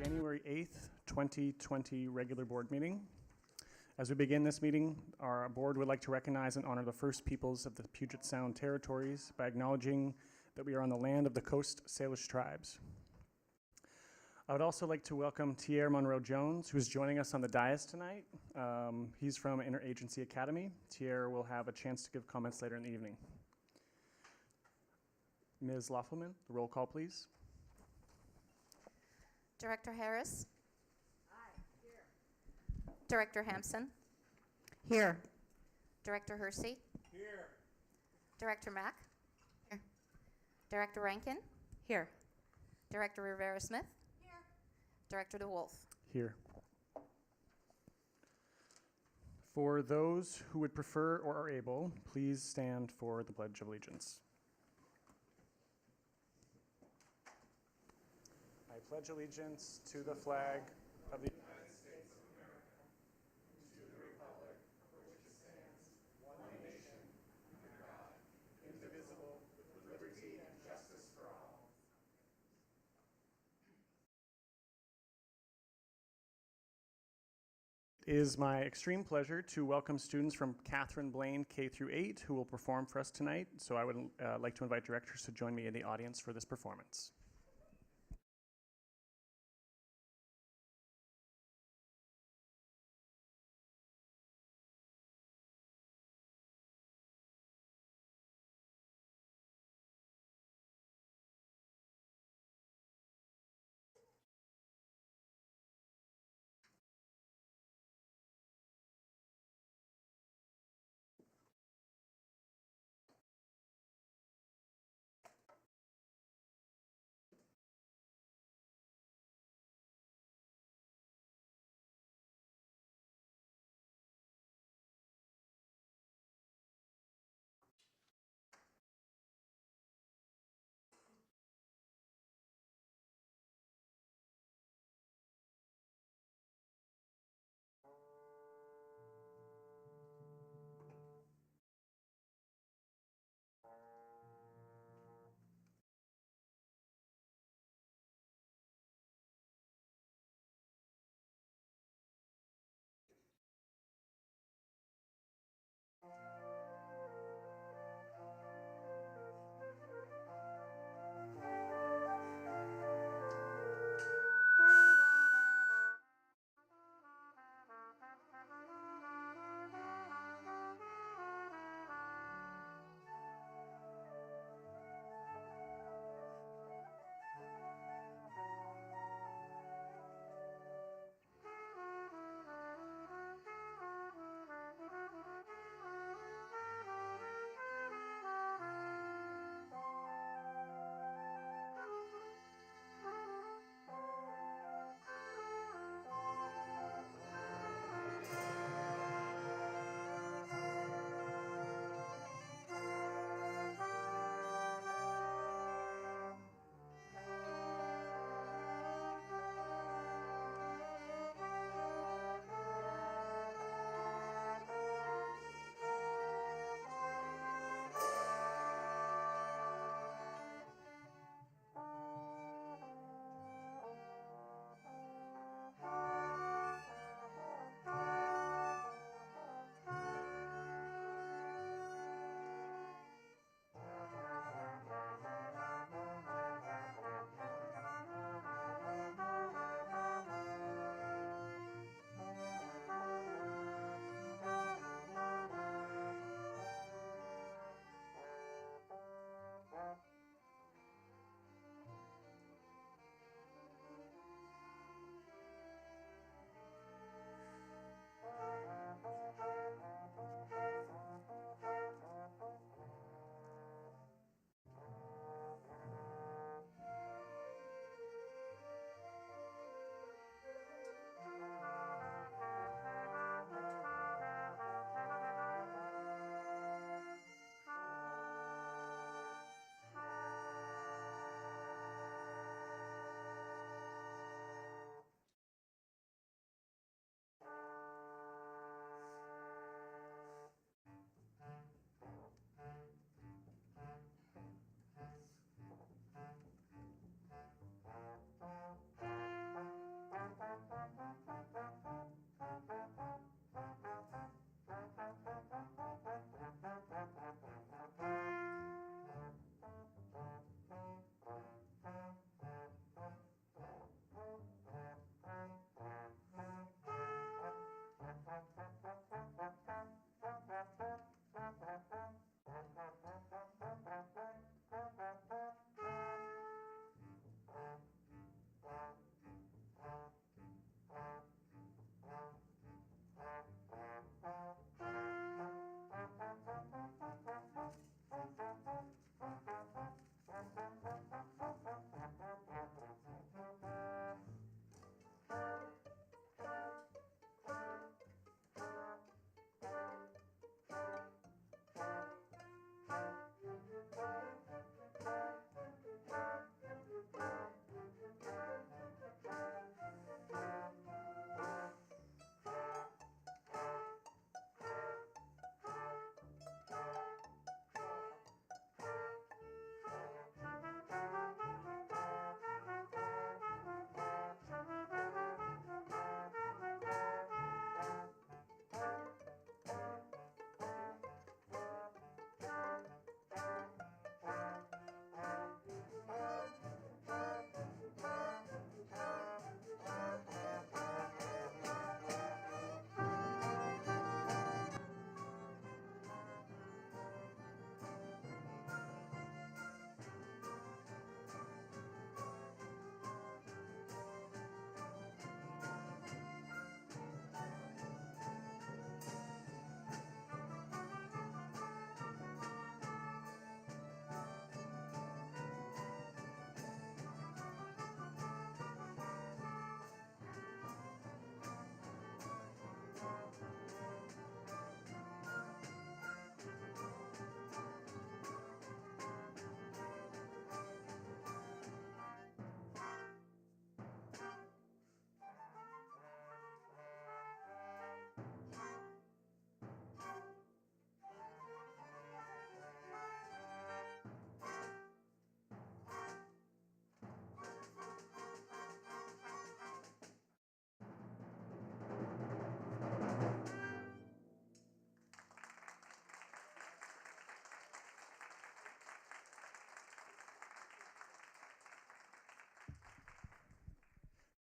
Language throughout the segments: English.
January 8th, 2020 regular board meeting. As we begin this meeting, our board would like to recognize and honor the First Peoples of the Puget Sound Territories by acknowledging that we are on the land of the Coast Salish tribes. I would also like to welcome Thierry Monroe-Jones, who is joining us on the dais tonight. He's from Interagency Academy. Thierry will have a chance to give comments later in the evening. Ms. Loffelman, the roll call, please. Director Harris? Aye. Here. Director Hampson? Here. Director Hersey? Here. Director Mack? Here. Director Rankin? Here. Director Rivera-Smith? Here. Director DeWolf? Here. For those who would prefer or are able, please stand for the Pledge of Allegiance. I pledge allegiance to the flag of the United States of America, to the republic for which it stands, one nation, under God, indivisible, with liberty and justice for all. It is my extreme pleasure to welcome students from Catherine Blaine K through 8 who will perform for us tonight. So I would like to invite directors to join me in the audience for this performance.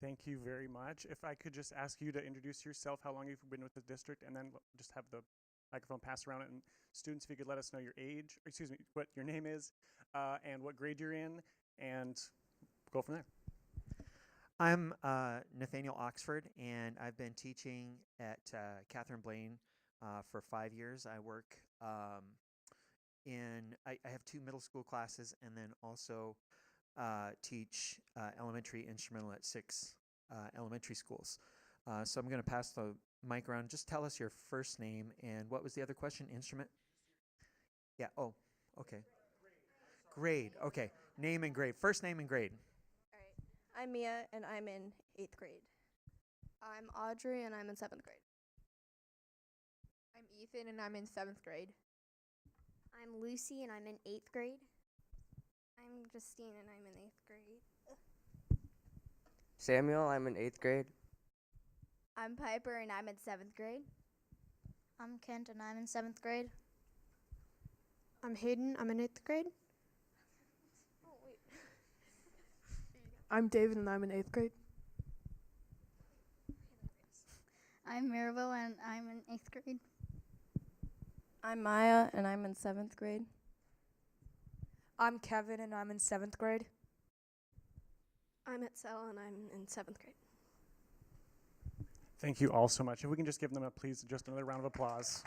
Thank you very much. If I could just ask you to introduce yourself, how long you've been with the district, and then just have the microphone passed around. And students, if you could let us know your age, or excuse me, what your name is, and what grade you're in, and go from there. I'm Nathaniel Oxford, and I've been teaching at Catherine Blaine for 5 years. I work I have 2 middle school classes, and then also teach elementary instrumental at 6 elementary schools. So I'm going to pass the mic around. Just tell us your first name, and what was the other question? Instrument? Yeah, oh, okay. Grade, okay. Name and grade. First name and grade. All right. I'm Mia, and I'm in 8th grade. I'm Audrey, and I'm in 7th grade. I'm Ethan, and I'm in 7th grade. I'm Lucy, and I'm in 8th grade. I'm Justine, and I'm in 8th grade. Samuel, I'm in 8th grade. I'm Piper, and I'm in 7th grade. I'm Kent, and I'm in 7th grade. I'm Hayden, I'm in 8th grade. Oh, wait. I'm David, and I'm in 8th grade. I'm Mirabel, and I'm in 8th grade. I'm Maya, and I'm in 7th grade. I'm Kevin, and I'm in 7th grade. I'm Etzel, and I'm in 7th grade. Thank you all so much. If we can just give them please, just another round of applause.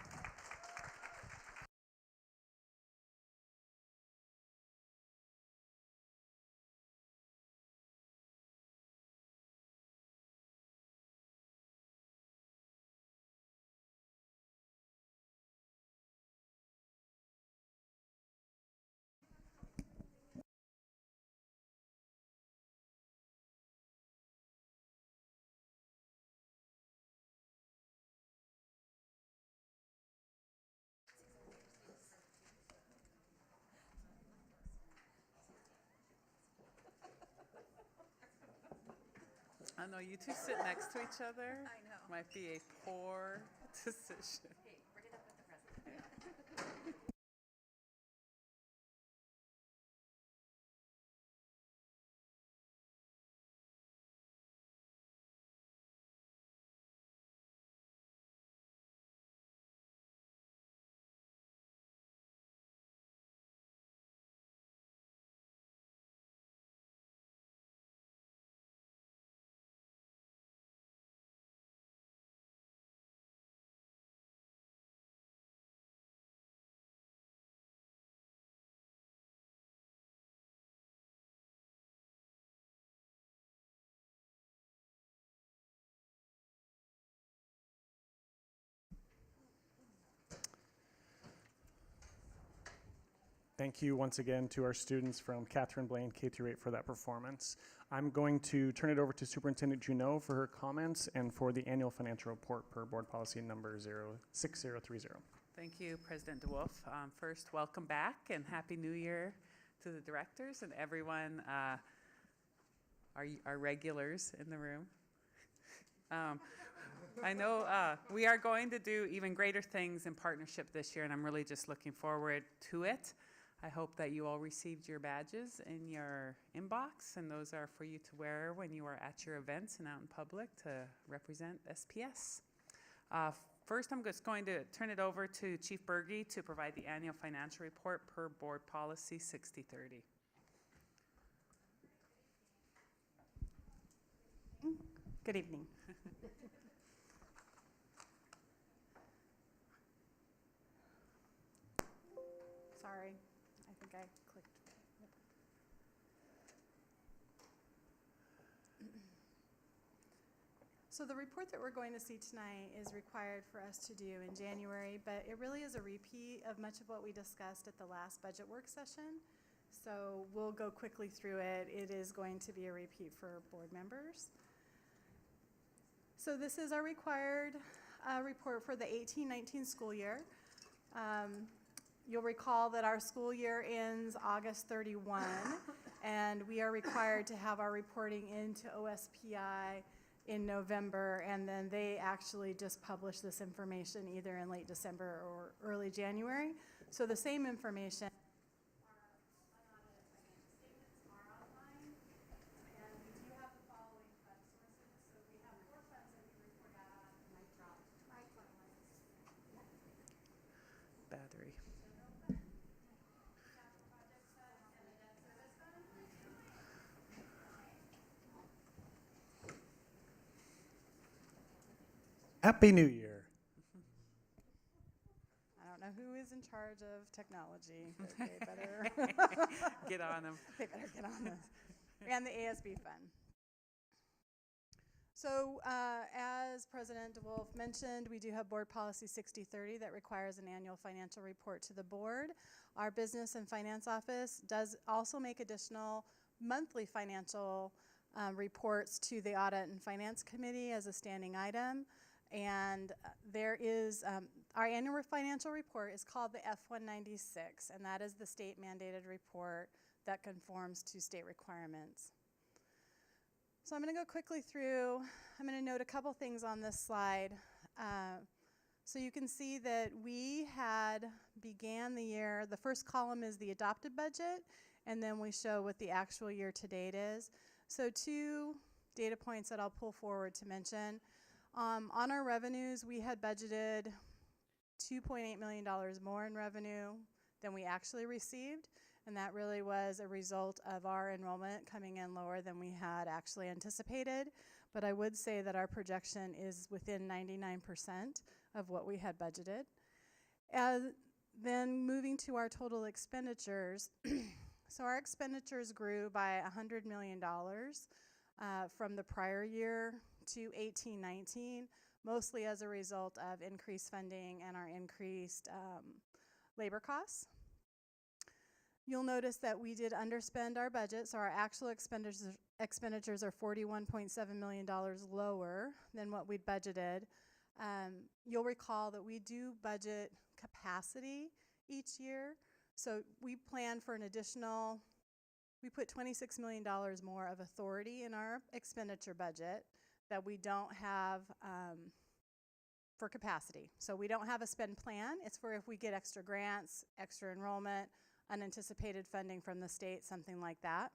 I know you two sit next to each other. I know. Might be a poor decision. Hey, bring it up with the president. Thank you once again to our students from Catherine Blaine K-8 for that performance. I'm going to turn it over to Superintendent Junot for her comments and for the annual financial report per board policy number 6030. Thank you, President DeWolf. First, welcome back and Happy New Year to the directors and everyone, our regulars in the room. I know we are going to do even greater things in partnership this year, and I'm really just looking forward to it. I hope that you all received your badges in your inbox, and those are for you to wear when you are at your events and out in public to represent SPS. First, I'm just going to turn it over to Chief Berge to provide the annual financial report per board policy 6030. Good evening. Sorry, I think I clicked. So the report that we're going to see tonight is required for us to do in January, but it really is a repeat of much of what we discussed at the last budget work session. So we'll go quickly through it. It is going to be a repeat for board members. So this is our required report for the 18-19 school year. You'll recall that our school year ends August 31, and we are required to have our reporting into OSPI in November, and then they actually just publish this information either in late December or early January. So the same information. Our unaudited financial statements are online, and we do have the following fund sources Sorry. Happy New Year. I don't know who is in charge of technology, but they better Get on them. they better get on this. And the ASB fund. So as President DeWolf mentioned, we do have Board Policy 6030 that requires an annual financial report to the board. Our Business and Finance Office does also make additional monthly financial reports to the Audit and Finance Committee as a standing item. And there is, our annual financial report is called the F-196, and that is the state mandated report that conforms to state requirements. So I'm going to go quickly through. I'm going to note a couple things on this slide. So you can see that we had began the year, the first column is the adopted budget, and then we show what the actual year to date is. So 2 data points that I'll pull forward to mention. On our revenues, we had budgeted $2.8 million more in revenue than we actually received. And that really was a result of our enrollment coming in lower than we had actually anticipated. But I would say that our projection is within 99% of what we had budgeted. Then moving to our total expenditures. So our expenditures grew by $100 million from the prior year to 18-19, mostly as a result of increased funding and our increased labor costs. You'll notice that we did underspend our budget, so our actual expenditures are $41.7 million lower than what we'd budgeted. You'll recall that we do budget capacity each year, so we plan for an additional, we put $26 million more of authority in our expenditure budget that we don't have for capacity. So we don't have a spend plan. It's for if we get extra grants, extra enrollment, unanticipated funding from the state, something like that.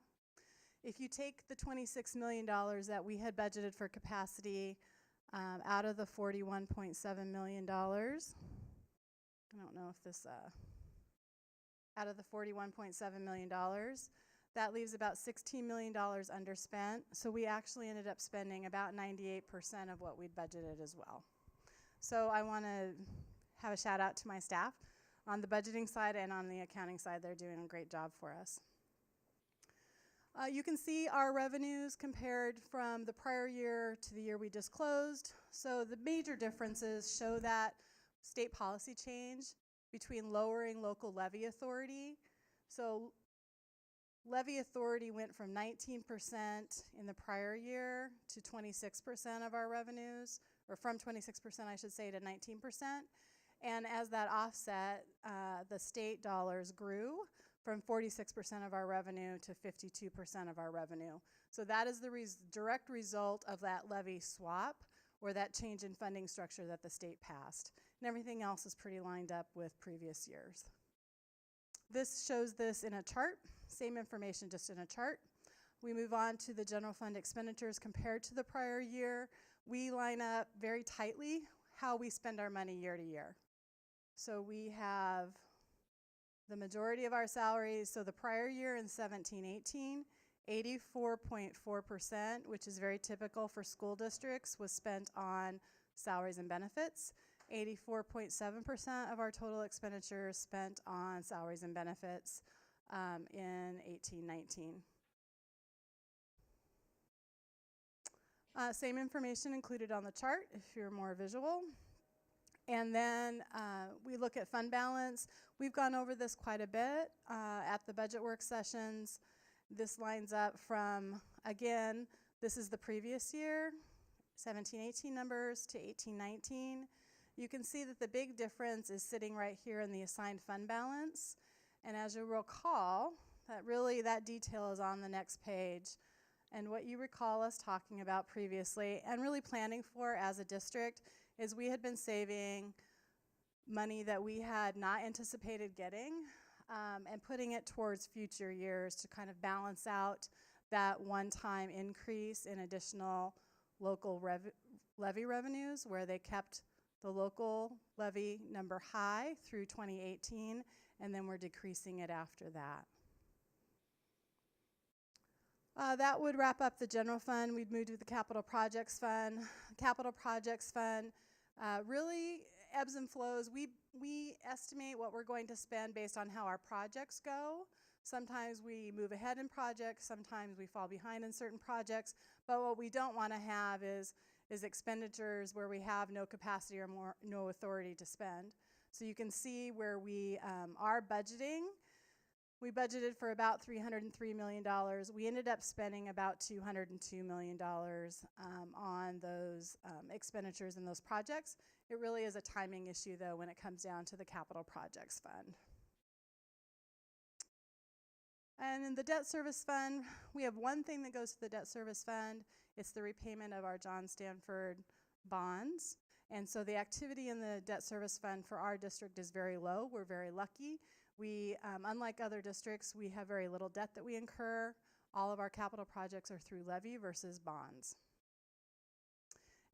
If you take the $26 million that we had budgeted for capacity out of the $41.7 million, I don't know if this, out of the $41.7 million, that leaves about $16 million underspent. So we actually ended up spending about 98% of what we'd budgeted as well. So I want to have a shout out to my staff. On the budgeting side and on the accounting side, they're doing a great job for us. You can see our revenues compared from the prior year to the year we just closed. So the major differences show that state policy change between lowering local levy authority. So levy authority went from 19% in the prior year to 26% of our revenues, or from 26%, I should say, to 19%. And as that offset, the state dollars grew from 46% of our revenue to 52% of our revenue. So that is the direct result of that levy swap, or that change in funding structure that the state passed. And everything else is pretty lined up with previous years. This shows this in a chart, same information, just in a chart. We move on to the general fund expenditures compared to the prior year. We line up very tightly how we spend our money year to year. So we have the majority of our salaries, so the prior year in 17-18, 84.4%, which is very typical for school districts, was spent on salaries and benefits. 84.7% of our total expenditures spent on salaries and benefits in 18-19. Same information included on the chart if you're more visual. And then we look at fund balance. We've gone over this quite a bit at the budget work sessions. This lines up from, again, this is the previous year, 17-18 numbers to 18-19. You can see that the big difference is sitting right here in the assigned fund balance. And as you recall, that detail is on the next page. And what you recall us talking about previously and really planning for as a district is we had been saving money that we had not anticipated getting and putting it towards future years to kind of balance out that one-time increase in additional local levy revenues where they kept the local levy number high through 2018, and then we're decreasing it after that. That would wrap up the general fund. We'd move to the capital projects fund. Capital projects fund really ebbs and flows. We estimate what we're going to spend based on how our projects go. Sometimes we move ahead in projects, sometimes we fall behind in certain projects, but what we don't want to have is expenditures where we have no capacity or no authority to spend. So you can see where we are budgeting. We budgeted for about $303 million. We ended up spending about $202 million on those expenditures and those projects. It really is a timing issue, though, when it comes down to the capital projects fund. And in the debt service fund, we have one thing that goes to the debt service fund. It's the repayment of our John Stanford bonds. And so the activity in the debt service fund for our district is very low. We're very lucky. We, unlike other districts, we have very little debt that we incur. All of our capital projects are through levy versus bonds.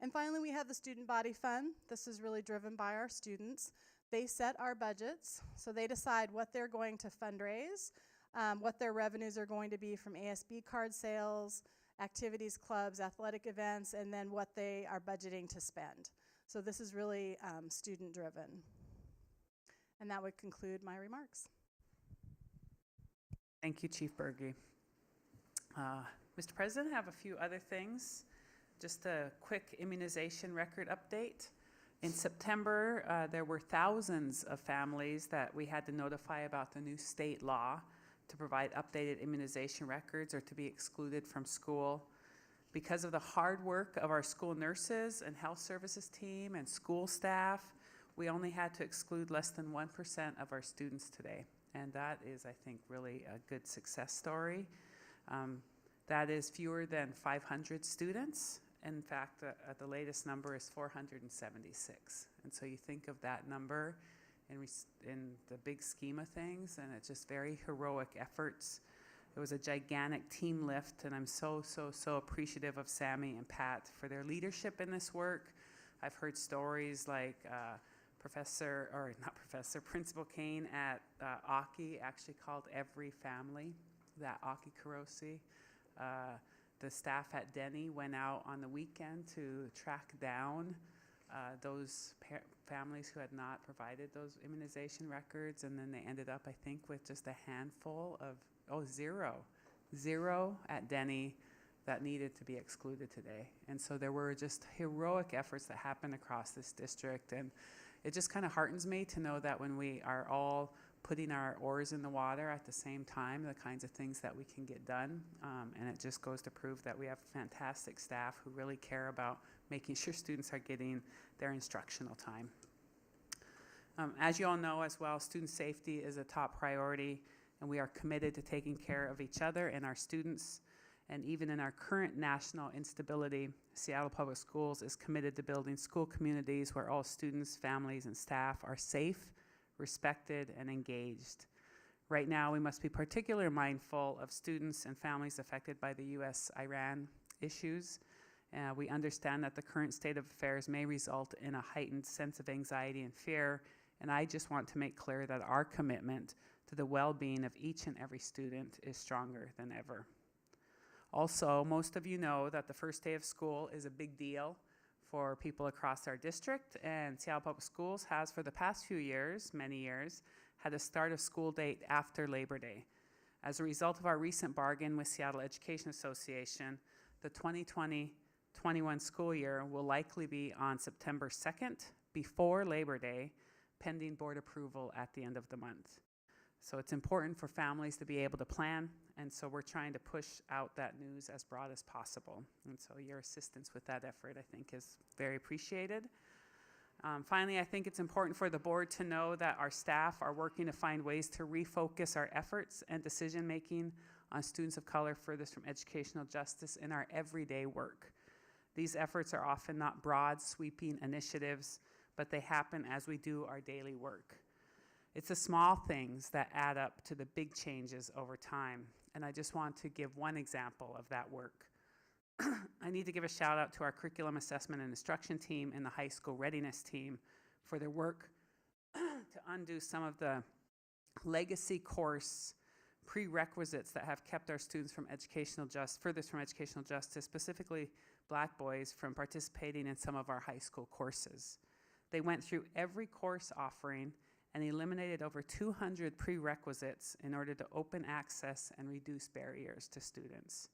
And finally, we have the student body fund. This is really driven by our students. They set our budgets, so they decide what they're going to fundraise, what their revenues are going to be from ASB card sales, activities, clubs, athletic events, and then what they are budgeting to spend. So this is really student driven. And that would conclude my remarks. Thank you, Chief Berge. Mr. President, I have a few other things. Just a quick immunization record update. In September, there were thousands of families that we had to notify about the new state law to provide updated immunization records or to be excluded from school. Because of the hard work of our school nurses and health services team and school staff, we only had to exclude less than 1% of our students today. And that is, I think, really a good success story. That is fewer than 500 students. In fact, the latest number is 476. And so you think of that number in the big scheme of things, and it's just very heroic efforts. It was a gigantic team lift, and I'm so appreciative of Sammy and Pat for their leadership in this work. I've heard stories like Principal Kane at Aki actually called every family that Aki Kurosi. The staff at Denny went out on the weekend to track down those families who had not provided those immunization records, and then they ended up, I think, with just a handful of, zero at Denny that needed to be excluded today. And so there were just heroic efforts that happened across this district, and it just kind of heartens me to know that when we are all putting our oars in the water at the same time, the kinds of things that we can get done. And it just goes to prove that we have fantastic staff who really care about making sure students are getting their instructional time. As you all know as well, student safety is a top priority, and we are committed to taking care of each other and our students. And even in our current national instability, Seattle Public Schools is committed to building school communities where all students, families, and staff are safe, respected, and engaged. Right now, we must be particularly mindful of students and families affected by the U.S.-Iran issues. We understand that the current state of affairs may result in a heightened sense of anxiety and fear, and I just want to make clear that our commitment to the well-being of each and every student is stronger than ever. Also, most of you know that the first day of school is a big deal for people across our district, and Seattle Public Schools has, for the past few years, many years, had a start of school date after Labor Day. As a result of our recent bargain with Seattle Education Association, the 2020-21 school year will likely be on September 2nd, before Labor Day, pending board approval at the end of the month. So it's important for families to be able to plan, and so we're trying to push out that news as broad as possible. And so your assistance with that effort, I think, is very appreciated. Finally, I think it's important for the board to know that our staff are working to find ways to refocus our efforts and decision-making on students of color furthest from educational justice in our everyday work. These efforts are often not broad, sweeping initiatives, but they happen as we do our daily work. It's the small things that add up to the big changes over time, and I just want to give one example of that work. I need to give a shout out to our curriculum assessment and instruction team and the high school readiness team for their work to undo some of the legacy course prerequisites that have kept our students from furthest from educational justice, specifically Black boys, from participating in some of our high school courses. They went through every course offering and eliminated over 200 prerequisites in order to open access and reduce barriers to students.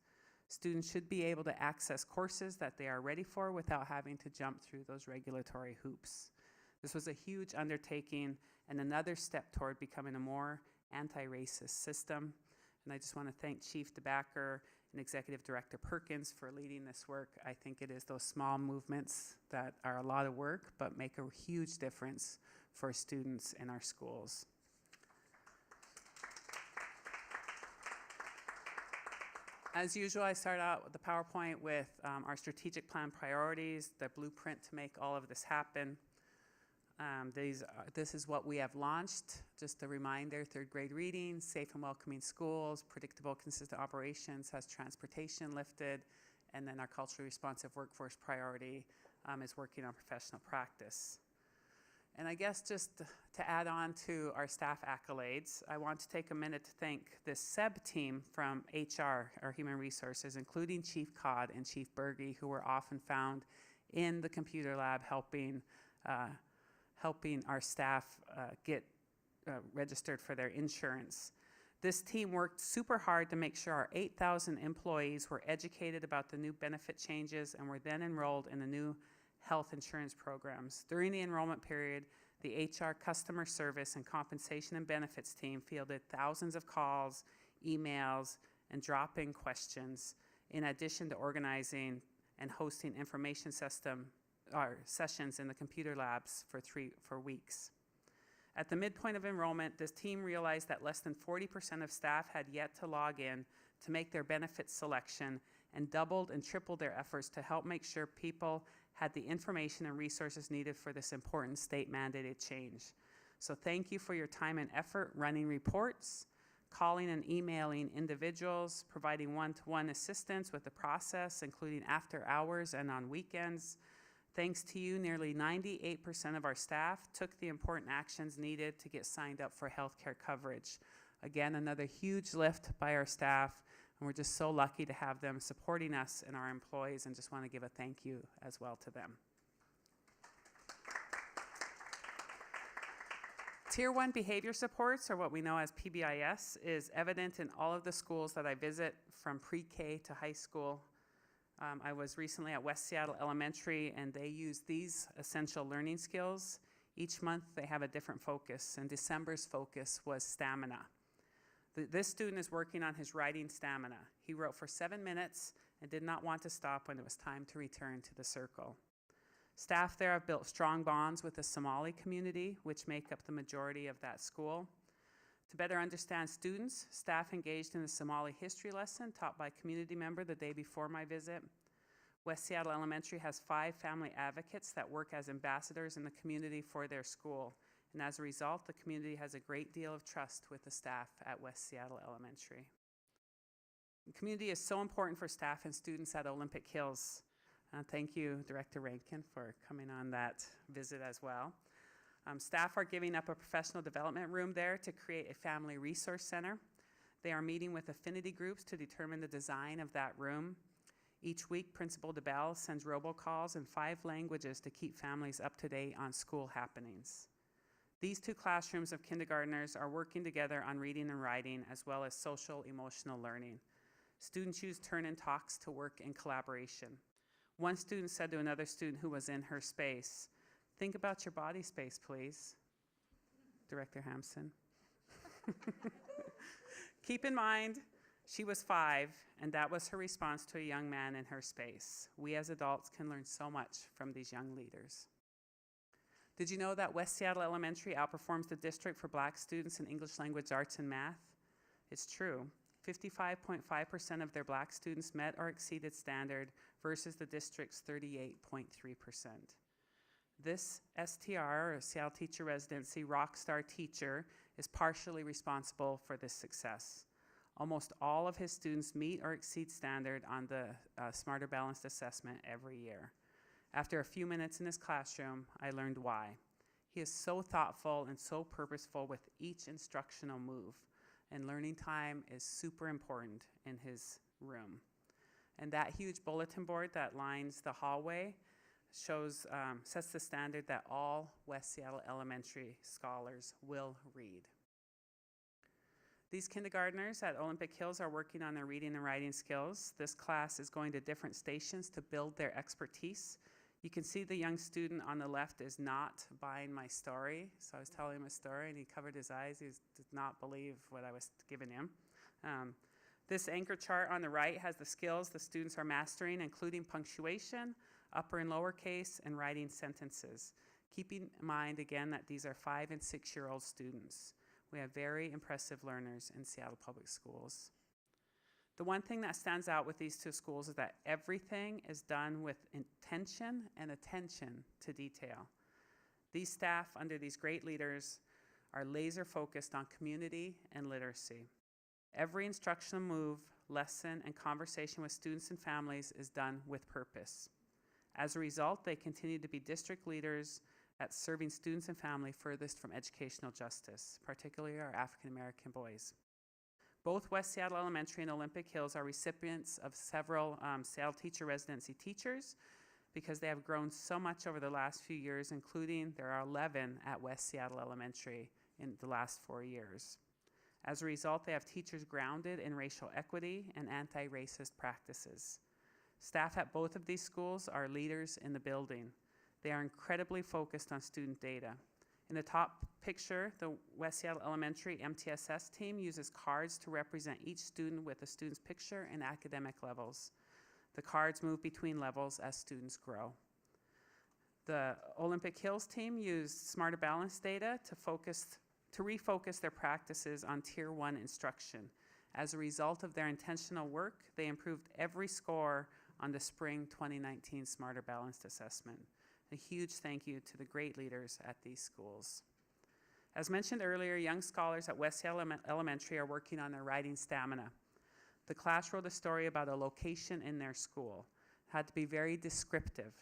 Students should be able to access courses that they are ready for without having to jump through those regulatory hoops. This was a huge undertaking and another step toward becoming a more anti-racist system. And I just want to thank Chief DeBacker and Executive Director Perkins for leading this work. I think it is those small movements that are a lot of work but make a huge difference for students in our schools. As usual, I start out with the PowerPoint with our strategic plan priorities, the blueprint to make all of this happen. This is what we have launched. Just a reminder, third grade reading, safe and welcoming schools, predictable, consistent operations, has transportation lifted, and then our culturally responsive workforce priority is working on professional practice. And I guess just to add on to our staff accolades, I want to take a minute to thank the SEB team from HR, our human resources, including Chief Codd and Chief Berge, who were often found in the computer lab helping our staff get registered for their insurance. This team worked super hard to make sure our 8,000 employees were educated about the new benefit changes and were then enrolled in the new health insurance programs. During the enrollment period, the HR customer service and compensation and benefits team fielded thousands of calls, emails, and drop-in questions, in addition to organizing and hosting information sessions in the computer labs for weeks. At the midpoint of enrollment, this team realized that less than 40% of staff had yet to log in to make their benefits selection, and doubled and tripled their efforts to help make sure people had the information and resources needed for this important state-mandated change. So thank you for your time and effort running reports, calling and emailing individuals, providing one-to-one assistance with the process, including after hours and on weekends. Thanks to you, nearly 98% of our staff took the important actions needed to get signed up for healthcare coverage. Again, another huge lift by our staff, and we're just so lucky to have them supporting us and our employees, and just want to give a thank you as well to them. Tier 1 behavior supports, or what we know as PBIS, is evident in all of the schools that I visit, from pre-K to high school. I was recently at West Seattle Elementary, and they use these essential learning skills. Each month they have a different focus, and December's focus was stamina. This student is working on his writing stamina. He wrote for 7 minutes and did not want to stop when it was time to return to the circle. Staff there have built strong bonds with the Somali community, which make up the majority of that school. To better understand students, staff engaged in the Somali history lesson taught by a community member the day before my visit. West Seattle Elementary has 5 family advocates that work as ambassadors in the community for their school. And as a result, the community has a great deal of trust with the staff at West Seattle Elementary. The community is so important for staff and students at Olympic Hills. Thank you, Director Rankin, for coming on that visit as well. Staff are giving up a professional development room there to create a family resource center. They are meeting with affinity groups to determine the design of that room. Each week, Principal DeBell sends robocalls in 5 languages to keep families up to date on school happenings. These 2 classrooms of kindergartners are working together on reading and writing, as well as social emotional learning. Students use turn-in talks to work in collaboration. One student said to another student who was in her space, "Think about your body space, please." Director Hampson. Keep in mind, she was 5, and that was her response to a young man in her space. We as adults can learn so much from these young leaders. Did you know that West Seattle Elementary outperforms the district for Black students in English language arts and math? It's true. 55.5% of their Black students met or exceeded standard versus the district's 38.3%. This STR, or Seattle Teacher Residency, Rockstar Teacher, is partially responsible for this success. Almost all of his students meet or exceed standard on the Smarter Balanced Assessment every year. After a few minutes in his classroom, I learned why. He is so thoughtful and so purposeful with each instructional move, and learning time is super important in his room. And that huge bulletin board that lines the hallway sets the standard that all West Seattle Elementary scholars will read. These kindergartners at Olympic Hills are working on their reading and writing skills. This class is going to different stations to build their expertise. You can see the young student on the left is not buying my story. So I was telling him a story and he covered his eyes. He did not believe what I was giving him. This anchor chart on the right has the skills the students are mastering, including punctuation, upper and lower case, and writing sentences. Keeping in mind, again, that these are 5- and 6-year-old students. We have very impressive learners in Seattle Public Schools. The one thing that stands out with these two schools is that everything is done with intention and attention to detail. These staff, under these great leaders, are laser focused on community and literacy. Every instructional move, lesson, and conversation with students and families is done with purpose. As a result, they continue to be district leaders at serving students and family furthest from educational justice, particularly our African American boys. Both West Seattle Elementary and Olympic Hills are recipients of several Seattle Teacher Residency teachers because they have grown so much over the last few years, including there are 11 at West Seattle Elementary in the last 4 years. As a result, they have teachers grounded in racial equity and anti-racist practices. Staff at both of these schools are leaders in the building. They are incredibly focused on student data. In the top picture, the West Seattle Elementary MTSS team uses cards to represent each student with the student's picture and academic levels. The cards move between levels as students grow. The Olympic Hills team used Smarter Balance data to refocus their practices on Tier 1 instruction. As a result of their intentional work, they improved every score on the Spring 2019 Smarter Balanced Assessment. A huge thank you to the great leaders at these schools. As mentioned earlier, young scholars at West Seattle Elementary are working on their writing stamina. The class wrote a story about a location in their school. It had to be very descriptive.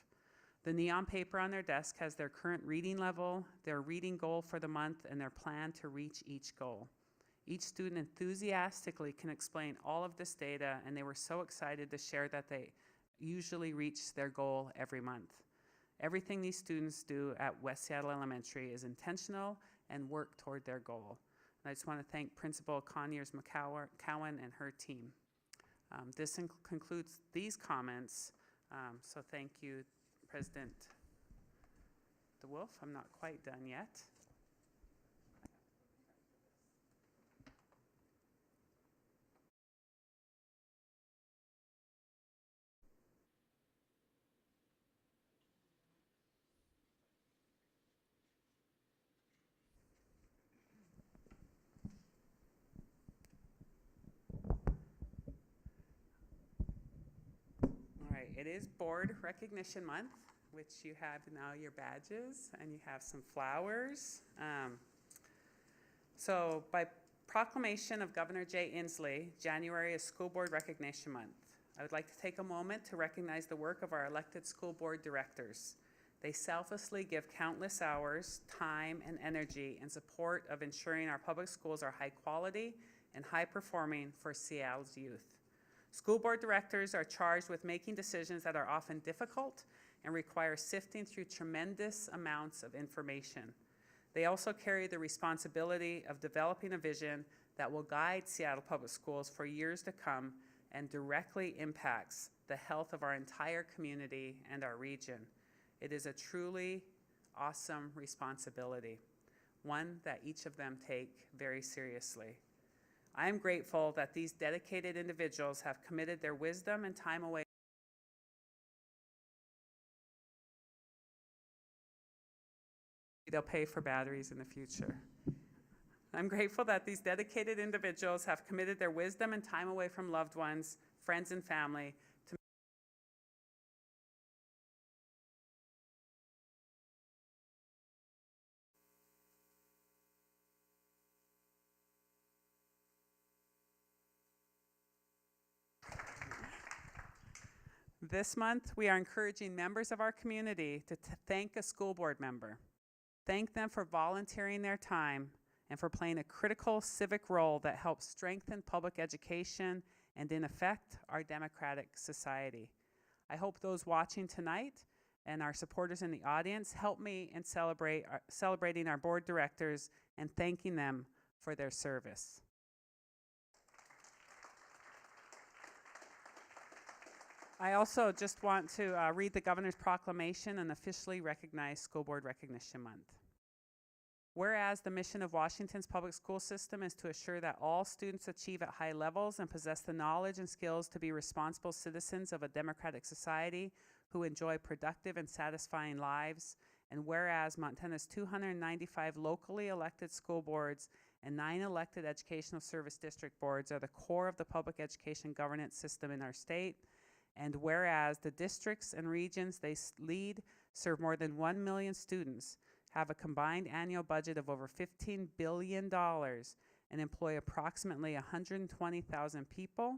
The neon paper on their desk has their current reading level, their reading goal for the month, and their plan to reach each goal. Each student enthusiastically can explain all of this data, and they were so excited to share that they usually reach their goal every month. Everything these students do at West Seattle Elementary is intentional and work toward their goal. And I just want to thank Principal Conyers McCowan and her team. This concludes these comments, so thank you, President DeWolf. I'm not quite done yet. It is Board Recognition Month, which you have now your badges and you have some flowers. So by proclamation of Governor Jay Inslee, January is School Board Recognition Month. I would like to take a moment to recognize the work of our elected school board directors. They selflessly give countless hours, time, and energy in support of ensuring our public schools are high quality and high performing for Seattle's youth. School board directors are charged with making decisions that are often difficult and require sifting through tremendous amounts of information. They also carry the responsibility of developing a vision that will guide Seattle Public Schools for years to come and directly impacts the health of our entire community and our region. It is a truly awesome responsibility, one that each of them take very seriously. I am grateful that these dedicated individuals have committed their wisdom and time away. They'll pay for batteries in the future. I'm grateful that these dedicated individuals have committed their wisdom and time away from loved ones, friends, and family to This month, we are encouraging members of our community to thank a school board member. Thank them for volunteering their time and for playing a critical civic role that helps strengthen public education and, in effect, our democratic society. I hope those watching tonight and our supporters in the audience help me in celebrating our board directors and thanking them for their service. I also just want to read the Governor's Proclamation and officially recognize School Board Recognition Month. Whereas the mission of Washington's public school system is to assure that all students achieve at high levels and possess the knowledge and skills to be responsible citizens of a democratic society who enjoy productive and satisfying lives, and whereas Montana's 295 locally elected school boards and 9 elected educational service district boards are the core of the public education governance system in our state, and whereas the districts and regions they lead serve more than 1 million students, have a combined annual budget of over $15 billion, and employ approximately 120,000 people,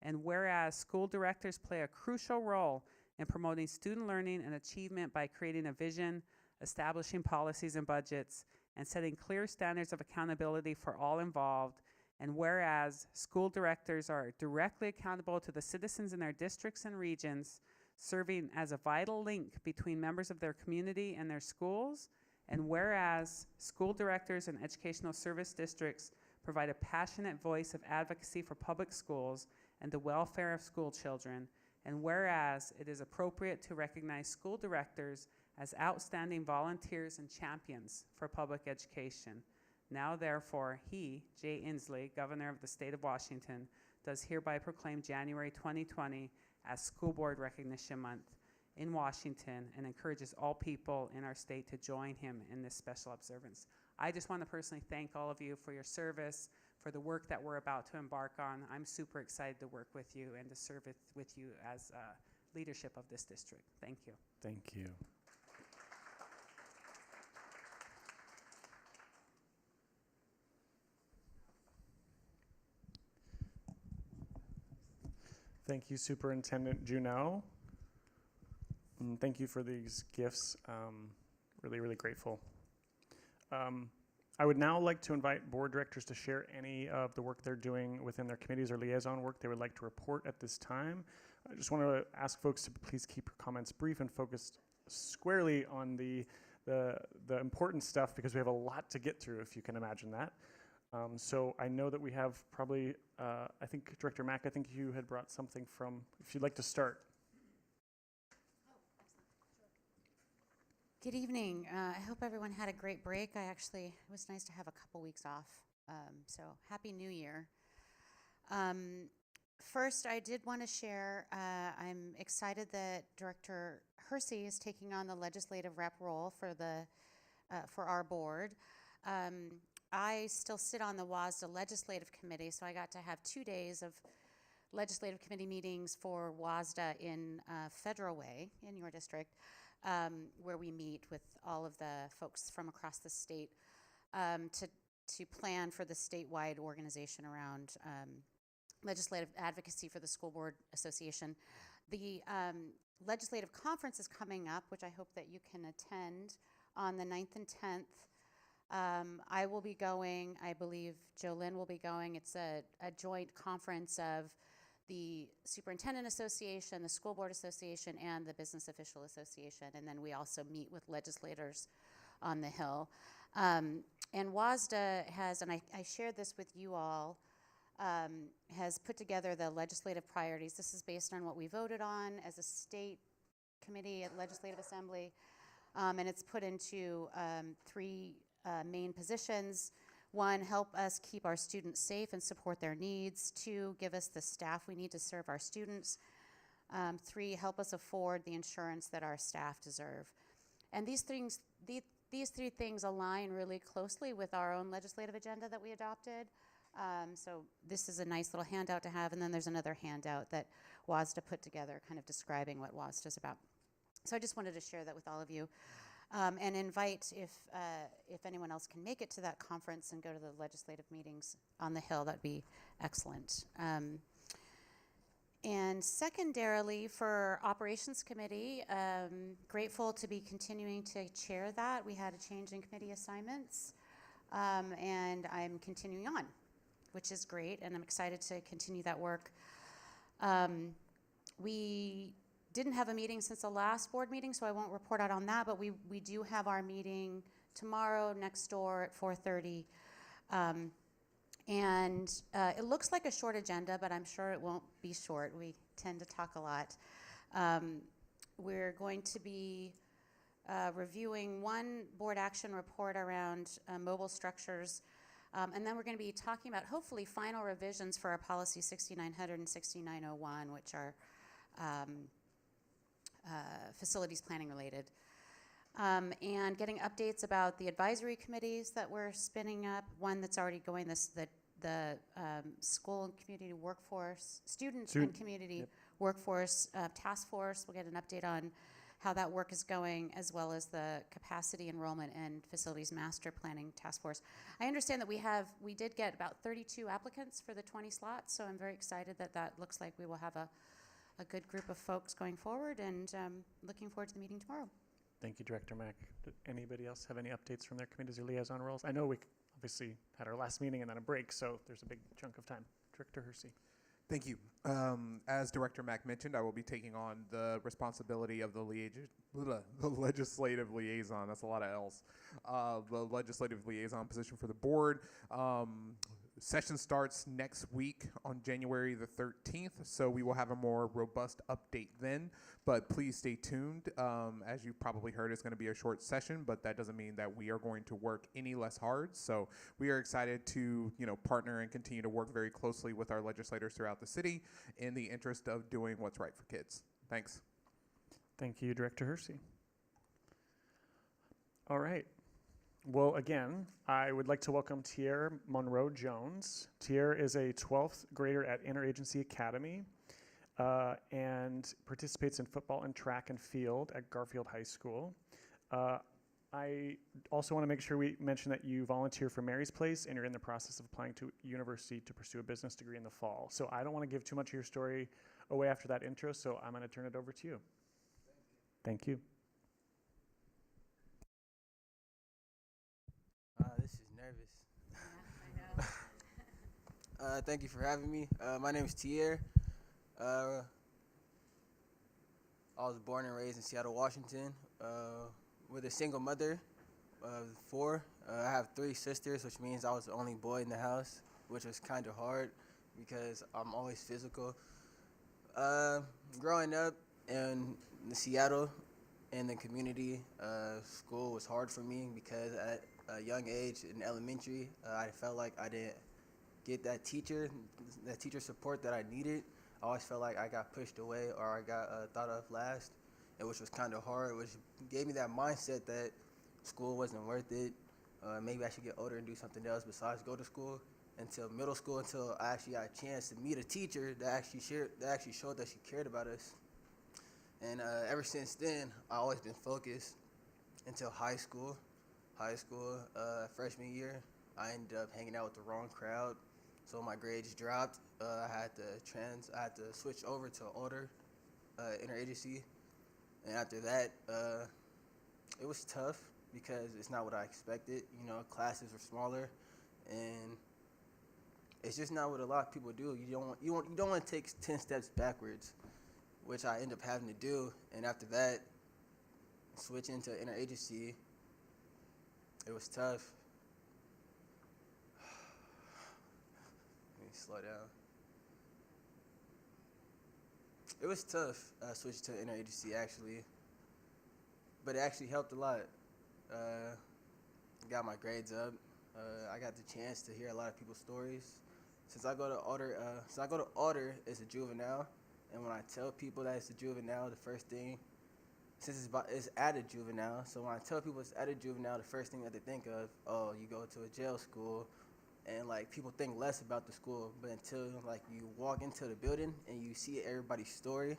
and whereas school directors play a crucial role in promoting student learning and achievement by creating a vision, establishing policies and budgets, and setting clear standards of accountability for all involved, and whereas school directors are directly accountable to the citizens in their districts and regions, serving as a vital link between members of their community and their schools, and whereas school directors and educational service districts provide a passionate voice of advocacy for public schools and the welfare of school children, and whereas it is appropriate to recognize school directors as outstanding volunteers and champions for public education. Now, therefore, he, Jay Inslee, Governor of the State of Washington, does hereby proclaim January 2020 as School Board Recognition Month in Washington and encourages all people in our state to join him in this special observance. I just want to personally thank all of you for your service, for the work that we're about to embark on. I'm super excited to work with you and to serve with you as leadership of this district. Thank you. Thank you. Thank you, Superintendent Juneau. And thank you for these gifts. Really, really grateful. I would now like to invite board directors to share any of the work they're doing within their committees or liaison work they would like to report at this time. I just want to ask folks to please keep your comments brief and focused squarely on the important stuff, because we have a lot to get through, if you can imagine that. So I know that we have probably, I think Director Mack, I think you had brought something from, if you'd like to start. Good evening. I hope everyone had a great break. It was nice to have a couple weeks off. So Happy New Year. First, I did want to share, I'm excited that Director Hersey is taking on the legislative rep role for our board. I still sit on the WASDA Legislative Committee, so I got to have 2 days of legislative committee meetings for WASDA in Federal Way in your district, where we meet with all of the folks from across the state to plan for the statewide organization around legislative advocacy for the School Board Association. The legislative conference is coming up, which I hope that you can attend on the 9th and 10th. I will be going, I believe Jolynn will be going. It's a joint conference of the Superintendent Association, the School Board Association, and the Business Official Association. And then we also meet with legislators on the Hill. And WASDA has, and I shared this with you all, has put together the legislative priorities. This is based on what we voted on as a state committee at Legislative Assembly. And it's put into 3 main positions. 1, help us keep our students safe and support their needs. 2, give us the staff we need to serve our students. 3, help us afford the insurance that our staff deserve. And these 3 things align really closely with our own legislative agenda that we adopted. So this is a nice little handout to have, and then there's another handout that WASDA put together kind of describing what WASDA is about. So I just wanted to share that with all of you. And invite, if anyone else can make it to that conference and go to the legislative meetings on the Hill, that'd be excellent. And secondarily, for Operations Committee, grateful to be continuing to chair that. We had a change in committee assignments, and I'm continuing on, which is great, and I'm excited to continue that work. We didn't have a meeting since the last board meeting, so I won't report out on that, but we do have our meeting tomorrow next door at 4:30. And it looks like a short agenda, but I'm sure it won't be short. We tend to talk a lot. We're going to be reviewing one board action report around mobile structures, and then we're going to be talking about hopefully final revisions for our policy 6900 and 6901, which are facilities planning related. And getting updates about the advisory committees that we're spinning up. One that's already going, the school and community workforce, student and community workforce task force. We'll get an update on how that work is going, as well as the capacity enrollment and facilities master planning task force. I understand that we did get about 32 applicants for the 20 slots, so I'm very excited that looks like we will have a good group of folks going forward, and looking forward to the meeting tomorrow. Thank you, Director Mack. Did anybody else have any updates from their committees or liaison roles? I know we obviously had our last meeting and then a break, so there's a big chunk of time. Director Hersey. Thank you. As Director Mack mentioned, I will be taking on the responsibility of the legislative liaison. That's a lot of L's. The legislative liaison position for the board. Session starts next week on January the 13th, so we will have a more robust update then, but please stay tuned. As you probably heard, it's going to be a short session, but that doesn't mean that we are going to work any less hard. So we are excited to, partner and continue to work very closely with our legislators throughout the city in the interest of doing what's right for kids. Thanks. Thank you, Director Hersey. All right. Well, again, I would like to welcome Tier Monroe Jones. Tier is a 12th grader at Interagency Academy and participates in football and track and field at Garfield High School. I also want to make sure we mention that you volunteer for Mary's Place and you're in the process of applying to university to pursue a business degree in the fall. So I don't want to give too much of your story away after that intro, so I'm going to turn it over to you. Thank you. This is nervous. I know. Thank you for having me. My name is Tier. I was born and raised in Seattle, Washington, with a single mother of 4. I have 3 sisters, which means I was the only boy in the house, which was kind of hard because I'm always physical. Growing up in Seattle, in the community, school was hard for me because at a young age in elementary, I felt like I didn't get that teacher support that I needed. I always felt like I got pushed away or I got thought of last, and which was kind of hard, which gave me that mindset that school wasn't worth it. Maybe I should get older and do something else besides go to school. Until middle school, until I actually got a chance to meet a teacher that actually showed that she cared about us. And ever since then, I've always been focused until high school. Freshman year, I ended up hanging out with the wrong crowd, so my grades dropped. I had to switch over to older interagency, and after that, it was tough because it's not what I expected. Classes were smaller, and it's just not what a lot of people do. You don't want to take 10 steps backwards, which I ended up having to do, and after that, switching to interagency. It was tough. Let me slow down. It was tough switching to interagency, actually. But it actually helped a lot. Got my grades up. I got the chance to hear a lot of people's stories. Since I go to Alder, it's a juvenile. And when I tell people that it's a juvenile, the first thing, since it's at a juvenile, so when I tell people it's at a juvenile, the first thing that they think of, oh, you go to a jail school, and people think less about the school, but until you walk into the building and you see everybody's story,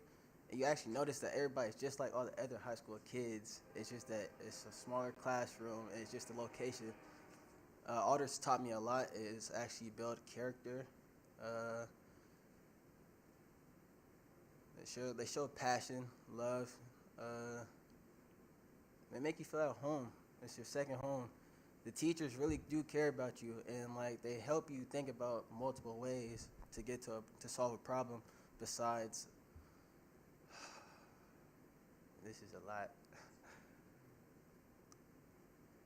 and you actually notice that everybody's just like all the other high school kids. It's just that it's a smaller classroom, and it's just the location. Alder's taught me a lot is actually build character. They show passion, love. They make you feel at home. It's your second home. The teachers really do care about you, and like they help you think about multiple ways to get to solve a problem. Besides, this is a lot.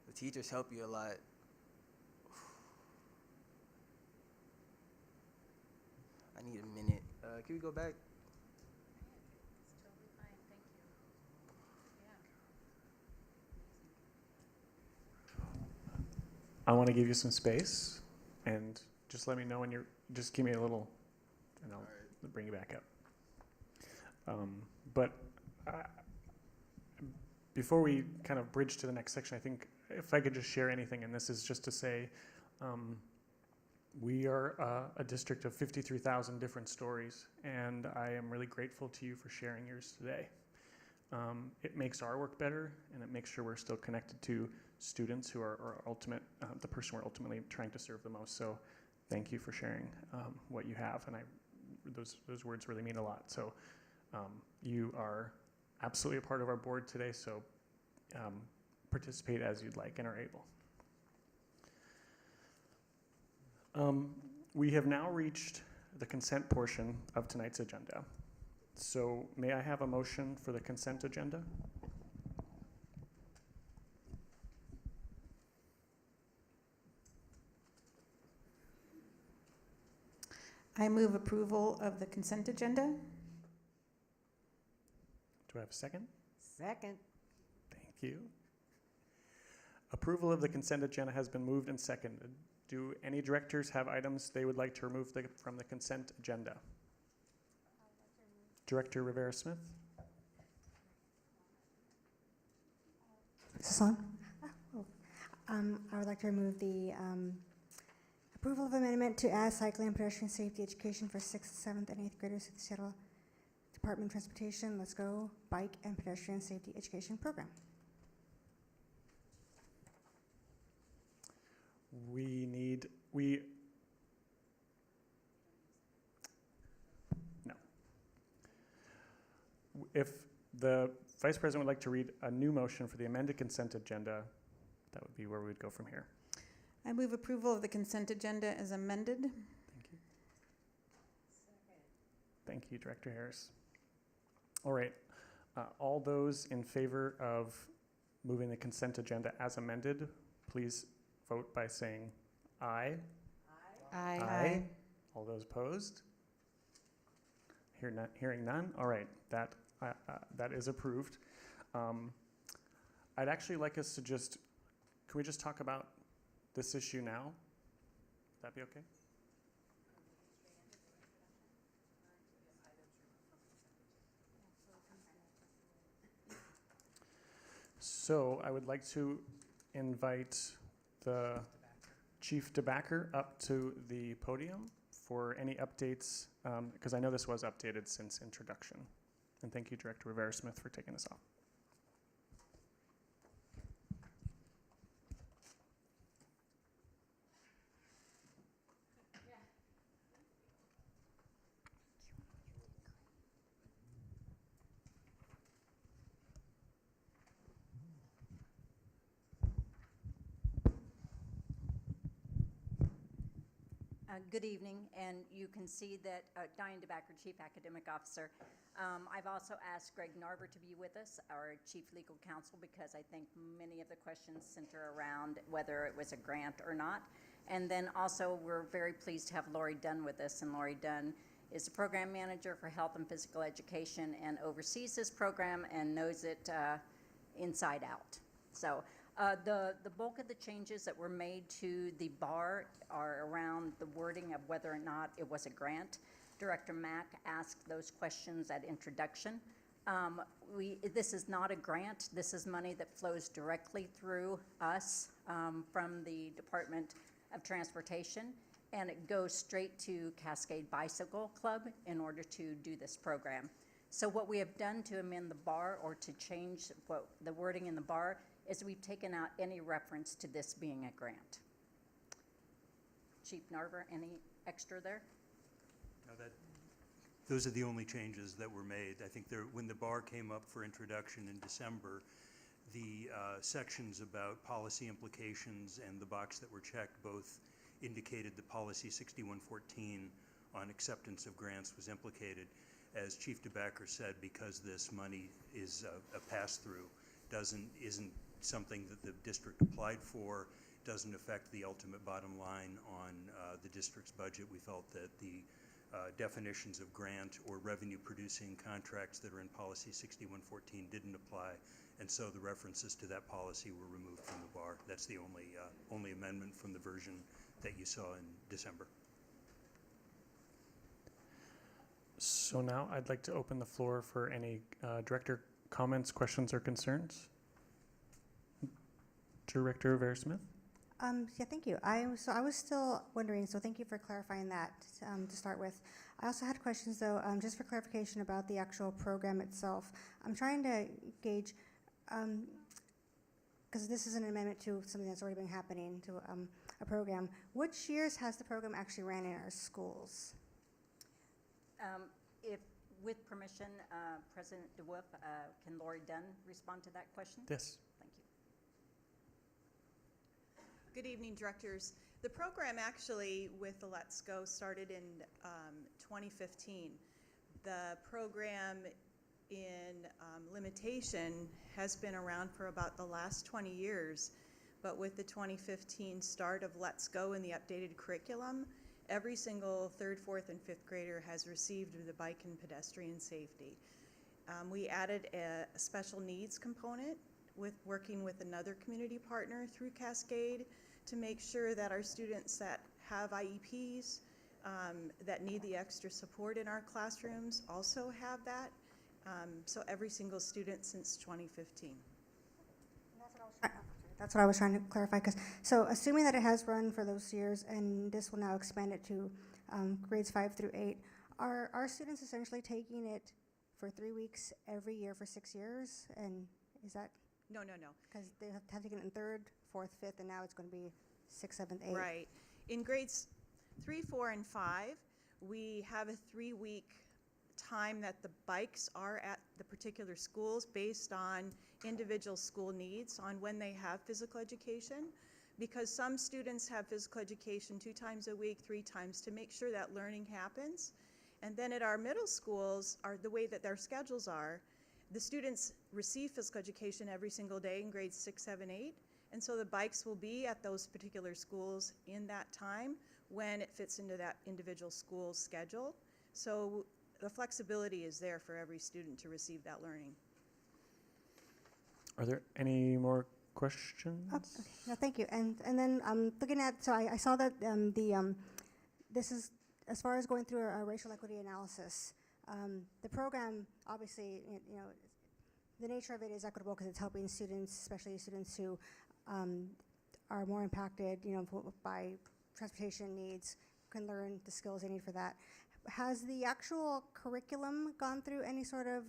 The teachers help you a lot. I need a minute. Can we go back? I want to give you some space, and just let me know when you're. Just give me a little, and I'll bring you back up. But before we kind of bridge to the next section, I think if I could just share anything, and this is just to say, we are a district of 53,000 different stories, and I am really grateful to you for sharing yours today. It makes our work better, and it makes sure we're still connected to students who are the person we're ultimately trying to serve the most. So thank you for sharing what you have, and those words really mean a lot. So you are absolutely a part of our board today, so participate as you'd like and are able. We have now reached the consent portion of tonight's agenda. So may I have a motion for the consent agenda? I move approval of the consent agenda. Do I have a second? Second. Thank you. Approval of the consent agenda has been moved and seconded. Do any directors have items they would like to remove from the consent agenda? Director Rivera-Smith? Is this on? Oh. I would like to remove the approval of amendment to add cycling and pedestrian safety education for 6th, 7th, and 8th graders at the Seattle Department of Transportation. Let's Go Bike and Pedestrian Safety Education Program. No. If the Vice President would like to read a new motion for the amended consent agenda, that would be where we would go from here. I move approval of the consent agenda as amended. Thank you. Thank you, Director Harris. All right. All those in favor of moving the consent agenda as amended, please vote by saying aye. Aye. Aye. All those opposed? Hearing none? All right. That is approved. I'd actually like us to can we just talk about this issue now? Would that be okay? So I would like to invite the Chief DeBacker up to the podium for any updates, because I know this was updated since introduction. And thank you, Director Rivera-Smith, for taking this off. Good evening, and you can see that Diane DeBacker, Chief Academic Officer. I've also asked Greg Narver to be with us, our Chief Legal Counsel, because I think many of the questions center around whether it was a grant or not. And then also we're very pleased to have Lori Dunn with us, and Lori Dunn is the Program Manager for Health and Physical Education and oversees this program and knows it inside out. So the bulk of the changes that were made to the bar are around the wording of whether or not it was a grant. Director Mack asked those questions at introduction. This is not a grant. This is money that flows directly through us from the Department of Transportation, and it goes straight to Cascade Bicycle Club in order to do this program. So what we have done to amend the bar or to change the wording in the bar is we've taken out any reference to this being a grant. Chief Narver, any extra there? No, those are the only changes that were made. I think when the bar came up for introduction in December, the sections about policy implications and the box that were checked both indicated that policy 6114 on acceptance of grants was implicated. As Chief DeBacker said, because this money is a pass-through, isn't something that the district applied for, doesn't affect the ultimate bottom line on the district's budget. We felt that the definitions of grant or revenue-producing contracts that are in policy 6114 didn't apply, and so the references to that policy were removed from the bar. That's the only amendment from the version that you saw in December. So now I'd like to open the floor for any director comments, questions, or concerns. Director Rivera-Smith? Yeah, thank you. I was still wondering, so thank you for clarifying that to start with. I also had questions, though, just for clarification about the actual program itself. I'm trying to gauge, because this is an amendment to something that's already been happening, to a program. Which years has the program actually ran in our schools? If, with permission, President DeWolf, can Lori Dunn respond to that question? Yes. Thank you. Good evening, directors. The program actually with the Let's Go started in 2015. The program in limitation has been around for about the last 20 years, but with the 2015 start of Let's Go and the updated curriculum, every single 3rd, 4th, and 5th grader has received the bike and pedestrian safety. We added a special needs component with working with another community partner through Cascade to make sure that our students that have IEPs that need the extra support in our classrooms also have that. So every single student since 2015. That's what I was trying to clarify. So assuming that it has run for those years, and this will now expand it to grades 5 through 8, are our students essentially taking it for 3 weeks every year for 6 years? And is that? No. Because they have taken it in 3rd, 4th, 5th, and now it's going to be 6th, 7th, 8th. Right. In grades 3, 4, and 5, we have a 3-week time that the bikes are at the particular schools based on individual school needs on when they have physical education, because some students have physical education 2 times a week, 3 times, to make sure that learning happens. And then at our middle schools, the way that their schedules are, the students receive physical education every single day in grades 6, 7, 8, and so the bikes will be at those particular schools in that time when it fits into that individual school's schedule. So the flexibility is there for every student to receive that learning. Are there any more questions? Oh, okay. No, thank you. And then looking at, so I saw that this is, as far as going through a racial equity analysis, the program, obviously, you know, the nature of it is equitable because it's helping students, especially students who are more impacted, you know, by transportation needs, can learn the skills they need for that. Has the actual curriculum gone through any sort of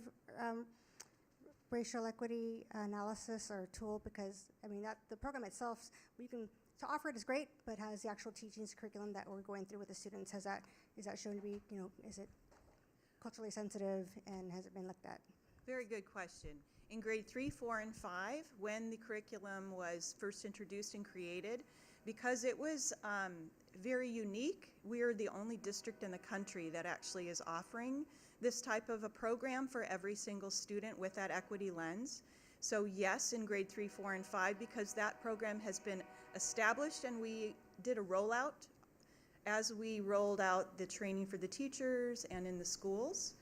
racial equity analysis or tool? Because, I mean, the program itself, to offer it is great, but has the actual teachings curriculum that we're going through with the students, is that shown to be, you know, is it culturally sensitive, and has it been looked at? Very good question. In grade 3, 4, and 5, when the curriculum was first introduced and created, because it was very unique, we are the only district in the country that actually is offering this type of a program for every single student with that equity lens. So yes, in grade 3, 4, and 5, because that program has been established, and we did a rollout as we rolled out the training for the teachers and in the schools.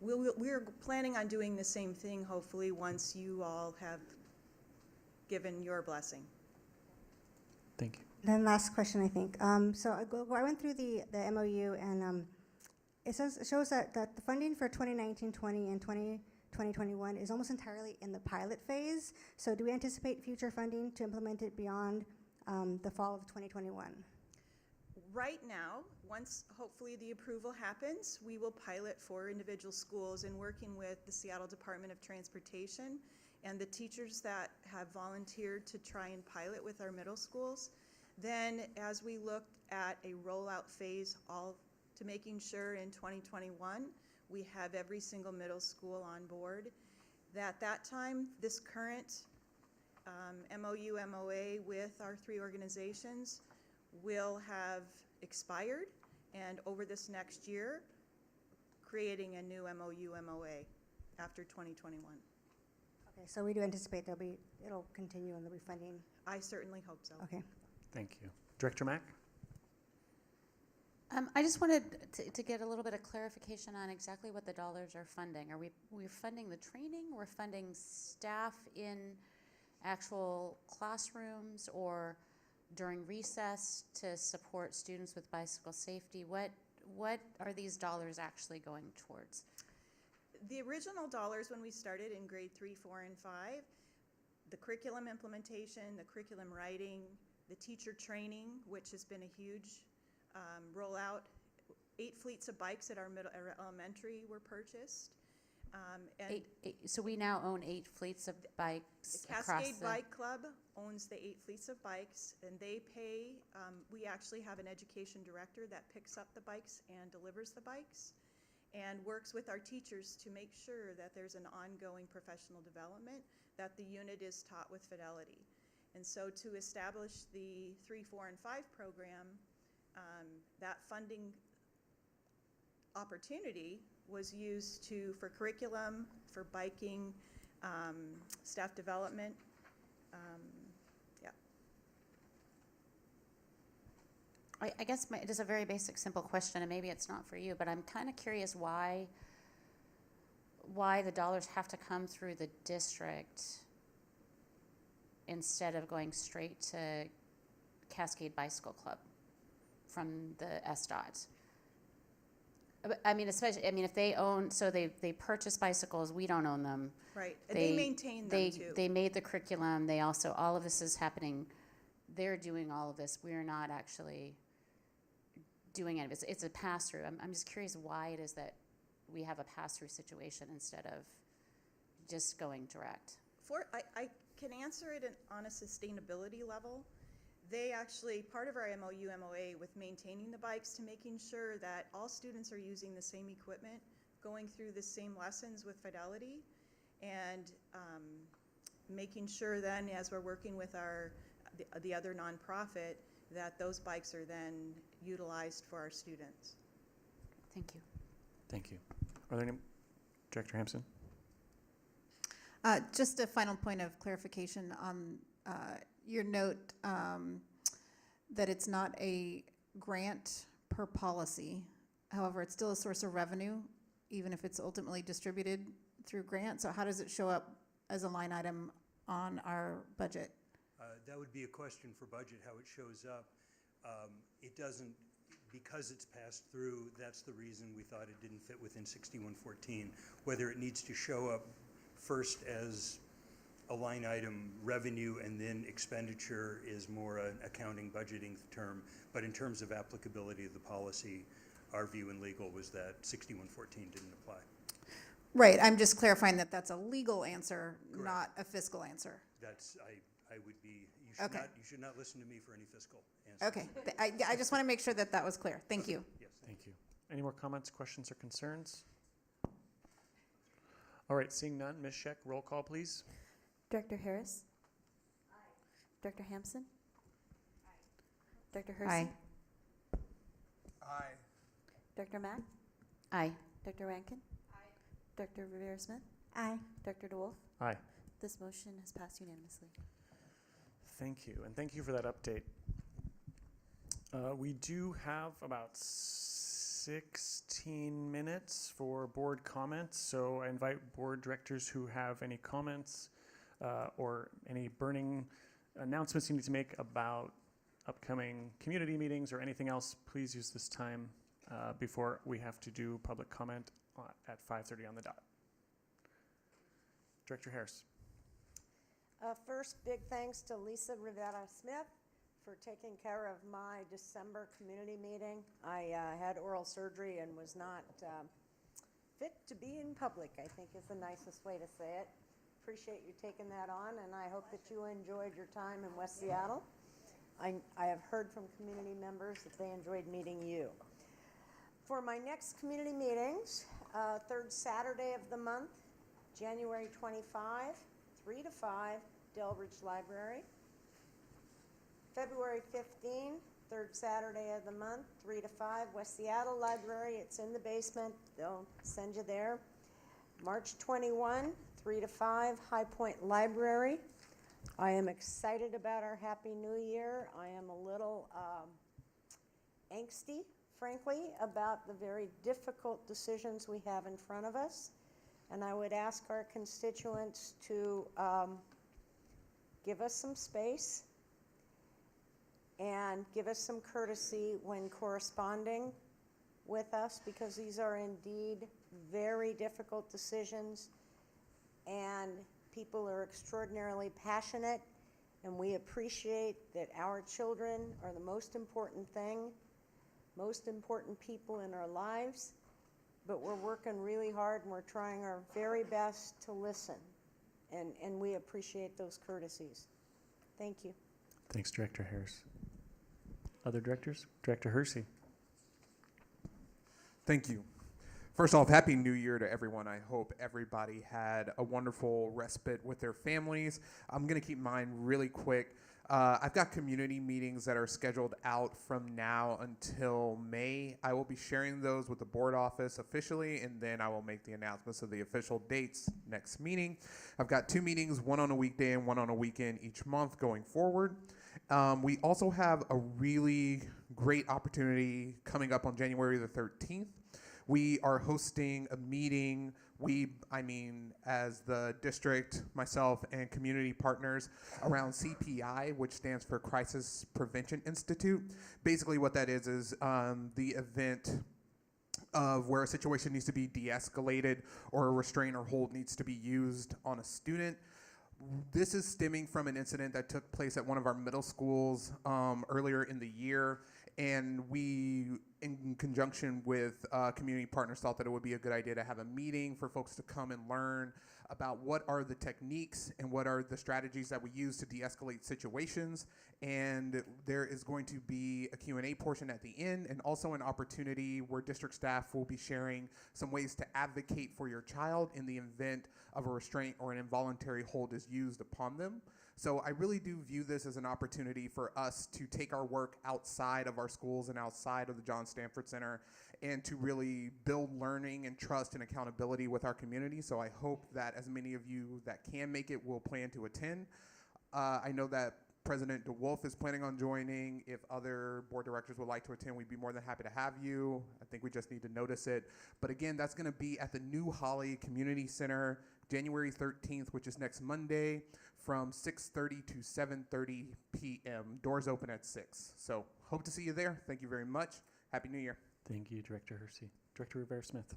We're planning on doing the same thing, hopefully, once you all have given your blessing. Thank you. Then last question, I think. So I went through the MOU, and it shows that the funding for 2019-20 and 2020-21 is almost entirely in the pilot phase. So do we anticipate future funding to implement it beyond the fall of 2021? Right now, once hopefully the approval happens, we will pilot for individual schools in working with the Seattle Department of Transportation and the teachers that have volunteered to try and pilot with our middle schools. Then as we look at a rollout phase all to making sure in 2021 we have every single middle school on board. At that time, this current MOU, MOA with our 3 organizations will have expired, and over this next year, creating a new MOU, MOA after 2021. Okay, so we do anticipate it'll continue and there'll be funding. I certainly hope so. Okay. Thank you. Director Mack? I just wanted to get a little bit of clarification on exactly what the dollars are funding. Are we're funding the training? We're funding staff in actual classrooms or during recess to support students with bicycle safety? What are these dollars actually going towards? The original dollars when we started in grade 3, 4, and 5, the curriculum implementation, the curriculum writing, the teacher training, which has been a huge rollout. 8 fleets of bikes at our elementary were purchased. So we now own 8 fleets of bikes The across Cascade Bike Club owns the 8 fleets of bikes, and they pay, we actually have an education director that picks up the bikes and delivers the bikes and works with our teachers to make sure that there's an ongoing professional development, that the unit is taught with fidelity. And so to establish the 3, 4, and 5 program, that funding opportunity was used for curriculum, for biking, staff development. Yeah. I guess it is a very basic, simple question, and maybe it's not for you, but I'm kind of curious why the dollars have to come through the district instead of going straight to Cascade Bicycle Club from the SDOT. I mean, especially, if they own, so they purchase bicycles, we don't own them. Right, and they maintain them too. They made the curriculum, they also, all of this is happening, they're doing all of this, we're not actually doing it. It's a pass-through. I'm just curious why it is that we have a pass-through situation instead of just going direct. I can answer it on a sustainability level. They actually, part of our MOU, MOA with maintaining the bikes to making sure that all students are using the same equipment, going through the same lessons with fidelity, and making sure then as we're working with the other nonprofit that those bikes are then utilized for our students. Thank you. Thank you. Are there any, Director Hampson? Just a final point of clarification on your note that it's not a grant per policy. However, it's still a source of revenue, even if it's ultimately distributed through grant. So how does it show up as a line item on our budget? That would be a question for budget, how it shows up. It doesn't, because it's passed through, that's the reason we thought it didn't fit within 6114. Whether it needs to show up first as a line item revenue and then expenditure is more an accounting budgeting term. But in terms of applicability of the policy, our view in legal was that 6114 didn't apply. Right, I'm just clarifying that that's a legal answer, Correct. Not a fiscal answer. That's, I would be, you should, Okay. you should not listen to me for any fiscal answers. Okay, I just want to make sure that that was clear. Thank you. Yes. Thank you. Any more comments, questions, or concerns? All right, seeing none, Ms. Scheck, roll call, please. Director Harris? Aye. Director Hampson? Aye. Director Hersey? Aye. Aye. Director Mack? Aye. Director Rankin? Aye. Director Rivera-Smith? Aye. Director DeWolf? Aye. This motion has passed unanimously. Thank you, and thank you for that update. We do have about 16 minutes for board comments, so I invite board directors who have any comments or any burning announcements you need to make about upcoming community meetings or anything else, please use this time before we have to do public comment at 5:30 on the dot. Director Harris. First, big thanks to Lisa Rivera-Smith for taking care of my December community meeting. I had oral surgery and was not fit to be in public, I think is the nicest way to say it. Appreciate you taking that on, and I hope that you enjoyed your time in West Seattle. I have heard from community members that they enjoyed meeting you. For my next community meetings, third Saturday of the month, January 25, 3 to 5, Delbridge Library. February 15, third Saturday of the month, 3 to 5, West Seattle Library. It's in the basement. They'll send you there. March 21, 3 to 5, High Point Library. I am excited about our Happy New Year. I am a little angsty, frankly, about the very difficult decisions we have in front of us. And I would ask our constituents to give us some space and give us some courtesy when corresponding with us, because these are indeed very difficult decisions, and people are extraordinarily passionate, and we appreciate that our children are the most important thing, most important people in our lives, but we're working really hard and we're trying our very best to listen, and we appreciate those courtesies. Thank you. Thanks, Director Harris. Other directors? Director Hersey. Thank you. First off, Happy New Year to everyone. I hope everybody had a wonderful respite with their families. I'm going to keep mine really quick. I've got community meetings that are scheduled out from now until May. I will be sharing those with the board office officially, and then I will make the announcements of the official dates next meeting. I've got 2 meetings, one on a weekday and one on a weekend each month going forward. We also have a really great opportunity coming up on January the 13th. We are hosting a meeting, as the district, myself, and community partners around CPI, which stands for Crisis Prevention Institute. Basically what that is the event of where a situation needs to be de-escalated or a restraint or hold needs to be used on a student. This is stemming from an incident that took place at one of our middle schools earlier in the year, and we, in conjunction with community partners, thought that it would be a good idea to have a meeting for folks to come and learn about what are the techniques and what are the strategies that we use to de-escalate situations. And there is going to be a Q&A portion at the end, and also an opportunity where district staff will be sharing some ways to advocate for your child in the event of a restraint or an involuntary hold is used upon them. So I really do view this as an opportunity for us to take our work outside of our schools and outside of the John Stanford Center, and to really build learning and trust and accountability with our community. So I hope that as many of you that can make it will plan to attend. I know that President DeWolf is planning on joining. If other board directors would like to attend, we'd be more than happy to have you. I think we just need to notice it. But again, that's going to be at the New Holly Community Center, January 13th, which is next Monday, from 6:30 to 7:30 p.m. Doors open at 6. So hope to see you there. Thank you very much. Happy New Year. Thank you, Director Hersey. Director Rivera-Smith.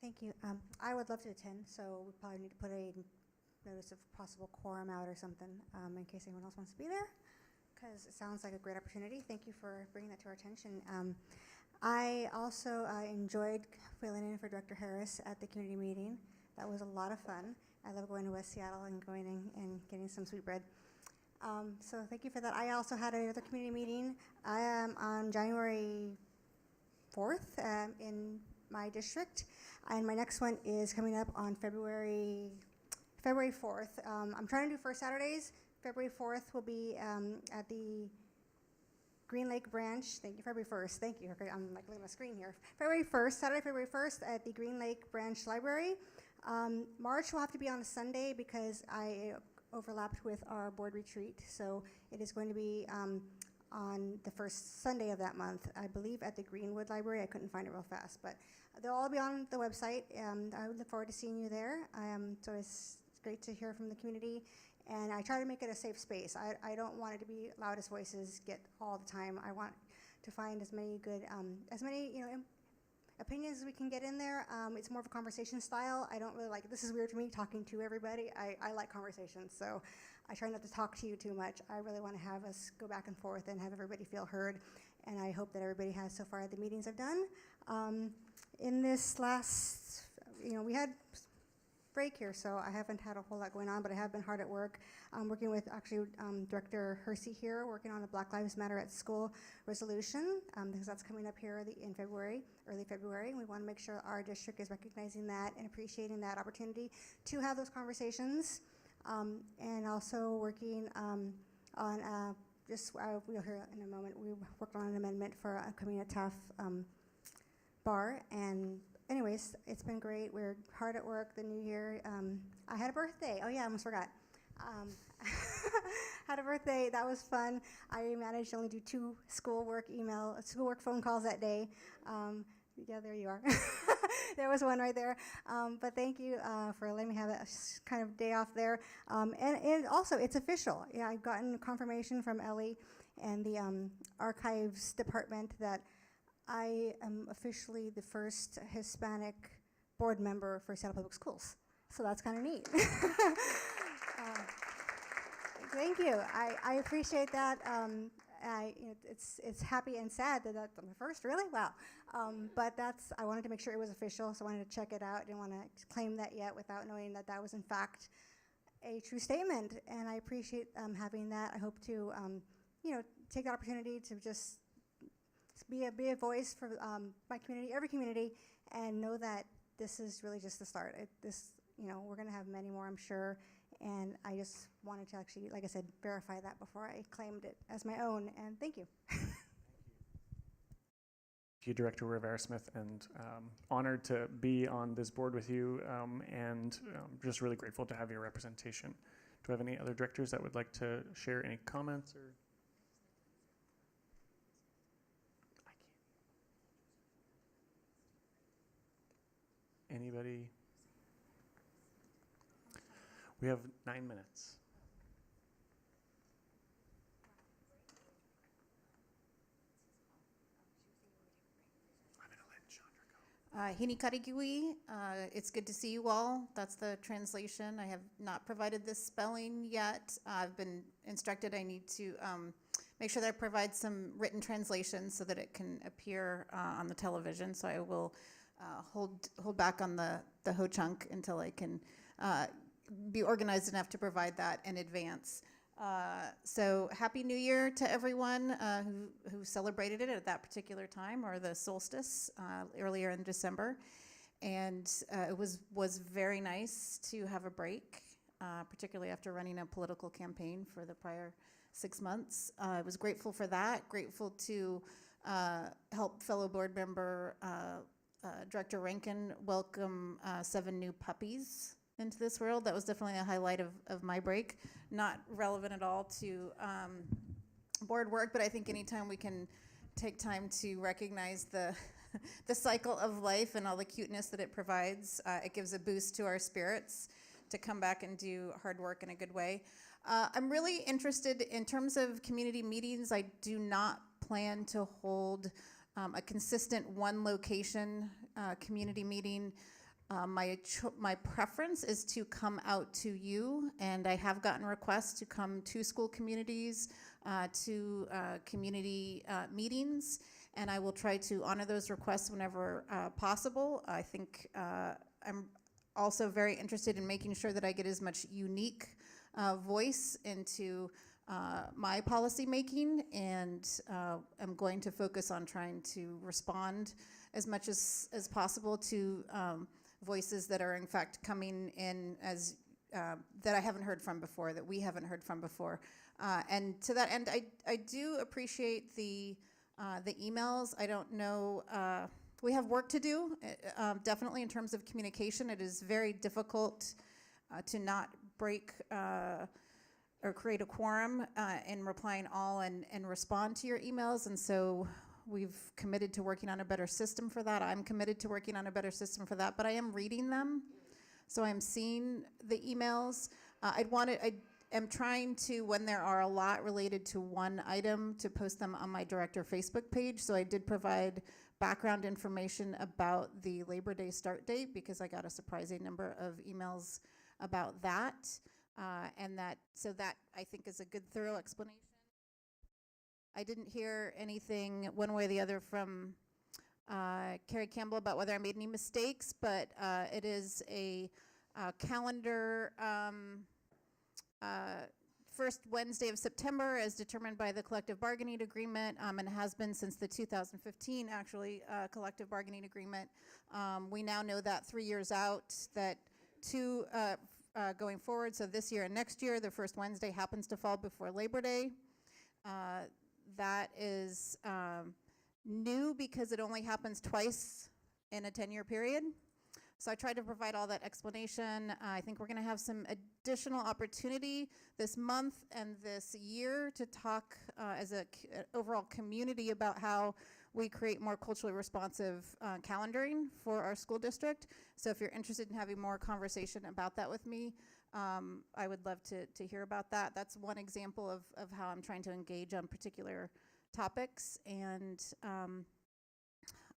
Thank you. I would love to attend, so we probably need to put a notice of possible quorum out or something in case anyone else wants to be there, because it sounds like a great opportunity. Thank you for bringing that to our attention. I also enjoyed filling in for Director Harris at the community meeting. That was a lot of fun. I love going to West Seattle and going and getting some sweetbread. So thank you for that. I also had another community meeting on January 4th in my district, and my next one is coming up on February 4th. I'm trying to do first Saturdays. February 4th will be at the Green Lake branch. Thank you, February 1st. Thank you. Okay, I'm like looking at my screen here. February 1st, Saturday, February 1st at the Green Lake branch library. March will have to be on a Sunday because I overlapped with our board retreat. So it is going to be on the first Sunday of that month, I believe at the Greenwood Library. I couldn't find it real fast, but they'll all be on the website. I would look forward to seeing you there. So it's great to hear from the community. And I try to make it a safe space. I don't want it to be loudest voices get all the time. I want to find as many good, opinions as we can get in there. It's more of a conversation style. I don't really like, this is weird for me, talking to everybody. I like conversations, so I try not to talk to you too much. I really want to have us go back and forth and have everybody feel heard, and I hope that everybody has so far at the meetings I've done. In this last, we had break here, so I haven't had a whole lot going on, but I have been hard at work. I'm working with Director Hersey here, working on the Black Lives Matter at School resolution, because that's coming up here in February, early February. We want to make sure our district is recognizing that and appreciating that opportunity to have those conversations. And also working on we'll hear in a moment, we worked on an amendment for upcoming a tough bar. And anyways, it's been great. We're hard at work. The new year, I had a birthday. Oh yeah, I almost forgot. Had a birthday. That was fun. I managed to only do 2 schoolwork phone calls that day. Yeah, there you are. There was one right there. But thank you for letting me have that kind of day off there. And also, it's official. Yeah, I've gotten confirmation from Ellie and the archives department that I am officially the first Hispanic board member for Seattle Public Schools. So that's kind of neat. Thank you. I appreciate that. It's happy and sad that I'm the first. Really? Wow. But I wanted to make sure it was official, so I wanted to check it out. I didn't want to claim that yet without knowing that that was in fact a true statement. And I appreciate having that. I hope to, take the opportunity to just be a voice for my community, every community, and know that this is really just the start. We're going to have many more, I'm sure. And I just wanted to actually, like I said, verify that before I claimed it as my own. And thank you. Thank you, Director Rivera-Smith, and honored to be on this board with you, and just really grateful to have your representation. Do we have any other directors that would like to share any comments or? Anybody? We have 9 minutes. Hini Karigui, it's good to see you all. That's the translation. I have not provided this spelling yet. I've been instructed I need to make sure that I provide some written translations so that it can appear on the television. So I will hold back on the ho-chunk until I can be organized enough to provide that in advance. So Happy New Year to everyone who celebrated it at that particular time, or the solstice earlier in December. And it was very nice to have a break, particularly after running a political campaign for the prior 6 months. I was grateful for that, grateful to help fellow board member Director Rankin welcome 7 new puppies into this world. That was definitely a highlight of my break. Not relevant at all to board work, but I think anytime we can take time to recognize the the cycle of life and all the cuteness that it provides, it gives a boost to our spirits to come back and do hard work in a good way. I'm really interested in terms of community meetings. I do not plan to hold a consistent one location community meeting. My preference is to come out to you, and I have gotten requests to come to school communities, to community meetings, and I will try to honor those requests whenever possible. I think I'm also very interested in making sure that I get as much unique voice into my policy making, and I'm going to focus on trying to respond as much as possible to voices that are in fact coming in as that I haven't heard from before, that we haven't heard from before. And to that end, I do appreciate the emails. I don't know, we have work to do, definitely in terms of communication. It is very difficult to not break or create a quorum in replying all and respond to your emails. And so we've committed to working on a better system for that. I'm committed to working on a better system for that, but I am reading them. So I'm seeing the emails. I am trying to, when there are a lot related to one item, to post them on my director Facebook page. So I did provide background information about the Labor Day start date, because I got a surprising number of emails about that. So that I think is a good thorough explanation. I didn't hear anything one way or the other from Carrie Campbell about whether I made any mistakes, but it is a calendar first Wednesday of September as determined by the collective bargaining agreement, and has been since the 2015 actually collective bargaining agreement. We now know that 3 years out that going forward, so this year and next year, the first Wednesday happens to fall before Labor Day. That is new because it only happens twice in a 10-year period. So I tried to provide all that explanation. I think we're going to have some additional opportunity this month and this year to talk as an overall community about how we create more culturally responsive calendaring for our school district. So if you're interested in having more conversation about that with me, I would love to hear about that. That's one example of how I'm trying to engage on particular topics. And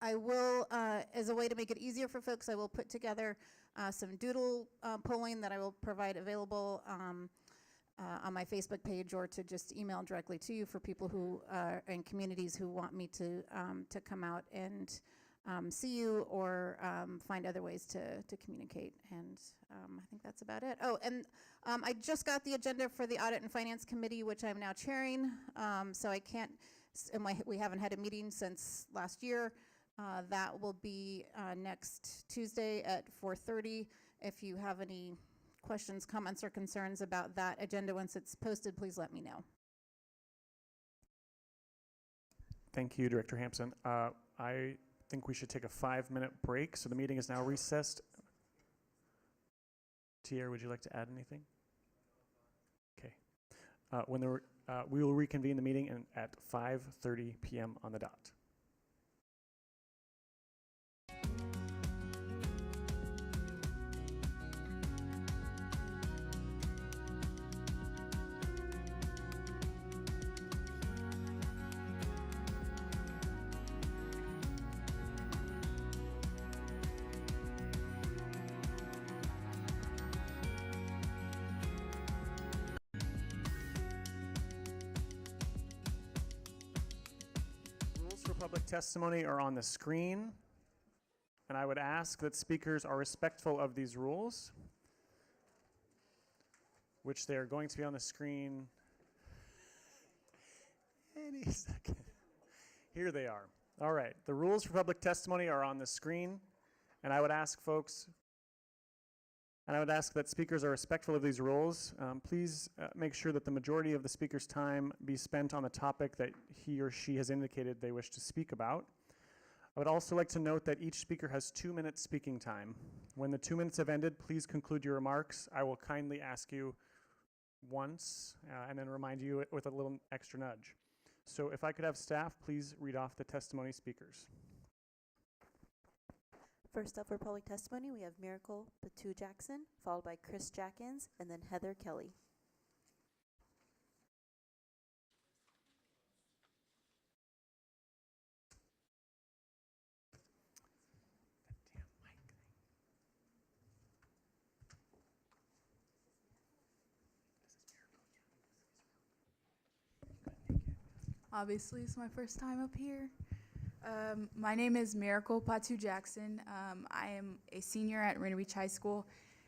I will, as a way to make it easier for folks, I will put together some doodle polling that I will provide available on my Facebook page, or to just email directly to you for people who and communities who want me to come out and see you, or find other ways to communicate. And I think that's about it. Oh, and I just got the agenda for the Audit and Finance Committee, which I'm now chairing. So I can't, we haven't had a meeting since last year. That will be next Tuesday at 4:30. If you have any questions, comments, or concerns about that agenda once it's posted, please let me know. Thank you, Director Hampson. I think we should take a 5-minute break. So the meeting is now recessed. Tierra, would you like to add anything? Okay. We will reconvene the meeting at 5:30 p.m. on the dot. Public testimony are on the screen, and I would ask that speakers are respectful of these rules, which they are going to be on the screen any second. Here they are. All right, the rules for public testimony are on the screen, and I would ask folks, and I would ask that speakers are respectful of these rules. Please make sure that the majority of the speaker's time be spent on the topic that he or she has indicated they wish to speak about. I would also like to note that each speaker has 2 minutes speaking time. When the 2 minutes have ended, please conclude your remarks. I will kindly ask you once and then remind you with a little extra nudge. So if I could have staff, please read off the testimony speakers. First up for public testimony, we have Miracle Patu Jackson, followed by Chris Jackins, and then Heather Kelly. Obviously, it's my first time up here. My name is Miracle Patu Jackson. I am a senior at Rainier Beach High School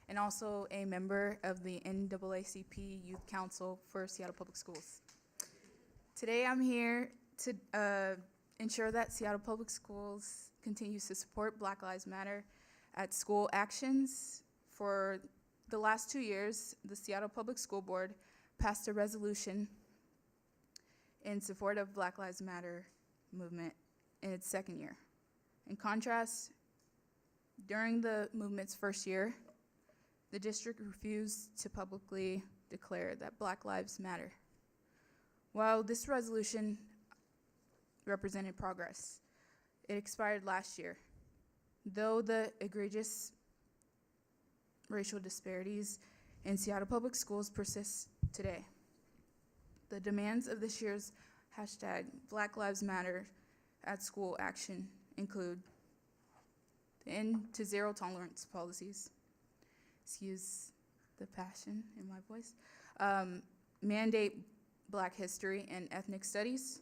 and also a member of the NAACP Youth Council for Seattle Public Schools. Today I'm here to ensure that Seattle Public Schools continues to support Black Lives Matter at school actions. For the last 2 years, the Seattle Public School Board passed a resolution in support of Black Lives Matter movement in its second year. In contrast, during the movement's first year, the district refused to publicly declare that Black Lives Matter. While this resolution represented progress, it expired last year. Though the egregious racial disparities in Seattle Public Schools persist today, the demands of this year's hashtag Black Lives Matter at school action include the end to zero tolerance policies, excuse the passion in my voice, mandate Black history and ethnic studies,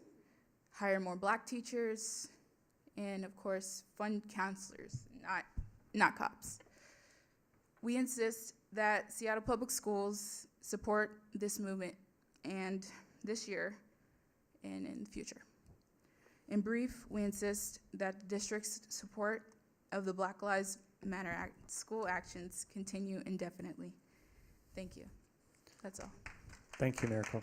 hire more Black teachers, and of course, fund counselors, not cops. We insist that Seattle Public Schools support this movement and this year and in the future. In brief, we insist that the district's support of the Black Lives Matter school actions continue indefinitely. Thank you. That's all. Thank you, Miracle.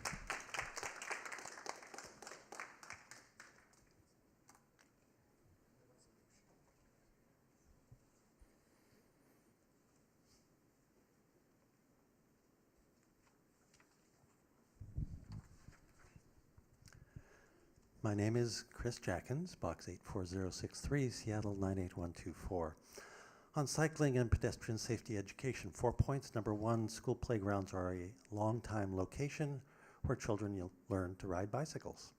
My name is Chris Jackins, Box 84063, Seattle 98124. On cycling and pedestrian safety education, 4 points. Number 1, school playgrounds are a long-time location where children learn to ride bicycles.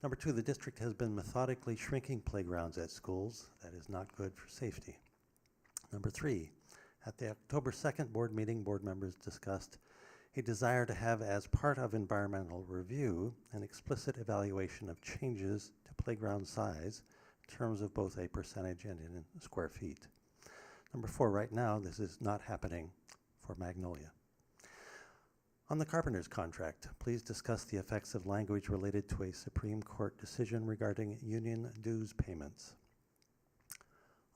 Number 2, the district has been methodically shrinking playgrounds at schools. That is not good for safety. Number 3, at the October 2nd board meeting, board members discussed a desire to have, as part of environmental review, an explicit evaluation of changes to playground size in terms of both a percentage and in square feet. Number 4, right now, this is not happening for Magnolia. On the carpenter's contract, please discuss the effects of language related to a Supreme Court decision regarding union dues payments.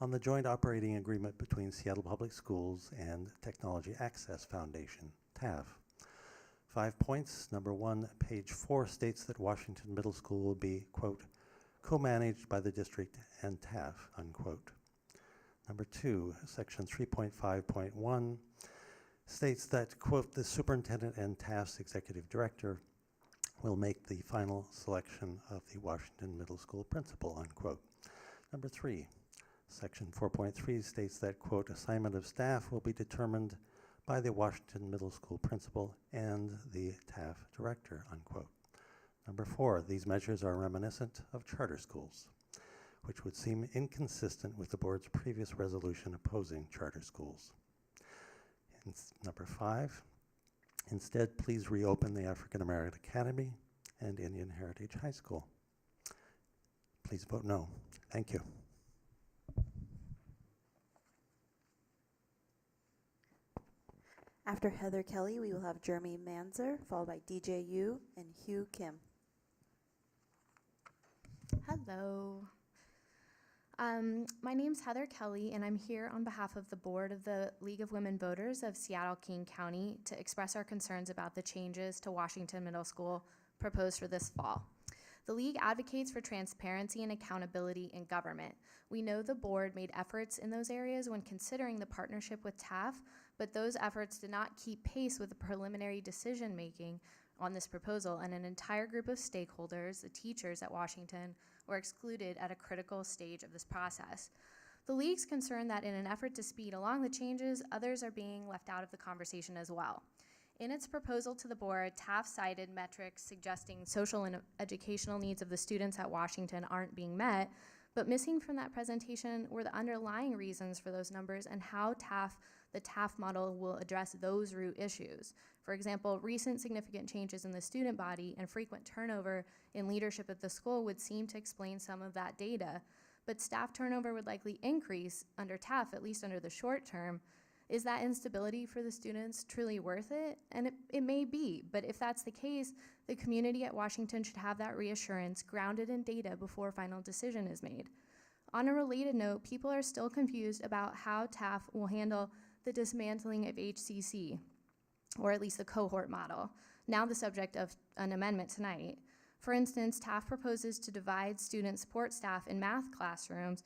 On the joint operating agreement between Seattle Public Schools and Technology Access Foundation, TAF. 5 points. Number 1, page 4 states that Washington Middle School will be, quote, co-managed by the district and TAF, unquote. Number 2, section 3.5.1 states that, quote, the superintendent and TAF's executive director will make the final selection of the Washington Middle School principal, unquote. Number 3, section 4.3 states that, quote, assignment of staff will be determined by the Washington Middle School principal and the TAF director, unquote. Number 4, these measures are reminiscent of charter schools, which would seem inconsistent with the board's previous resolution opposing charter schools. Number 5, instead, please reopen the African American Academy and Indian Heritage High School. Please vote no. Thank you. After Heather Kelly, we will have Jeremy Manzer, followed by DJ Yu and Hugh Kim. Hello. My name's Heather Kelly, and I'm here on behalf of the board of the League of Women Voters of Seattle-King County to express our concerns about the changes to Washington Middle School proposed for this fall. The League advocates for transparency and accountability in government. We know the board made efforts in those areas when considering the partnership with TAF, but those efforts did not keep pace with the preliminary decision-making on this proposal, and an entire group of stakeholders, the teachers at Washington, were excluded at a critical stage of this process. The League's concerned that in an effort to speed along the changes, others are being left out of the conversation as well. In its proposal to the board, TAF cited metrics suggesting social and educational needs of the students at Washington aren't being met, but missing from that presentation were the underlying reasons for those numbers and how the TAF model will address those root issues. For example, recent significant changes in the student body and frequent turnover in leadership at the school would seem to explain some of that data, but staff turnover would likely increase under TAF, at least under the short term. Is that instability for the students truly worth it? And it may be, but if that's the case, the community at Washington should have that reassurance grounded in data before a final decision is made. On a related note, people are still confused about how TAF will handle the dismantling of HCC, or at least the cohort model, now the subject of an amendment tonight. For instance, TAF proposes to divide student support staff in math classrooms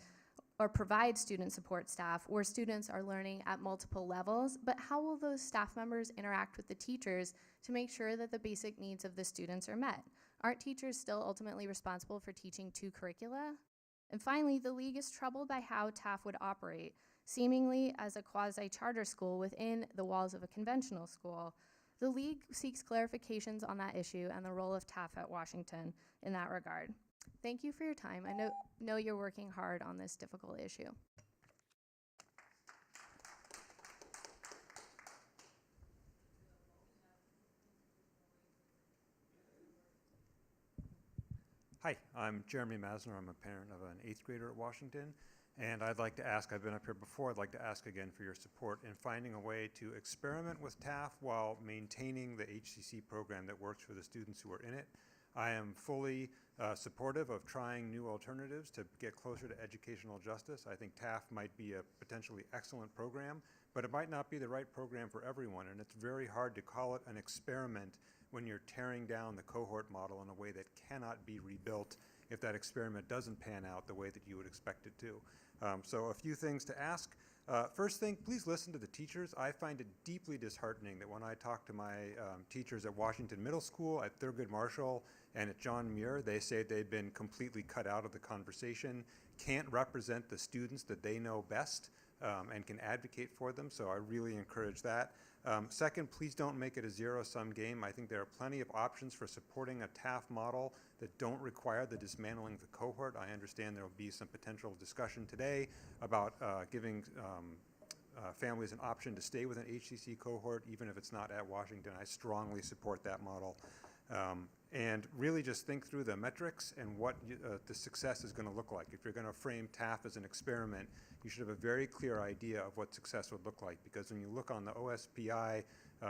or provide student support staff where students are learning at multiple levels, but how will those staff members interact with the teachers to make sure that the basic needs of the students are met? Aren't teachers still ultimately responsible for teaching 2 curricula? And finally, the League is troubled by how TAF would operate, seemingly as a quasi-charter school within the walls of a conventional school. The League seeks clarifications on that issue and the role of TAF at Washington in that regard. Thank you for your time. I know you're working hard on this difficult issue. Hi, I'm Jeremy Masner. I'm a parent of an 8th grader at Washington, And I'd like to ask, I've been up here before, I'd like to ask again for your support in finding a way to experiment with TAF while maintaining the HCC program that works for the students who are in it. I am fully supportive of trying new alternatives to get closer to educational justice. I think TAF might be a potentially excellent program, but it might not be the right program for everyone, and it's very hard to call it an experiment when you're tearing down the cohort model in a way that cannot be rebuilt if that experiment doesn't pan out the way that you would expect it to. So a few things to ask. First thing, please listen to the teachers. I find it deeply disheartening that when I talk to my teachers at Washington Middle School, at Thurgood Marshall, and at John Muir, they say they've been completely cut out of the conversation, can't represent the students that they know best, and can advocate for them, so I really encourage that. Second, please don't make it a zero-sum game. I think there are plenty of options for supporting a TAF model that don't require the dismantling of the cohort. I understand there will be some potential discussion today about giving families an option to stay with an HCC cohort, even if it's not at Washington. I strongly support that model. And really just think through the metrics and what the success is going to look like. If you're going to frame TAF as an experiment, you should have a very clear idea of what success would look like, because when you look on the OSPI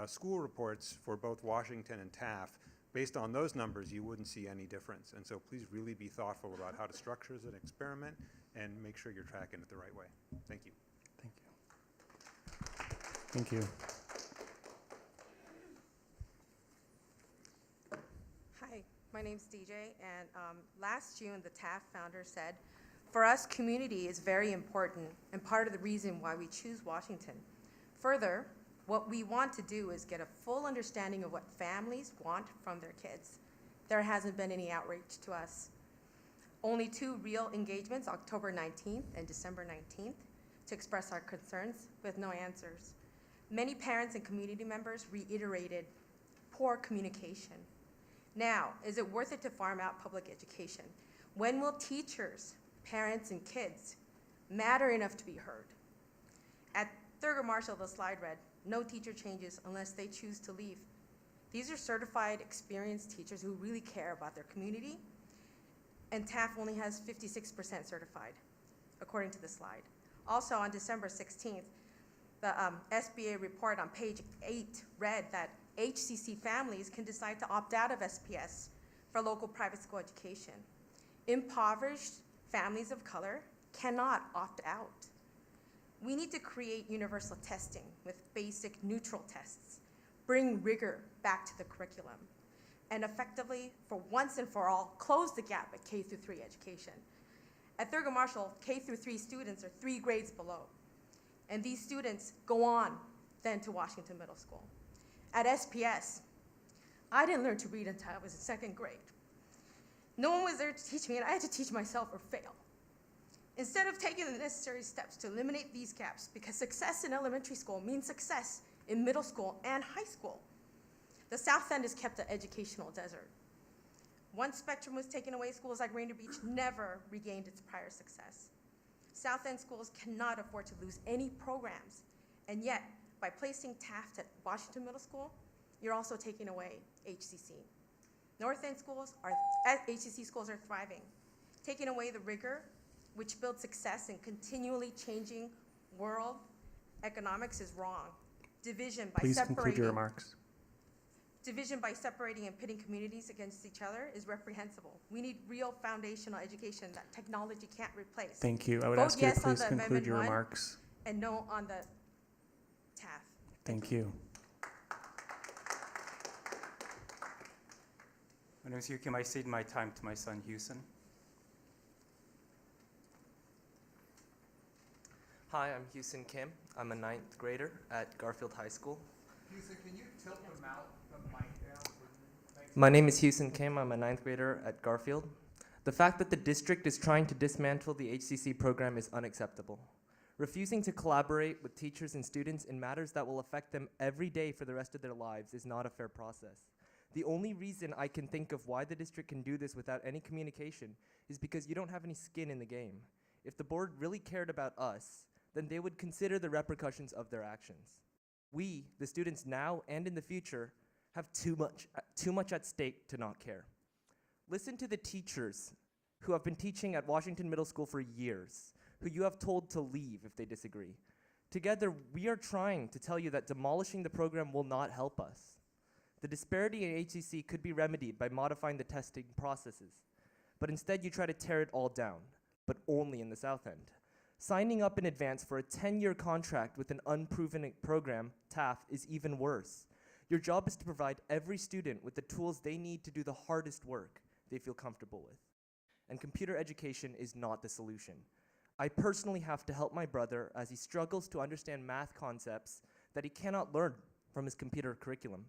school reports for both Washington and TAF, based on those numbers, you wouldn't see any difference. And so please really be thoughtful about how to structure as an experiment and make sure you're tracking it the right way. Thank you. Thank you. Thank you. Hi, my name's DJ, and last June the TAF founder said, "For us, community is very important and part of the reason why we choose Washington. Further, what we want to do is get a full understanding of what families want from their kids. There hasn't been any outreach to us. Only 2 real engagements, October 19th and December 19th, to express our concerns with no answers. Many parents and community members reiterated poor communication. Now, is it worth it to farm out public education? When will teachers, parents, and kids matter enough to be heard? At Thurgood Marshall, the slide read, "No teacher changes unless they choose to leave." These are certified, experienced teachers who really care about their community, and TAF only has 56% certified, according to the slide. Also, on December 16th, the SBA report on page 8 read that HCC families can decide to opt out of SPS for local private school education. Impoverished families of color cannot opt out. We need to create universal testing with basic neutral tests, bring rigor back to the curriculum, and effectively, for once and for all, close the gap at K-3 education. At Thurgood Marshall, K-3 students are 3 grades below, and these students go on then to Washington Middle School. At SPS, I didn't learn to read until I was in 2nd grade. No one was there to teach me, and I had to teach myself or fail. Instead of taking the necessary steps to eliminate these gaps, because success in elementary school means success in middle school and high school, the South End is kept an educational desert. Once Spectrum was taken away, schools like Rainier Beach never regained its prior success. South End schools cannot afford to lose any programs, and yet, by placing Taft at Washington Middle School, you're also taking away HCC. North End schools HCC schools are thriving. Taking away the rigor, which builds success in continually changing world economics, is wrong. Division by Please separating. conclude your remarks. Division by separating and pitting communities against each other is reprehensible. We need real foundational education that technology can't replace. Thank you. I would Vote ask you to yes on please the conclude Amendment your 1 remarks. and no on the TAF. Thank you. My name is Yukim. I cede my time to my son, Houston. Hi, I'm Houston Kim. I'm a 9th grader at Garfield High School. Houston, can you tilt the mic down? My name is Houston Kim. I'm a 9th grader at Garfield. The fact that the district is trying to dismantle the HCC program is unacceptable. Refusing to collaborate with teachers and students in matters that will affect them every day for the rest of their lives is not a fair process. The only reason I can think of why the district can do this without any communication is because you don't have any skin in the game. If the board really cared about us, then they would consider the repercussions of their actions. We, the students now and in the future, have too much at stake to not care. Listen to the teachers who have been teaching at Washington Middle School for years, who you have told to leave if they disagree. Together, we are trying to tell you that demolishing the program will not help us. The disparity in HCC could be remedied by modifying the testing processes, but instead you try to tear it all down, but only in the South End. Signing up in advance for a 10-year contract with an unproven program, TAF, is even worse. Your job is to provide every student with the tools they need to do the hardest work they feel comfortable with. And computer education is not the solution. I personally have to help my brother as he struggles to understand math concepts that he cannot learn from his computer curriculum.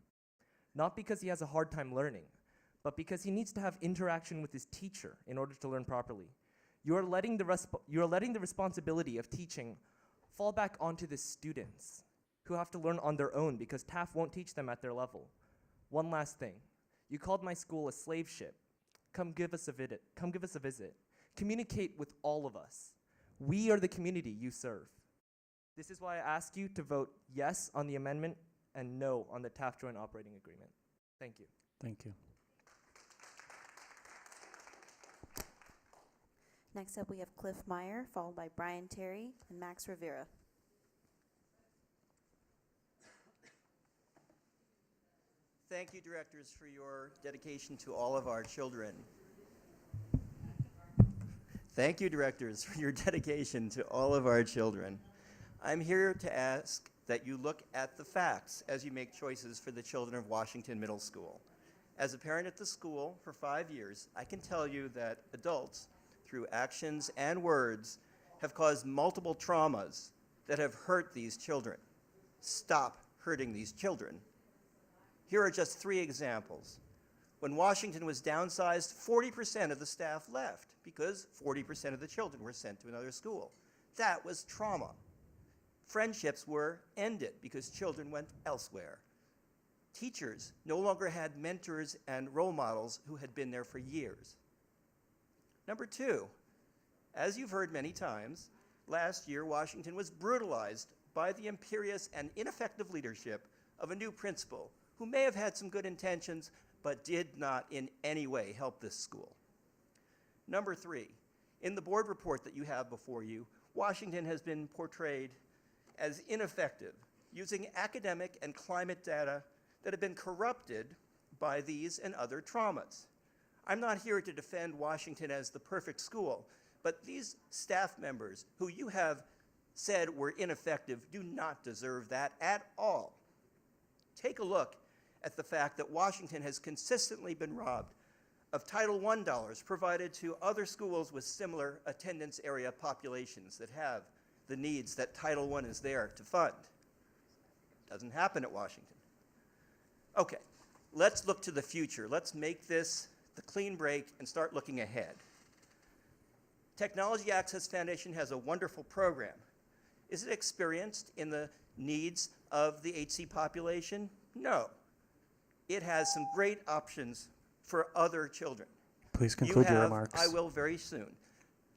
Not because he has a hard time learning, but because he needs to have interaction with his teacher in order to learn properly. You are letting the responsibility of teaching fall back onto the students who have to learn on their own because TAF won't teach them at their level. One last thing. You called my school a slave ship. Come give us a visit. Communicate with all of us. We are the community you serve. This is why I ask you to vote yes on the amendment and no on the TAF Joint Operating Agreement. Thank you. Thank you. Next up, we have Cliff Meyer, followed by Brian Terry and Max Rivera. Thank you, directors, for your dedication to all of our children. Thank you, directors, for your dedication to all of our children. I'm here to ask that you look at the facts as you make choices for the children of Washington Middle School. As a parent at the school for 5 years, I can tell you that adults, through actions and words, have caused multiple traumas that have hurt these children. Stop hurting these children. Here are just 3 examples. When Washington was downsized, 40% of the staff left because 40% of the children were sent to another school. That was trauma. Friendships were ended because children went elsewhere. Teachers no longer had mentors and role models who had been there for years. Number 2, as you've heard many times, last year Washington was brutalized by the imperious and ineffective leadership of a new principal who may have had some good intentions but did not in any way help this school. Number 3, in the board report that you have before you, Washington has been portrayed as ineffective, using academic and climate data that have been corrupted by these and other traumas. I'm not here to defend Washington as the perfect school, but these staff members who you have said were ineffective do not deserve that at all. Take a look at the fact that Washington has consistently been robbed of Title I dollars provided to other schools with similar attendance area populations that have the needs that Title I is there to fund. Doesn't happen at Washington. Okay, let's look to the future. Let's make this the clean break and start looking ahead. Technology Access Foundation has a wonderful program. Is it experienced in the needs of the HC population? No. It has some great options for other children. Please conclude your have, remarks. I will very soon.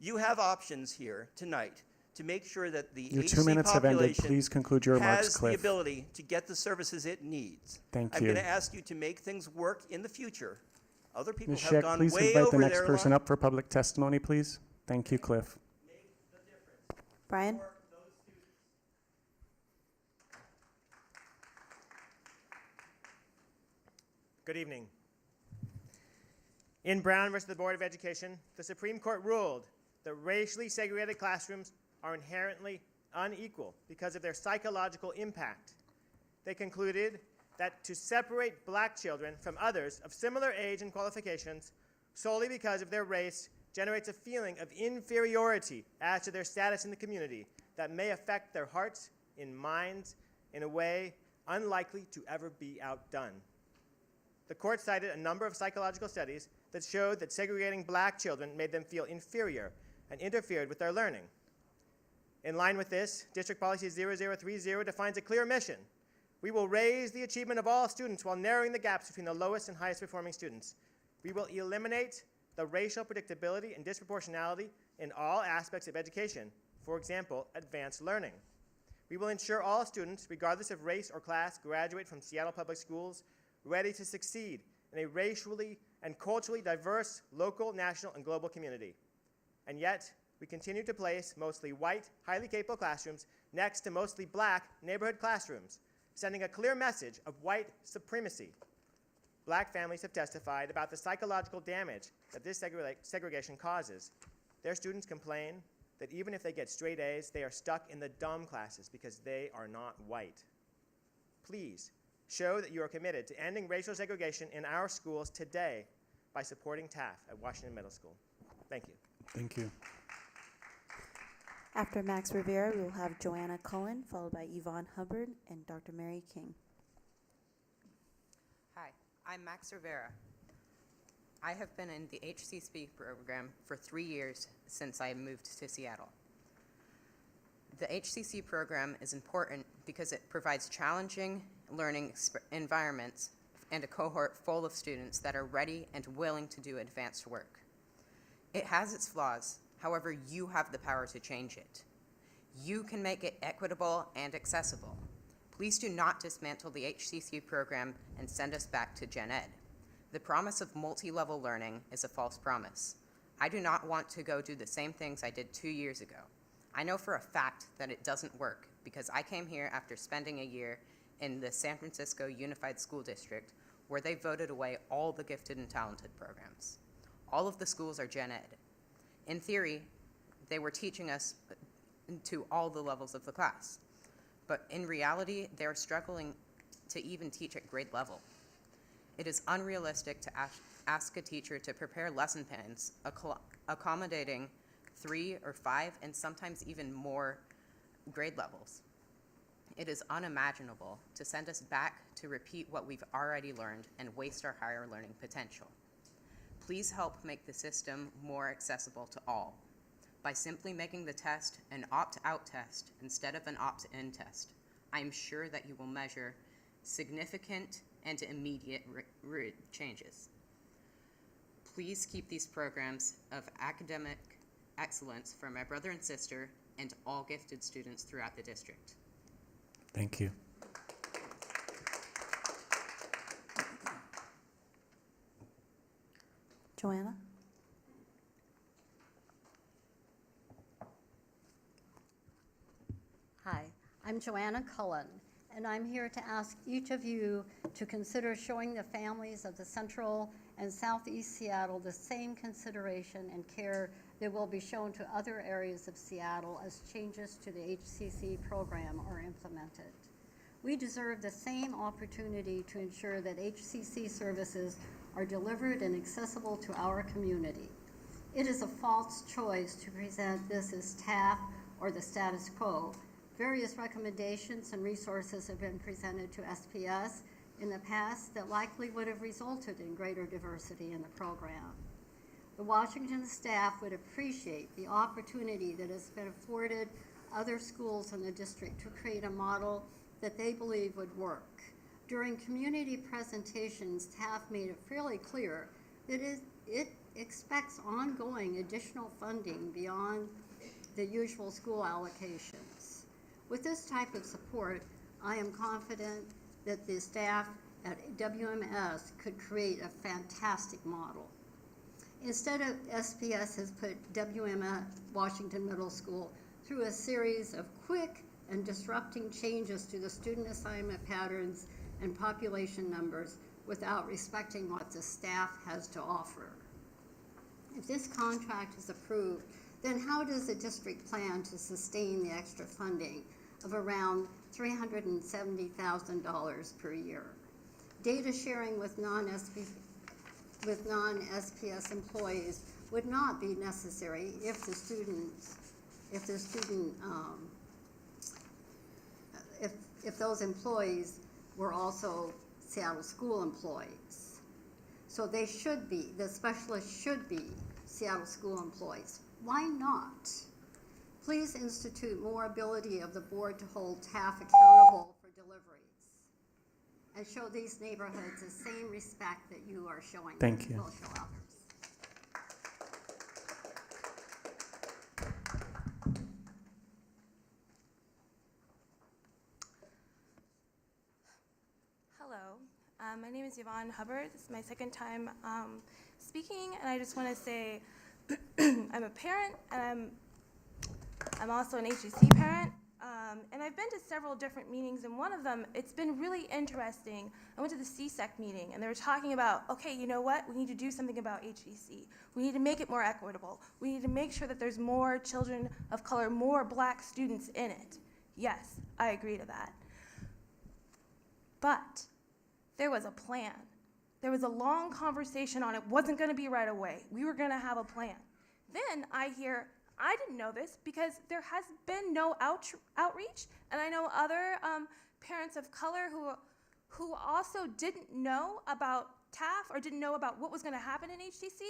You have options here tonight to make sure that the Your HC 2 minutes have ended. population Please conclude your remarks, has Cliff. the ability to get the services it needs. Thank I'm you. going to ask you to make things work in the future. Other people Ms. have Scheck, gone please way invite over the next their person line. up for public testimony, please. Thank you, Cliff. Brian? Good evening. In Brown versus the Board of Education, the Supreme Court ruled that racially segregated classrooms are inherently unequal because of their psychological impact. They concluded that to separate black children from others of similar age and qualifications solely because of their race generates a feeling of inferiority as to their status in the community that may affect their hearts and minds in a way unlikely to ever be outdone. The court cited a number of psychological studies that showed that segregating black children made them feel inferior and interfered with their learning. In line with this, District Policy 0030 defines a clear mission. We will raise the achievement of all students while narrowing the gaps between the lowest and highest performing students. We will eliminate the racial predictability and disproportionality in all aspects of education, for example, advanced learning. We will ensure all students, regardless of race or class, graduate from Seattle Public Schools ready to succeed in a racially and culturally diverse local, national, and global community. And yet, we continue to place mostly white, highly capable classrooms next to mostly black neighborhood classrooms, sending a clear message of white supremacy. Black families have testified about the psychological damage that this segregation causes. Their students complain that even if they get straight A's, they are stuck in the dumb classes because they are not white. Please show that you are committed to ending racial segregation in our schools today by supporting TAF at Washington Middle School. Thank you. Thank you. After Max Rivera, we will have Joanna Cullen, followed by Yvonne Hubbard and Dr. Mary King. Hi, I'm Max Rivera. I have been in the HCC program for 3 years since I moved to Seattle. The HCC program is important because it provides challenging learning environments and a cohort full of students that are ready and willing to do advanced work. It has its flaws, however, you have the power to change it. You can make it equitable and accessible. Please do not dismantle the HCC program and send us back to Gen Ed. The promise of multi-level learning is a false promise. I do not want to go do the same things I did 2 years ago. I know for a fact that it doesn't work because I came here after spending a year in the San Francisco Unified School District where they voted away all the gifted and talented programs. All of the schools are Gen Ed. In theory, they were teaching us to all the levels of the class. But in reality, they're struggling to even teach at grade level. It is unrealistic to ask a teacher to prepare lesson plans accommodating 3 or 5 and sometimes even more grade levels. It is unimaginable to send us back to repeat what we've already learned and waste our higher learning potential. Please help make the system more accessible to all by simply making the test an opt-out test instead of an opt-in test. I am sure that you will measure significant and immediate changes. Please keep these programs of academic excellence for my brother and sister and all gifted students throughout the district. Thank you. Joanna? Hi, I'm Joanna Cullen, and I'm here to ask each of you to consider showing the families of the Central and Southeast Seattle the same consideration and care that will be shown to other areas of Seattle as changes to the HCC program are implemented. We deserve the same opportunity to ensure that HCC services are delivered and accessible to our community. It is a false choice to present this as TAF or the status quo. Various recommendations and resources have been presented to SPS in the past that likely would have resulted in greater diversity in the program. The Washington staff would appreciate the opportunity that has been afforded other schools in the district to create a model that they believe would work. During community presentations, TAF made it fairly clear that it expects ongoing additional funding beyond the usual school allocations. With this type of support, I am confident that the staff at WMS could create a fantastic model. Instead of SPS has put WMS Washington Middle School through a series of quick and disrupting changes to the student assignment patterns and population numbers without respecting what the staff has to offer. If this contract is approved, then how does the district plan to sustain the extra funding of around $370,000 per year? Data sharing with non-SPS employees would not be necessary if those employees were also Seattle school employees. So they should be, the specialists should be Seattle school employees. Why not? Please institute more ability of the board to hold TAF accountable for deliveries and show these neighborhoods the same respect that you are showing. Thank you. Will show others. Hello, my name is Yvonne Hubbard. This is my second time speaking, and I just want to say I'm a parent, and I'm I'm also an HEC parent, and I've been to several different meetings, and one of them, it's been really interesting. I went to the CSEC meeting, and they were talking about, okay, you know what? We need to do something about HEC. We need to make it more equitable. We need to make sure that there's more children of color, more black students in it. Yes, I agree to that. But there was a plan. There was a long conversation on it. Wasn't going to be right away. We were going to have a plan. Then I hear, I didn't know this because there has been no outreach, and I know other parents of color who also didn't know about TAF or didn't know about what was going to happen in HCC.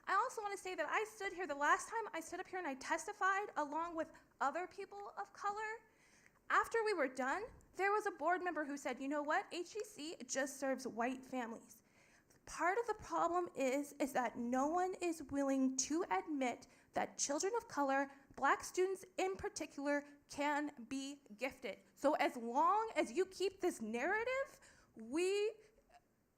I also want to say that I stood here the last time I stood up here and I testified along with other people of color. After we were done, there was a board member who said, you know what, HCC just serves white families. Part of the problem is that no one is willing to admit that children of color, black students in particular, can be gifted. So as long as you keep this narrative,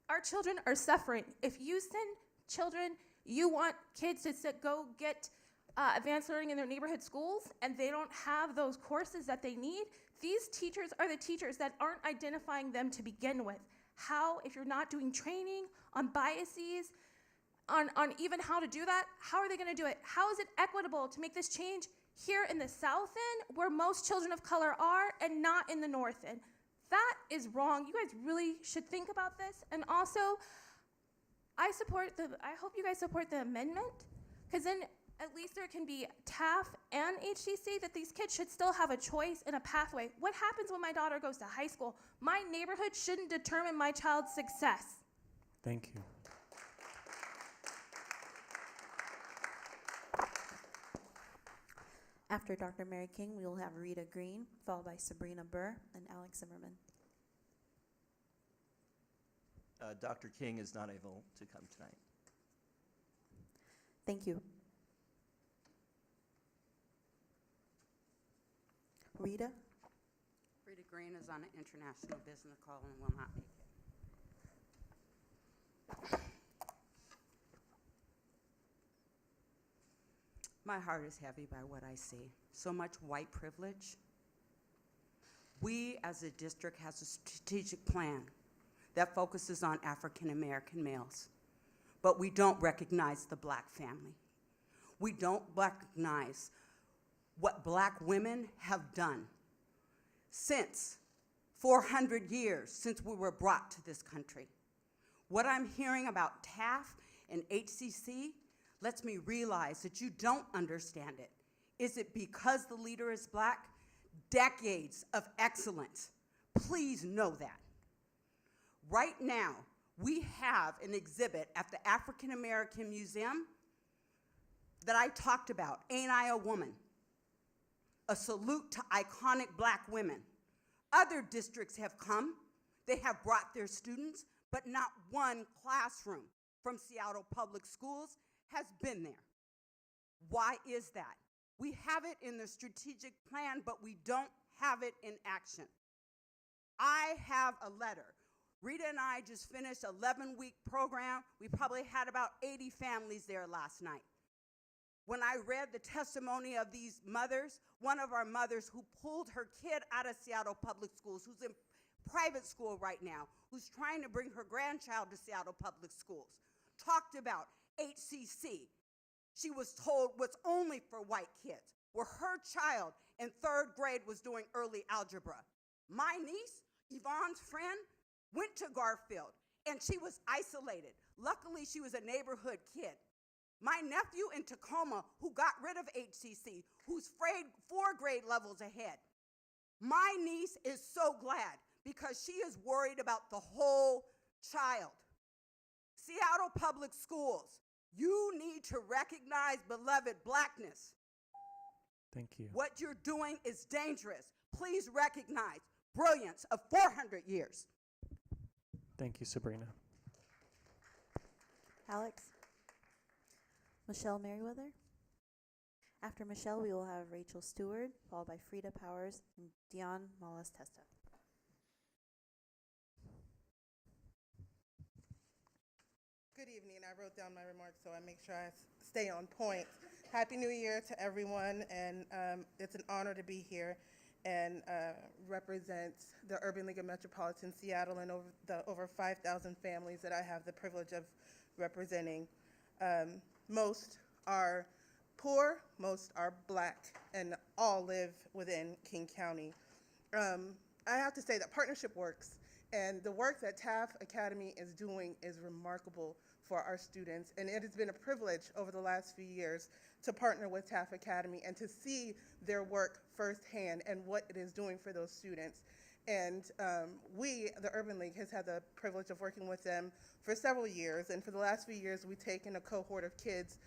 our children are suffering. If you send children, you want kids to go get advanced learning in their neighborhood schools, and they don't have those courses that they need, these teachers are the teachers that aren't identifying them to begin with. How, if you're not doing training on biases, on even how to do that, how are they going to do it? How is it equitable to make this change here in the South End, where most children of color are, and not in the North End? That is wrong. You guys really should think about this. And also, I hope you guys support the amendment, because then at least there can be TAF and HCC, that these kids should still have a choice and a pathway. What happens when my daughter goes to high school? My neighborhood shouldn't determine my child's success. Thank you. After Dr. Mary King, we will have Rita Green, followed by Sabrina Burr and Alex Zimmerman. Dr. King is not able to come tonight. Thank you. Rita? Rita Green is on an international business call and will not make it. My heart is heavy by what I see. So much white privilege. We as a district has a strategic plan that focuses on African American males, but we don't recognize the black family. We don't recognize what black women have done since 400 years since we were brought to this country. What I'm hearing about TAF and HCC lets me realize that you don't understand it. Is it because the leader is black? Decades of excellence. Please know that. Right now, we have an exhibit at the African American Museum that I talked about, Ain't I a Woman? A salute to iconic black women. Other districts have come. They have brought their students, but not one classroom from Seattle Public Schools has been there. Why is that? We have it in the strategic plan, but we don't have it in action. I have a letter. Rita and I just finished an 11-week program. We probably had about 80 families there last night. When I read the testimony of these mothers, one of our mothers who pulled her kid out of Seattle Public Schools, who's in private school right now, who's trying to bring her grandchild to Seattle Public Schools, talked about HCC. She was told was only for white kids, where her child in 3rd grade was doing early algebra. My niece, Yvonne's friend, went to Garfield, and she was isolated. Luckily, she was a neighborhood kid. My nephew in Tacoma, who got rid of HCC, who's 4 grade levels ahead. My niece is so glad because she is worried about the whole child. Seattle Public Schools, you need to recognize beloved blackness. Thank you. What you're doing is dangerous. Please recognize brilliance of 400 years. Thank you, Sabrina. Alex? Michelle Merriweather? After Michelle, we will have Rachel Stewart, followed by Frida Powers and Dion Malas-Testa. Good evening. I wrote down my remarks so I make sure I stay on point. Happy New Year to everyone, and it's an honor to be here and represent the Urban League of Metropolitan Seattle and over 5,000 families that I have the privilege of representing. Most are poor, most are Black, and all live within King County. I have to say that partnership works, and the work that TAF Academy is doing is remarkable for our students, and it has been a privilege over the last few years to partner with TAF Academy and to see their work firsthand and what it is doing for those students. And we, the Urban League, has had the privilege of working with them for several years, and for the last few years we've taken a cohort of kids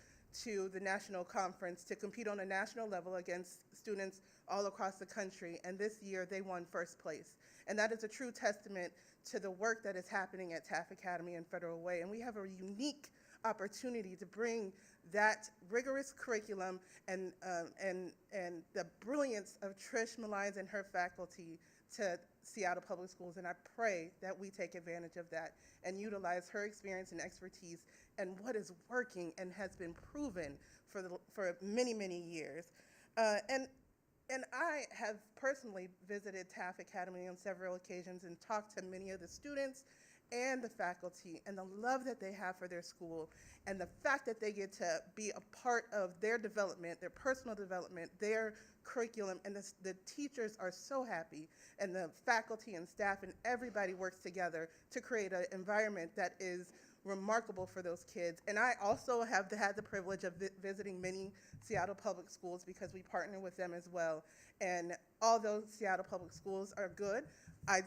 to the national conference to compete on a national level against students all across the country, and this year they won first place. And that is a true testament to the work that is happening at TAF Academy and Federal Way, and we have a unique opportunity to bring that rigorous curriculum and the brilliance of Trish Malines and her faculty to Seattle Public Schools, and I pray that we take advantage of that and utilize her experience and expertise and what is working and has been proven for many, many years. And I have personally visited TAF Academy on several occasions and talked to many of the students and the faculty, and the love that they have for their school, and the fact that they get to be a part of their development, their personal development, their curriculum, and the teachers are so happy, and the faculty and staff and everybody works together to create an environment that is remarkable for those kids. And I also have had the privilege of visiting many Seattle Public Schools because we partner with them as well. And although Seattle Public Schools are good, I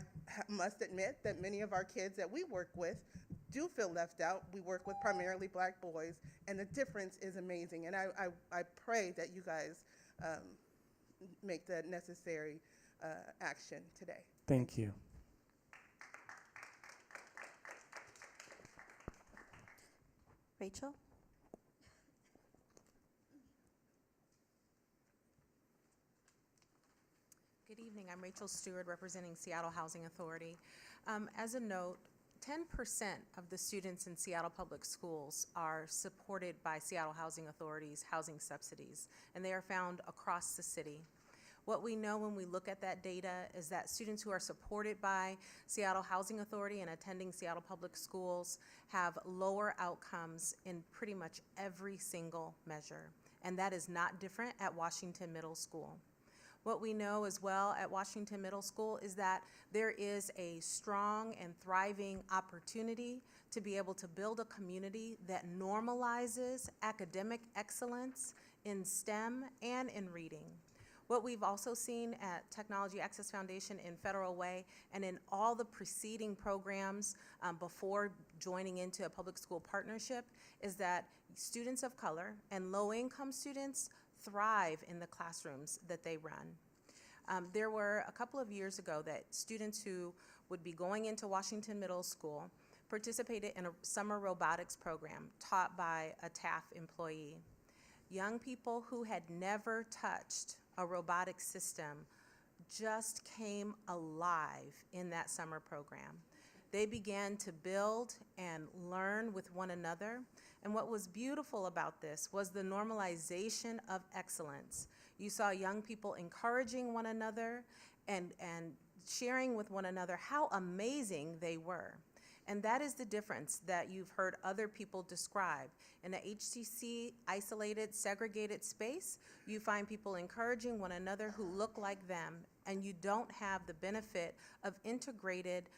must admit that many of our kids that we work with do feel left out. We work with primarily Black boys, and the difference is amazing. And I pray that you guys make the necessary action today. Thank you. Rachel? Good evening. I'm Rachel Stewart, representing Seattle Housing Authority. As a note, 10% of the students in Seattle Public Schools are supported by Seattle Housing Authority's housing subsidies, and they are found across the city. What we know when we look at that data is that students who are supported by Seattle Housing Authority and attending Seattle Public Schools have lower outcomes in pretty much every single measure, and that is not different at Washington Middle School. What we know as well at Washington Middle School is that there is a strong and thriving opportunity to be able to build a community that normalizes academic excellence in STEM and in reading. What we've also seen at Technology Access Foundation in Federal Way and in all the preceding programs before joining into a public school partnership is that students of color and low-income students thrive in the classrooms that they run. There were a couple of years ago that students who would be going into Washington Middle School participated in a summer robotics program taught by a TAF employee. Young people who had never touched a robotic system just came alive in that summer program. They began to build and learn with one another. And what was beautiful about this was the normalization of excellence. You saw young people encouraging one another and sharing with one another how amazing they were. And that is the difference that you've heard other people describe. In a HCC isolated, segregated space, you find people encouraging one another who look like them, and you don't have the benefit of integrated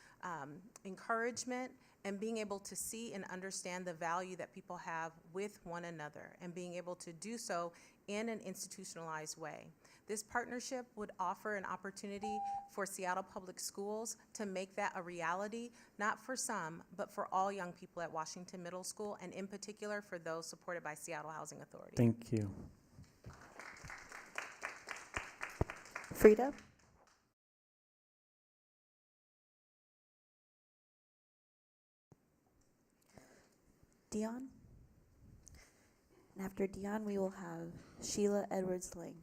encouragement and being able to see and understand the value that people have with one another and being able to do so in an institutionalized way. This partnership would offer an opportunity for Seattle Public Schools to make that a reality, not for some, but for all young people at Washington Middle School, and in particular for those supported by Seattle Housing Authority. Thank you. Frida? Dion? And after Dion, we will have Sheila Edwards-Lang.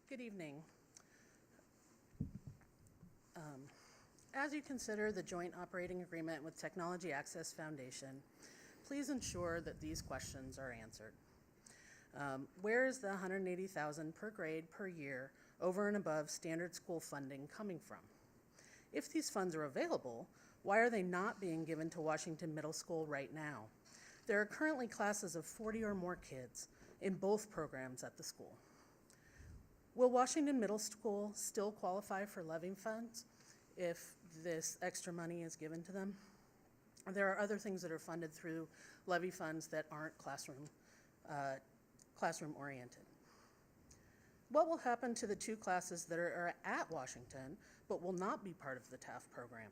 Good evening. As you consider the joint operating agreement with Technology Access Foundation, please ensure that these questions are answered. Where is the $180,000 per grade per year over and above standard school funding coming from? If these funds are available, why are they not being given to Washington Middle School right now? There are currently classes of 40 or more kids in both programs at the school. Will Washington Middle School still qualify for levy funds if this extra money is given to them? There are other things that are funded through levy funds that aren't classroom oriented. What will happen to the 2 classes that are at Washington but will not be part of the TAF program?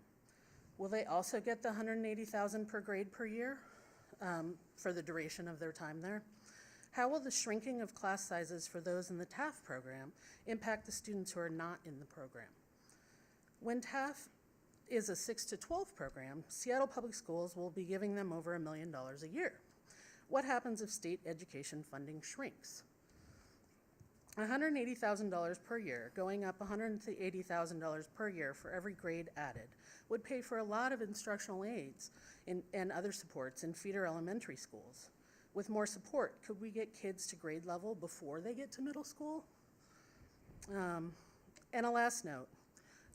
Will they also get the $180,000 per grade per year for the duration of their time there? How will the shrinking of class sizes for those in the TAF program impact the students who are not in the program? When TAF is a 6 to 12 program, Seattle Public Schools will be giving them over $1 million a year. What happens if state education funding shrinks? $180,000 per year, going up $180,000 per year for every grade added, would pay for a lot of instructional aids and other supports in feeder elementary schools. With more support, could we get kids to grade level before they get to middle school? And a last note,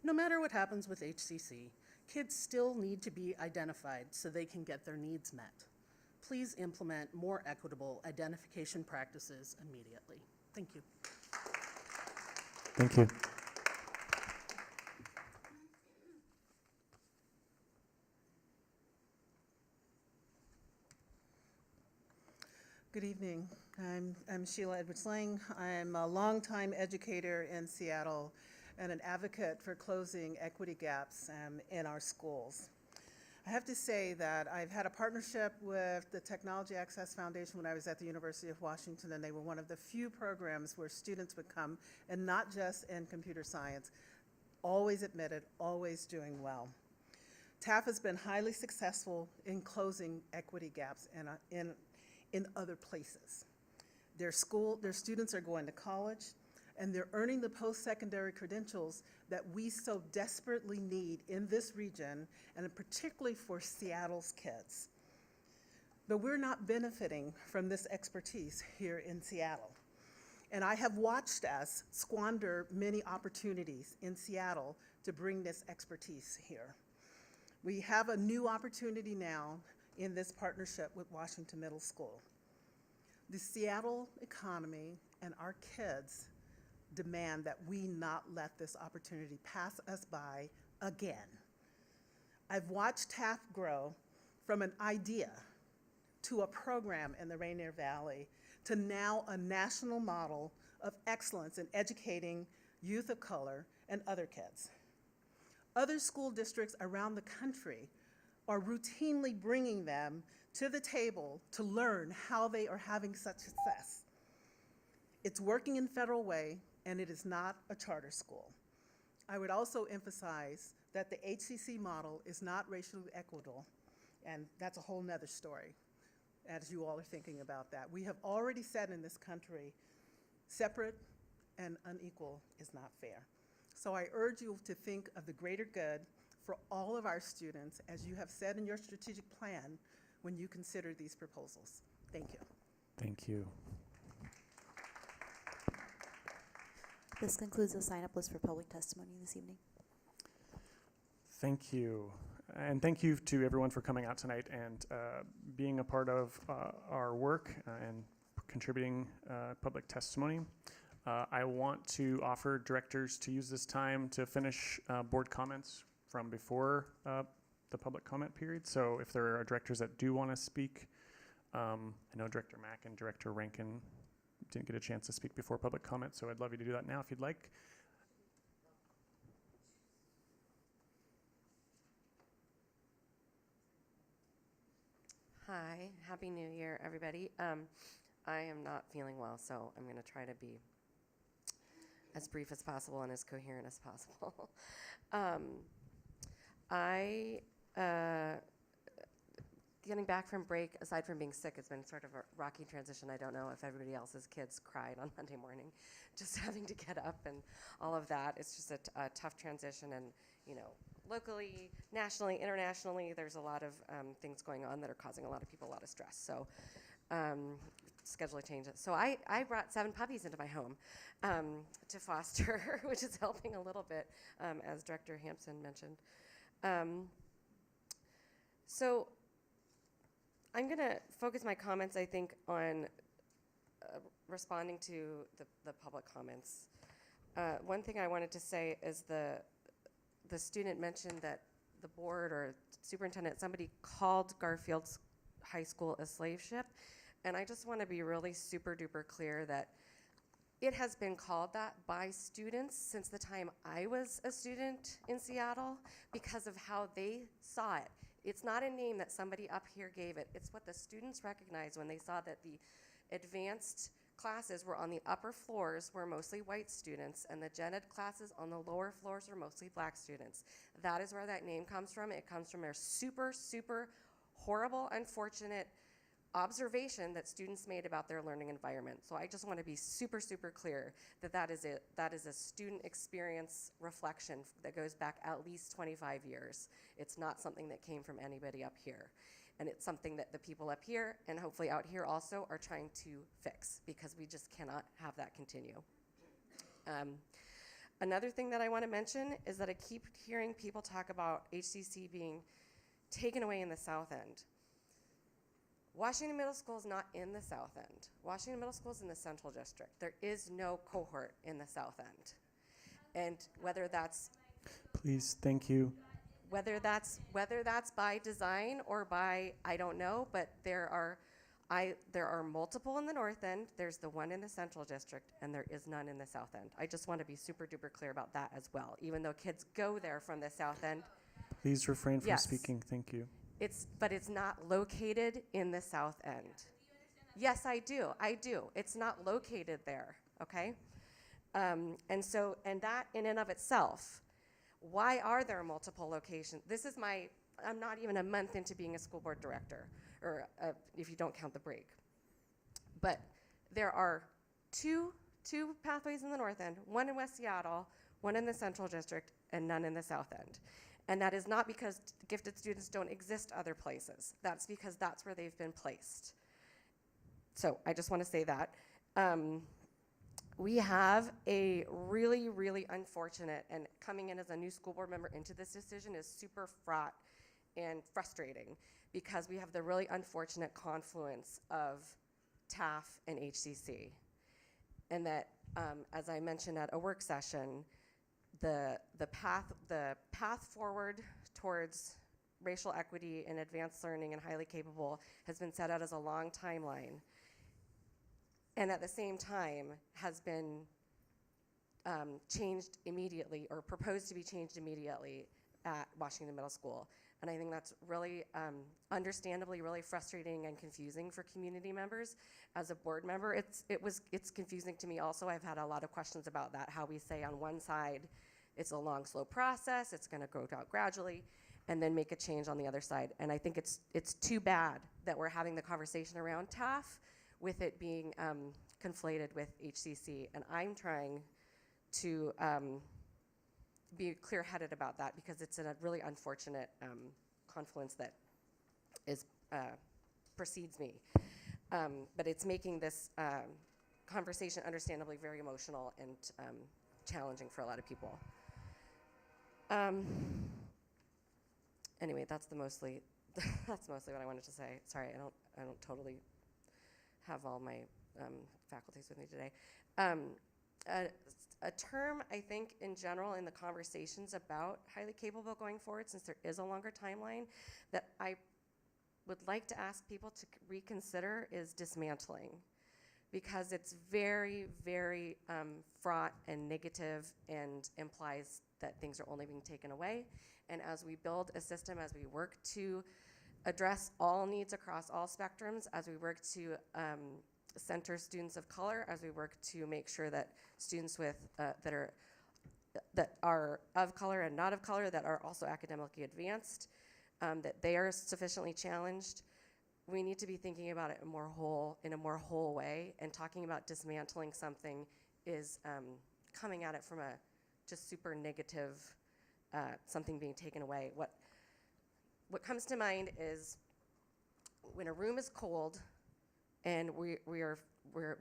no matter what happens with HCC, kids still need to be identified so they can get their needs met. Please implement more equitable identification practices immediately. Thank you. Thank you. Good evening. I'm Sheila Edwards-Lang. I'm a longtime educator in Seattle and an advocate for closing equity gaps in our schools. I have to say that I've had a partnership with the Technology Access Foundation when I was at the University of Washington, and they were one of the few programs where students would come, and not just in computer science, always admitted, always doing well. TAF has been highly successful in closing equity gaps in other places. Their students are going to college, and they're earning the post-secondary credentials that we so desperately need in this region, and particularly for Seattle's kids. But we're not benefiting from this expertise here in Seattle. And I have watched us squander many opportunities in Seattle to bring this expertise here. We have a new opportunity now in this partnership with Washington Middle School. The Seattle economy and our kids demand that we not let this opportunity pass us by again. I've watched TAF grow from an idea to a program in the Rainier Valley to now a national model of excellence in educating youth of color and other kids. Other school districts around the country are routinely bringing them to the table to learn how they are having such success. It's working in Federal Way, and it is not a charter school. I would also emphasize that the HCC model is not racially equitable, and that's a whole nother story, as you all are thinking about that. We have already said in this country, separate and unequal is not fair. So I urge you to think of the greater good for all of our students, as you have said in your strategic plan, when you consider these proposals. Thank you. Thank you. This concludes the sign-up list for public testimony this evening. Thank you. And thank you to everyone for coming out tonight and being a part of our work and contributing public testimony. I want to offer directors to use this time to finish board comments from before the public comment period. So if there are directors that do want to speak, I know Director Mack and Director Rankin didn't get a chance to speak before public comment, so I'd love you to do that now if you'd like. Hi, Happy New Year, everybody. I am not feeling well, so I'm going to try to be as brief as possible and as coherent as possible. getting back from break, aside from being sick, it's been sort of a rocky transition. I don't know if everybody else's kids cried on Monday morning, just having to get up and all of that. It's just a tough transition, and you know, locally, nationally, internationally, there's a lot of things going on that are causing a lot of people a lot of stress. So scheduling changes. So I brought 7 puppies into my home to foster, which is helping a little bit, as Director Hampson mentioned. So I'm going to focus my comments, I think, on responding to the public comments. One thing I wanted to say is the student mentioned that the board or superintendent, somebody called Garfield's high school a slave ship. And I just want to be really super duper clear that it has been called that by students since the time I was a student in Seattle because of how they saw it. It's not a name that somebody up here gave it. It's what the students recognized when they saw that the advanced classes were on the upper floors were mostly white students, and the gen ed classes on the lower floors were mostly black students. That is where that name comes from. It comes from their super, super horrible, unfortunate observation that students made about their learning environment. So I just want to be super, super clear that that is a student experience reflection that goes back at least 25 years. It's not something that came from anybody up here. And it's something that the people up here and hopefully out here also are trying to fix, because we just cannot have that continue. Another thing that I want to mention is that I keep hearing people talk about HCC being taken away in the South End. Washington Middle School is not in the South End. Washington Middle School is in the Central District. There is no cohort in the South End. And whether that's Please, thank you. whether that's by design or by, I don't know, but there are multiple in the North End. There's the one in the Central District, and there is none in the South End. I just want to be super duper clear about that as well. Even though kids go there from the South End, Please refrain from Yes. speaking. Thank you. but it's not located in the South End. Yes, I do. It's not located there, okay? And that in and of itself, why are there multiple locations? I'm not even a month into being a school board director, or if you don't count the break. But there are two pathways in the North End, one in West Seattle, one in the Central District, and none in the South End. And that is not because gifted students don't exist other places. That's because that's where they've been placed. So I just want to say that. We have a really, really unfortunate, and coming in as a new school board member into this decision is super fraught and frustrating, because we have the really unfortunate confluence of TAF and HCC. And that, as I mentioned at a work session, the path forward towards racial equity and advanced learning and highly capable has been set out as a long timeline, and at the same time has been changed immediately, or proposed to be changed immediately at Washington Middle School. And I think that's really understandably really frustrating and confusing for community members. As a board member, it's confusing to me also. I've had a lot of questions about that, how we say on one side it's a long, slow process, it's gonna go out gradually, and then make a change on the other side. And I think it's too bad that we're having the conversation around TAF with it being conflated with HCC. And I'm trying to be clear-headed about that, because it's a really unfortunate confluence that precedes me. But it's making this conversation understandably very emotional and challenging for a lot of people. Anyway, that's mostly what I wanted to say. Sorry, I don't totally have all my faculties with me today. A term, I think, in general in the conversations about highly capable going forward, since there is a longer timeline, that I would like to ask people to reconsider is dismantling, because it's very, very fraught and negative and implies that things are only being taken away. And as we build a system, as we work to address all needs across all spectrums, as we work to center students of color, as we work to make sure that students with that are of color and not of color, that are also academically advanced, that they are sufficiently challenged, we need to be thinking about it in a more whole way, and talking about dismantling something is coming at it from a just super negative, something being taken away. What comes to mind is when a room is cold and we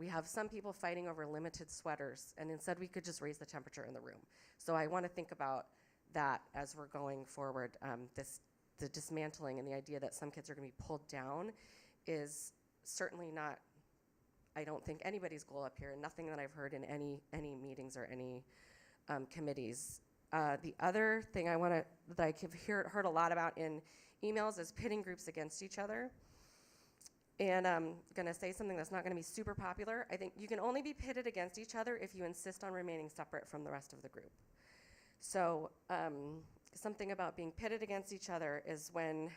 have some people fighting over limited sweaters, and instead we could just raise the temperature in the room. So I want to think about that as we're going forward. The dismantling and the idea that some kids are going to be pulled down is certainly not, I don't think, anybody's goal up here, and nothing that I've heard in any meetings or any committees. The other thing that I've heard a lot about in emails is pitting groups against each other. And I'm going to say something that's not going to be super popular. I think you can only be pitted against each other if you insist on remaining separate from the rest of the group. So something about being pitted against each other is when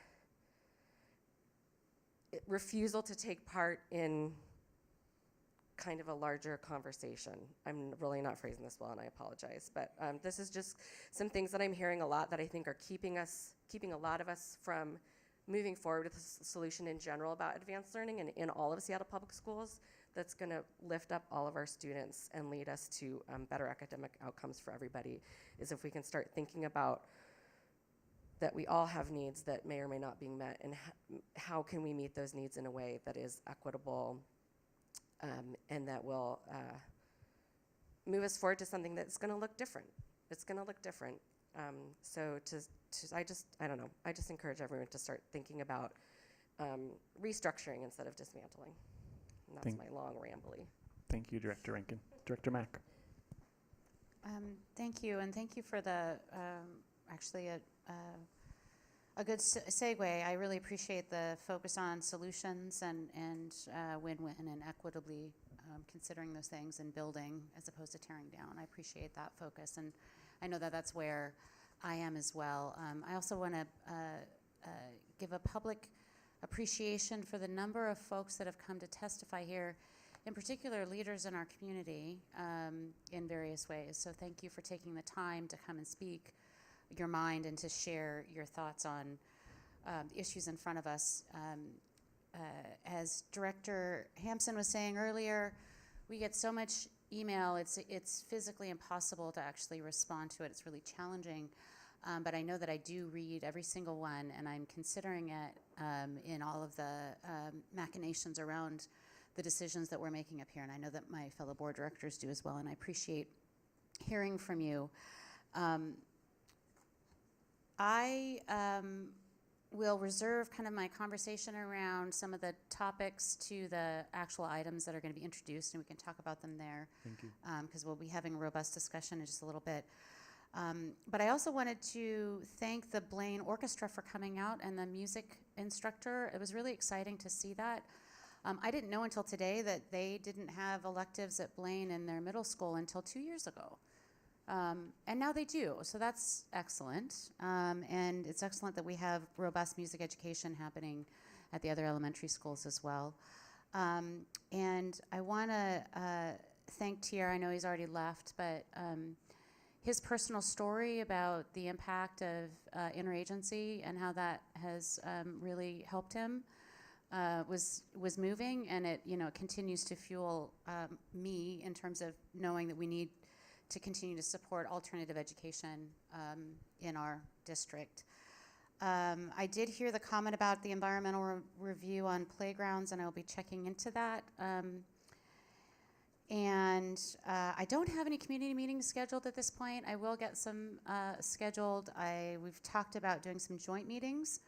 refusal to take part in kind of a larger conversation. I'm really not phrasing this well, and I apologize, but this is just some things that I'm hearing a lot that I think are keeping a lot of us from moving forward with a solution in general about advanced learning and in all of Seattle Public Schools that's going to lift up all of our students and lead us to better academic outcomes for everybody, is if we can start thinking about that we all have needs that may or may not be met, and how can we meet those needs in a way that is equitable and that will move us forward to something that's going to look different. It's going to look different. I don't know. I just encourage everyone to start thinking about restructuring instead of dismantling. And that's my long rambly. Thank you, Director Rankin. Director Mack. Thank you, and thank you for the actually a good segue. I really appreciate the focus on solutions and win-win and equitably considering those things and building as opposed to tearing down. I appreciate that focus, and I know that that's where I am as well. I also want to give a public appreciation for the number of folks that have come to testify here, in particular leaders in our community in various ways. So thank you for taking the time to come and speak your mind and to share your thoughts on the issues in front of us. As Director Hampson was saying earlier, we get so much email, it's physically impossible to actually respond to it. It's really challenging. But I know that I do read every single one, and I'm considering it in all of the machinations around the decisions that we're making up here. And I know that my fellow board directors do as well, and I appreciate hearing from you. I will reserve kind of my conversation around some of the topics to the actual items that are going to be introduced, and we can talk about them there. Thank you. Because we'll be having a robust discussion in just a little bit. But I also wanted to thank the Blaine Orchestra for coming out and the music instructor. It was really exciting to see that. I didn't know until today that they didn't have electives at Blaine in their middle school until 2 years ago. And now they do, so that's excellent. And it's excellent that we have robust music education happening at the other elementary schools as well. And I want to thank Tier. I know he's already left, but his personal story about the impact of interagency and how that has really helped him was moving, and it continues to fuel me in terms of knowing that we need to continue to support alternative education in our district. I did hear the comment about the environmental review on playgrounds, and I will be checking into that. And I don't have any community meetings scheduled at this point. I will get some scheduled. We've talked about doing some joint meetings,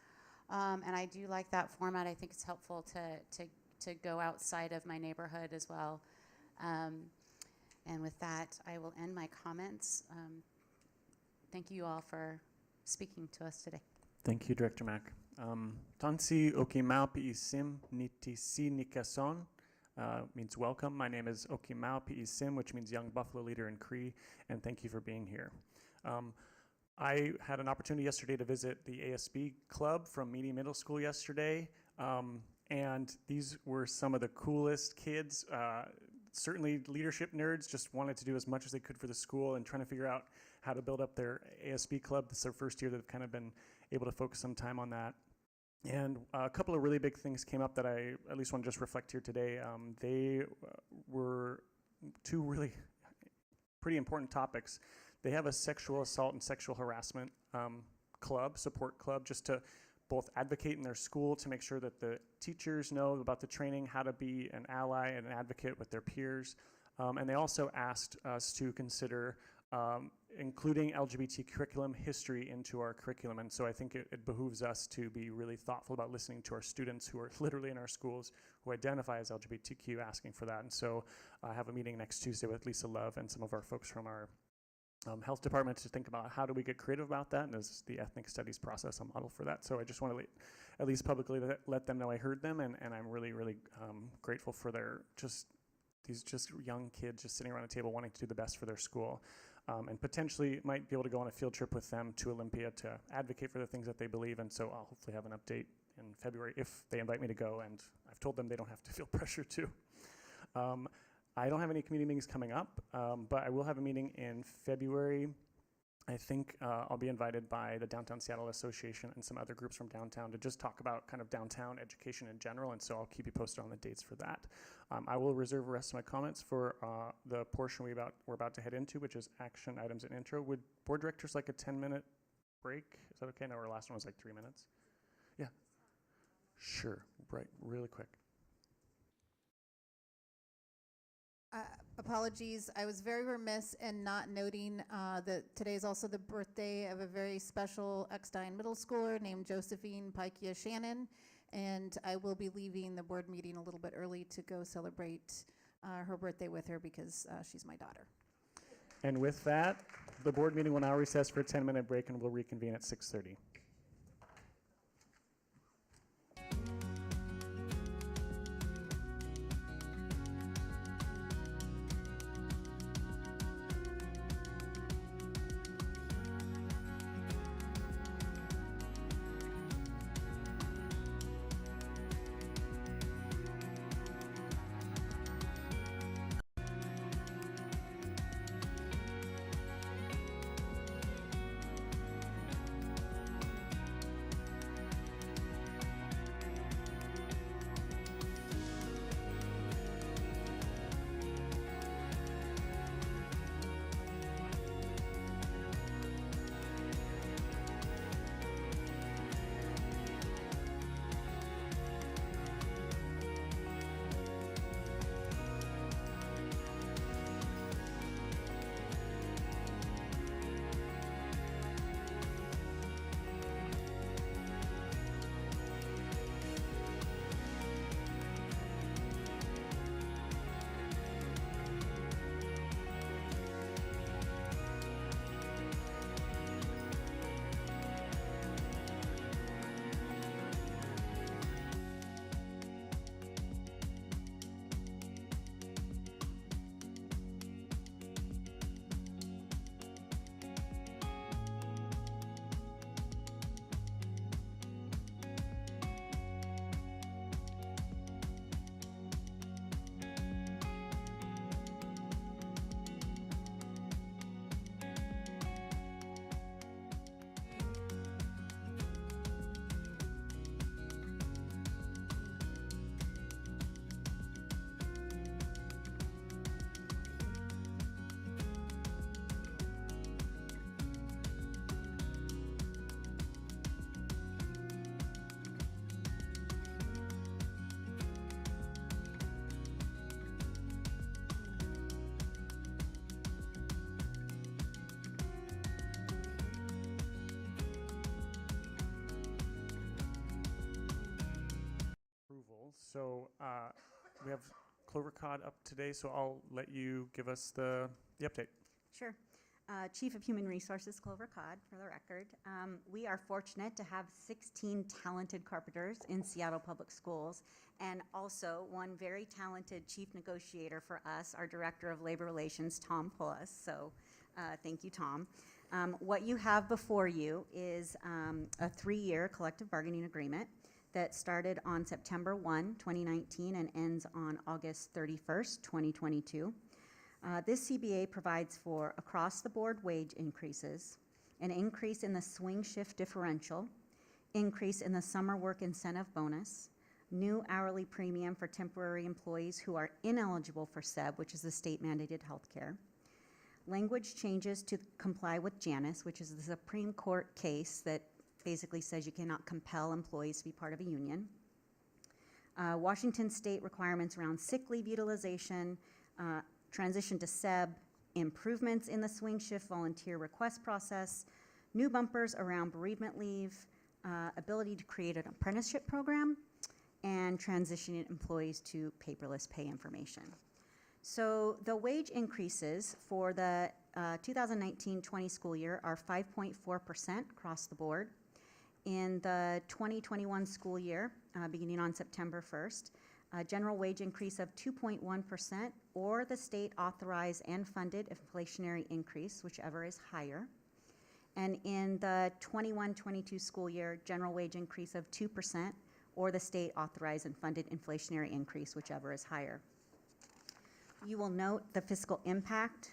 and I do like that format. I think it's helpful to go outside of my neighborhood as well. And with that, I will end my comments. Thank you all for speaking to us today. Thank you, Director Mack. Tansi Okimau Sim Nitisi Nikason means welcome. My name is Okimau Sim, which means Young Buffalo Leader in Cree, and thank you for being here. I had an opportunity yesterday to visit the ASB Club from Meany Middle School yesterday, and these were some of the coolest kids. Certainly leadership nerds, just wanted to do as much as they could for the school and trying to figure out how to build up their ASB club. This is their first year that they've kind of been able to focus some time on that. And a couple of really big things came up that I at least want to just reflect here today. They were two really pretty important topics. They have a sexual assault and sexual harassment support club, just to both advocate in their school to make sure that the teachers know about the training, how to be an ally and an advocate with their peers. And they also asked us to consider including LGBT curriculum history into our curriculum. And so I think it behooves us to be really thoughtful about listening to our students who are literally in our schools who identify as LGBTQ, asking for that. And so I have a meeting next Tuesday with Lisa Love and some of our folks from our health department to think about how do we get creative about that, and is the ethnic studies process a model for that. So I just want to at least publicly let them know I heard them, and I'm really, really grateful for these young kids just sitting around a table wanting to do the best for their school, and potentially might be able to go on a field trip with them to Olympia to advocate for the things that they believe. And so I'll hopefully have an update in February if they invite me to go, and I've told them they don't have to feel pressure to. I don't have any community meetings coming up, but I will have a meeting in February. I think I'll be invited by the Downtown Seattle Association and some other groups from downtown to just talk about kind of downtown education in general, and so I'll keep you posted on the dates for that. I will reserve the rest of my comments for the portion we're about to head into, which is action items and intro. Would board directors like a 10-minute break? Is that okay? No, our last one was like 3 minutes. Yeah, sure, right, really quick. Apologies, I was very remiss in not noting that today is also the birthday of a very special Eckstein middle schooler named Josephine Paikia Shannon, and I will be leaving the board meeting a little bit early to go celebrate her birthday with her because she's my daughter. And with that, the board meeting will now recess for a 10-minute break, and we'll reconvene at 6:30. So we have Clover Cod up today, so I'll let you give us the update. Sure. Chief of Human Resources, Clover Cod, for the record. We are fortunate to have 16 talented carpenters in Seattle Public Schools, and also one very talented chief negotiator for us, our Director of Labor Relations, Tom Pullis. So thank you, Tom. What you have before you is a 3-year collective bargaining agreement that started on September 1, 2019 and ends on August 31st, 2022. This CBA provides for across-the-board wage increases, an increase in the swing shift differential, increase in the summer work incentive bonus, new hourly premium for temporary employees who are ineligible for SEB, which is the state-mandated health care, language changes to comply with Janus, which is the Supreme Court case that basically says you cannot compel employees to be part of a union, Washington state requirements around sick leave utilization, transition to SEB, improvements in the swing shift volunteer request process, new bumpers around bereavement leave, ability to create an apprenticeship program, and transitioning employees to paperless pay information. So the wage increases for the 2019-20 school year are 5.4% across the board. In the 2021 school year, beginning on September 1st, a general wage increase of 2.1% or the state authorized and funded inflationary increase, whichever is higher. And in the 21-22 school year, general wage increase of 2% or the state authorized and funded inflationary increase, whichever is higher. You will note the fiscal impact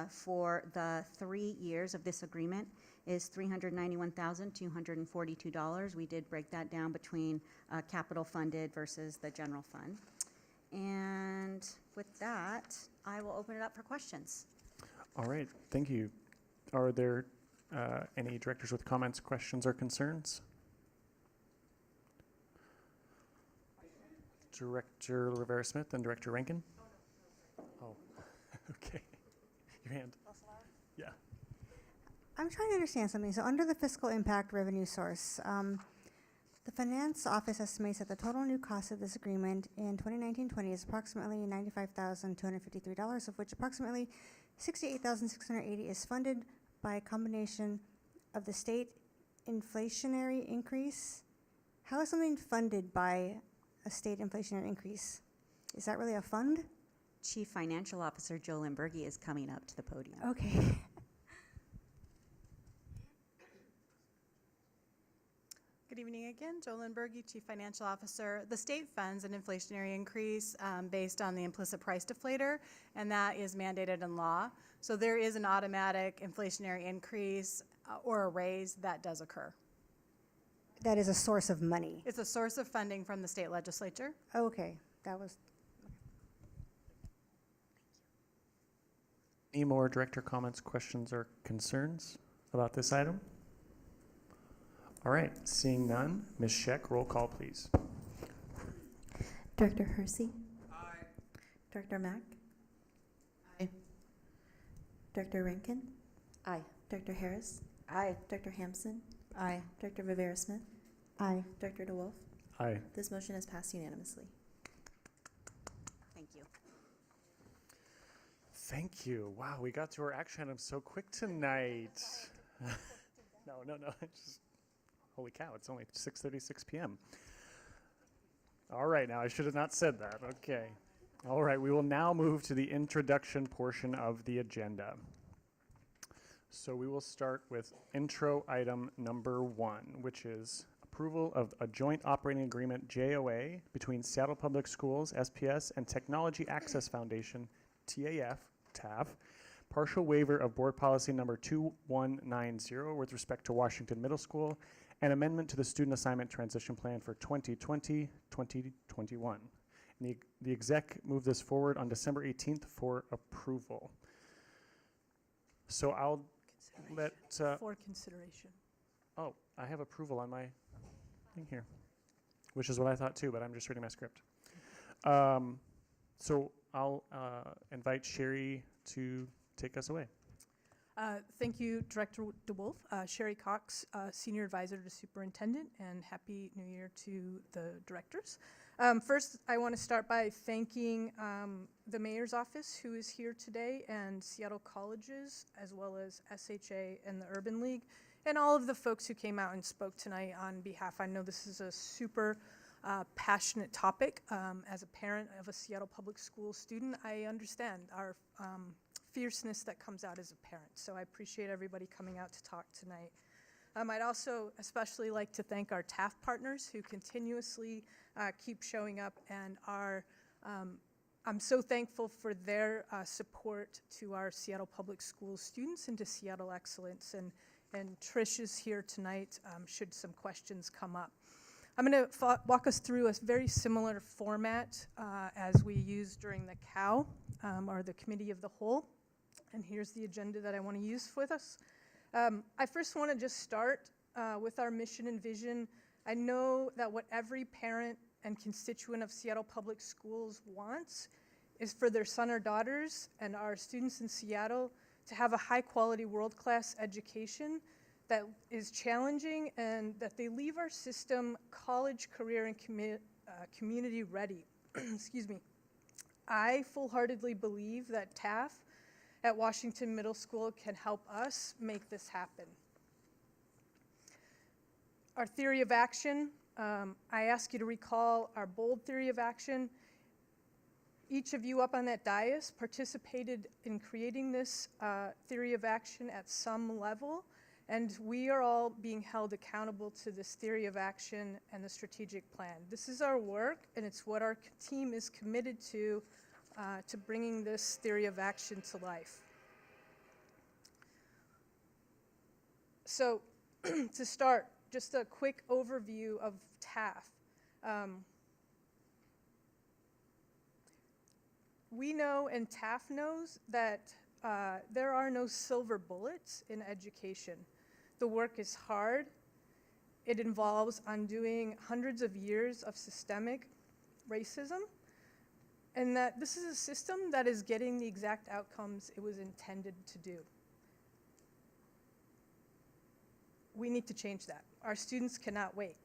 for the 3 years of this agreement is $391,242. We did break that down between capital funded versus the general fund. And with that, I will open it up for questions. All right, thank you. Are there any directors with comments, questions, or concerns? Director Rivera-Smith and Director Rankin? Oh, okay. Your hand. Yeah. I'm trying to understand something. So under the fiscal impact revenue source, the finance office estimates that the total new cost of this agreement in 2019-20 is approximately $95,253, of which approximately $68,680 is funded by a combination of the state inflationary increase. How is something funded by a state inflationary increase? Is that really a fund? Chief Financial Officer Joe Limburgi is coming up to the podium. Okay. Good evening again, Jo Limburgi, Chief Financial Officer. The state funds an inflationary increase based on the implicit price deflator, and that is mandated in law. So there is an automatic inflationary increase or a raise that does occur. That is a source of money. It's a source of funding from the state legislature. Okay, that was. Any more director comments, questions, or concerns about this item? All right, seeing none, Ms. Scheck, roll call, please. Director Hersey? Aye. Director Mack? Aye. Director Rankin? Aye. Director Harris? Aye. Director Hampson? Aye. Director Rivera-Smith? Aye. Director DeWolf? Aye. This motion is passed unanimously. Thank you. Thank you. Wow, we got to our action items so quick tonight. No. Just, holy cow, it's only 6:36 p.m. All right, now I should have not said that. Okay. All right, we will now move to the introduction portion of the agenda. So we will start with intro item number 1, which is approval of a joint operating agreement, JOA, between Seattle Public Schools, SPS, and Technology Access Foundation, TAF, partial waiver of board policy number 2190 with respect to Washington Middle School, and amendment to the student assignment transition plan for 2020-2021. And the exec moved this forward on December 18th for approval. So I'll let... For consideration. Oh, I have approval on my thing here, which is what I thought too, but I'm just reading my script. So I'll invite Sherry to take us away. Thank you, Director DeWolf. Sherry Cox, Senior Advisor to Superintendent, and Happy New Year to the directors. First, I want to start by thanking the Mayor's Office, who is here today, and Seattle Colleges, as well as SHA and the Urban League, and all of the folks who came out and spoke tonight on behalf. I know this is a super passionate topic. As a parent of a Seattle Public School student, I understand our fierceness that comes out as a parent. So I appreciate everybody coming out to talk tonight. I'd also especially like to thank our TAF partners who continuously keep showing up and are, I'm so thankful for their support to our Seattle Public Schools students and to Seattle Excellence. And and Trish is here tonight should some questions come up. I'm going to walk us through a very similar format as we used during the COW, or the Committee of the Whole. And here's the agenda that I want to use with us. I first want to just start with our mission and vision. I know that what every parent and constituent of Seattle Public Schools wants is for their son or daughters and our students in Seattle to have a high-quality, world-class education that is challenging and that they leave our system college, career, and community ready. Excuse me. I full-heartedly believe that TAF at Washington Middle School can help us make this happen. Our theory of action, I ask you to recall our bold theory of action. Each of you up on that dais participated in creating this theory of action at some level, and we are all being held accountable to this theory of action and the strategic plan. This is our work, and it's what our team is committed to bringing this theory of action to life. So, to start, just a quick overview of TAF. We know, and TAF knows, that there are no silver bullets in education. The work is hard. It involves undoing hundreds of years of systemic racism, and that this is a system that is getting the exact outcomes it was intended to do. We need to change that. Our students cannot wait.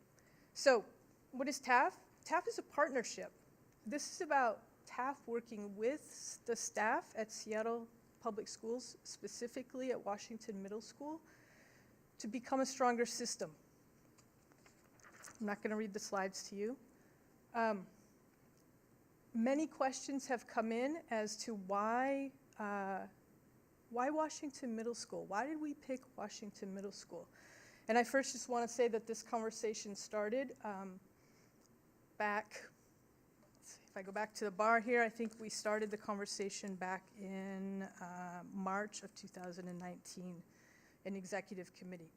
So, what is TAF? TAF is a partnership. This is about TAF working with the staff at Seattle Public Schools, specifically at Washington Middle School, to become a stronger system. I'm not going to read the slides to you. Many questions have come in as to why Washington Middle School? Why did we pick Washington Middle School? And I first just want to say that this conversation started back, if I go back to the bar here, I think we started the conversation back in March of 2019 in executive committee.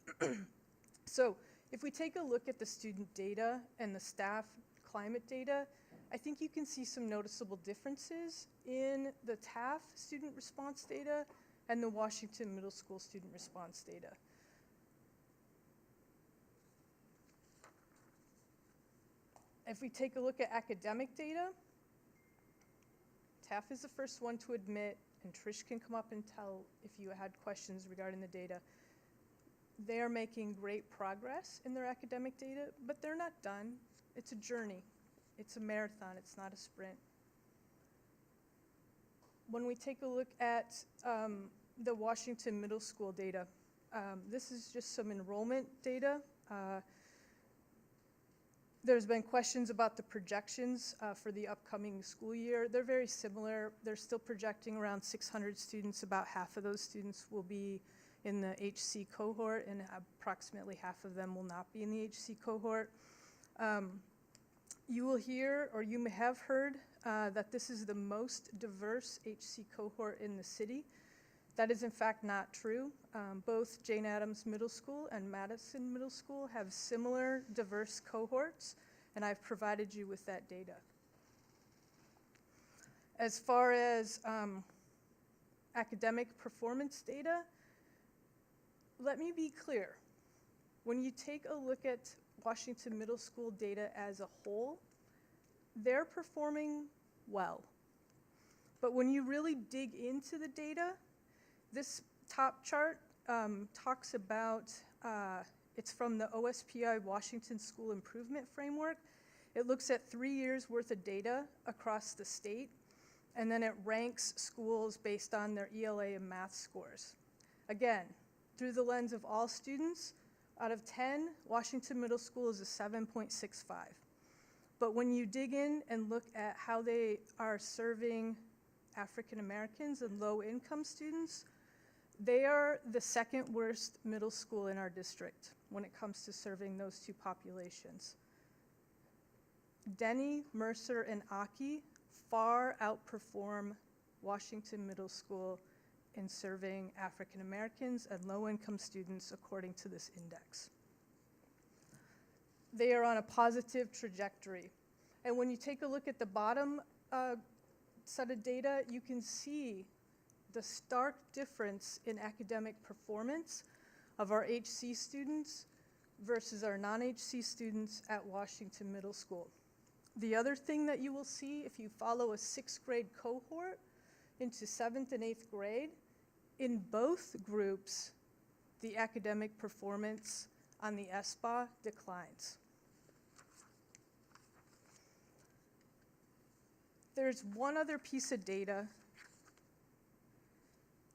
So if we take a look at the student data and the staff climate data, I think you can see some noticeable differences in the TAF student response data and the Washington Middle School student response data. If we take a look at academic data, TAF is the first one to admit, and Trish can come up and tell if you had questions regarding the data. They are making great progress in their academic data, but they're not done. It's a journey. It's a marathon. It's not a sprint. When we take a look at the Washington Middle School data, this is just some enrollment data. There's been questions about the projections for the upcoming school year. They're very similar. They're still projecting around 600 students. About half of those students will be in the HC cohort, and approximately half of them will not be in the HC cohort. You will hear, or you may have heard, that this is the most diverse HC cohort in the city. That is in fact not true. Both Jane Addams Middle School and Madison Middle School have similar diverse cohorts, and I've provided you with that data. As far as academic performance data, let me be clear. When you take a look at Washington Middle School data as a whole, they're performing well. But when you really dig into the data, this top chart talks about, it's from the OSPI Washington School Improvement Framework. It looks at 3 years worth of data across the state, and then it ranks schools based on their ELA and math scores. Again, through the lens of all students, out of 10, Washington Middle School is a 7.65. But when you dig in and look at how they are serving African Americans and low-income students, they are the second worst middle school in our district when it comes to serving those two populations. Denny, Mercer, and Aki far outperform Washington Middle School in serving African Americans and low-income students according to this index. They are on a positive trajectory. And when you take a look at the bottom set of data, you can see the stark difference in academic performance of our HC students versus our non-HC students at Washington Middle School. The other thing that you will see if you follow a 6th grade cohort into 7th and 8th grade, in both groups, the academic performance on the SBA declines. There's one other piece of data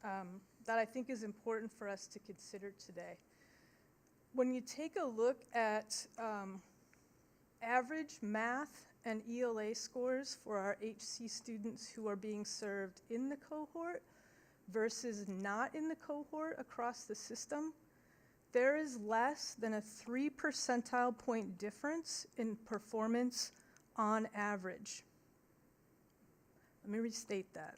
that I think is important for us to consider today. When you take a look at average math and ELA scores for our HC students who are being served in the cohort versus not in the cohort across the system, there is less than a 3 percentile point difference in performance on average. Let me restate that.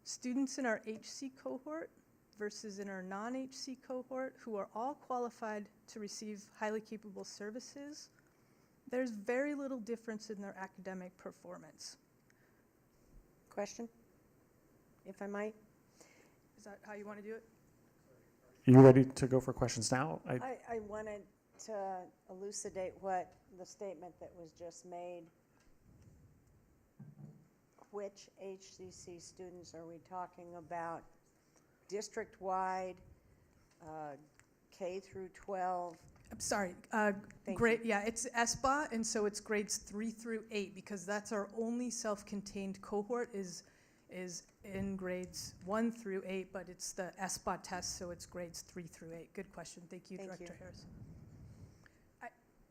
Students in our HC cohort versus in our non-HC cohort who are all qualified to receive highly capable services, there's very little difference in their academic performance. Question, if I might? Is that how you want to do it? Are you ready to go for questions now? I wanted to elucidate what the statement that was just made. Which HCC students are we talking about? District-wide, K through 12? I'm sorry, it's SBA, and so it's grades 3 through 8, because that's our only self-contained cohort is in grades 1 through 8, but it's the SBA test, so it's grades 3 through 8. Good question. Thank you, Director Harris.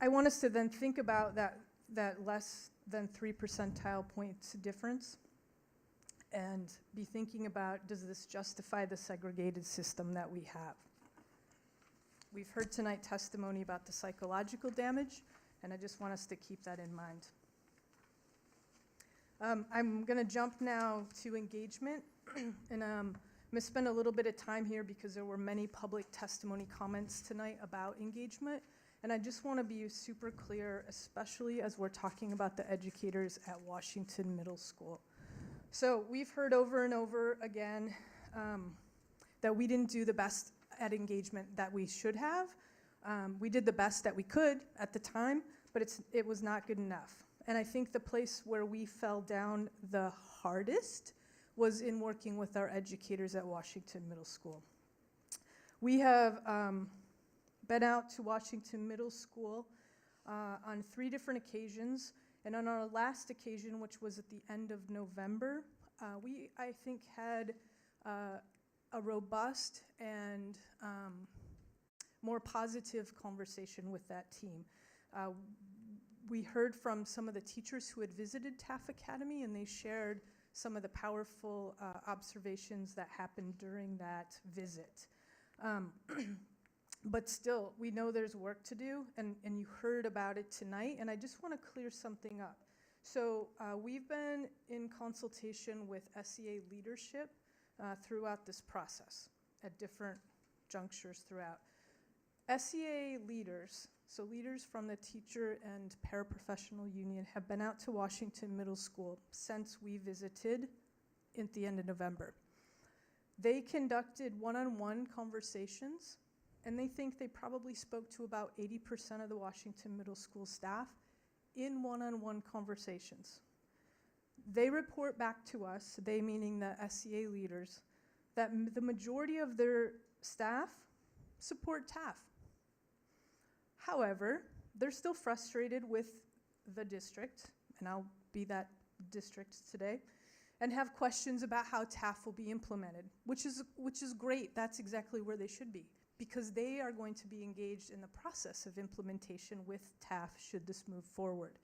I want us to then think about that less than 3 percentile points difference and be thinking about, does this justify the segregated system that we have? We've heard tonight testimony about the psychological damage, and I just want us to keep that in mind. I'm going to jump now to engagement, and I'm going to spend a little bit of time here because there were many public testimony comments tonight about engagement, and I just want to be super clear, especially as we're talking about the educators at Washington Middle School. So we've heard over and over again that we didn't do the best at engagement that we should have. We did the best that we could at the time, but it was not good enough. And I think the place where we fell down the hardest was in working with our educators at Washington Middle School. We have been out to Washington Middle School on 3 different occasions, and on our last occasion, which was at the end of November, we, I think, had a robust and more positive conversation with that team. We heard from some of the teachers who had visited Taft Academy, and they shared some of the powerful observations that happened during that visit. But still, we know there's work to do, and you heard about it tonight, and I just want to clear something up. So we've been in consultation with SEA leadership throughout this process at different junctures throughout. SEA leaders, so leaders from the teacher and paraprofessional union, have been out to Washington Middle School since we visited at the end of November. They conducted one-on-one conversations, and they think they probably spoke to about 80% of the Washington Middle School staff in one-on-one conversations. They report back to us, they meaning the SEA leaders, that the majority of their staff support TAF. However, they're still frustrated with the district, and I'll be that district today, and have questions about how TAF will be implemented, which is great. That's exactly where they should be, because they are going to be engaged in the process of implementation with TAF should this move forward.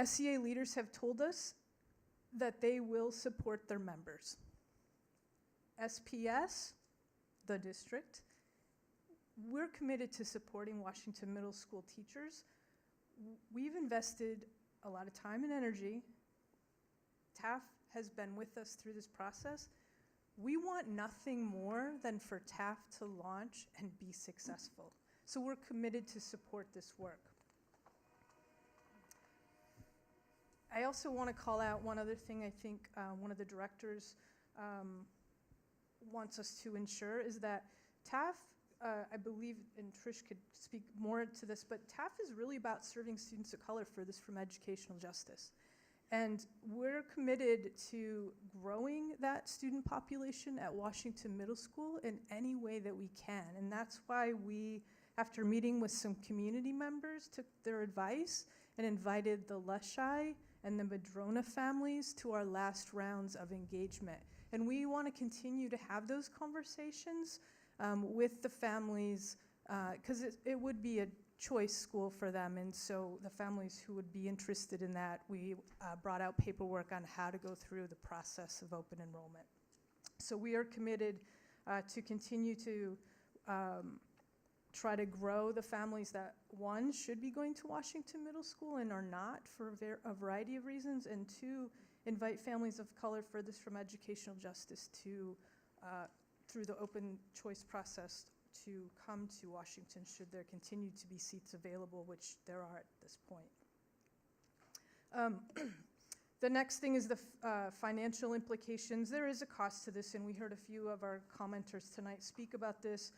SEA leaders have told us that they will support their members. SPS, the district, we're committed to supporting Washington Middle School teachers. We've invested a lot of time and energy. TAF has been with us through this process, We want nothing more than for TAF to launch and be successful. So we're committed to support this work. I also want to call out one other thing I think one of the directors wants us to ensure is that TAF, I believe, and Trish could speak more to this, but TAF is really about serving students of color furthest from educational justice. And we're committed to growing that student population at Washington Middle School in any way that we can. And that's why we, after meeting with some community members, took their advice and invited the Leschi and the Madrona families to our last rounds of engagement. And we want to continue to have those conversations with the families, because it would be a choice school for them, and so the families who would be interested in that, we brought out paperwork on how to go through the process of open enrollment. So we are committed to continue to try to grow the families that, one, should be going to Washington Middle School and are not for a variety of reasons, and two, invite families of color furthest from educational justice to, through the open choice process, to come to Washington should there continue to be seats available, which there are at this point. The next thing is the financial implications. There is a cost to this, and we heard a few of our commenters tonight speak about this.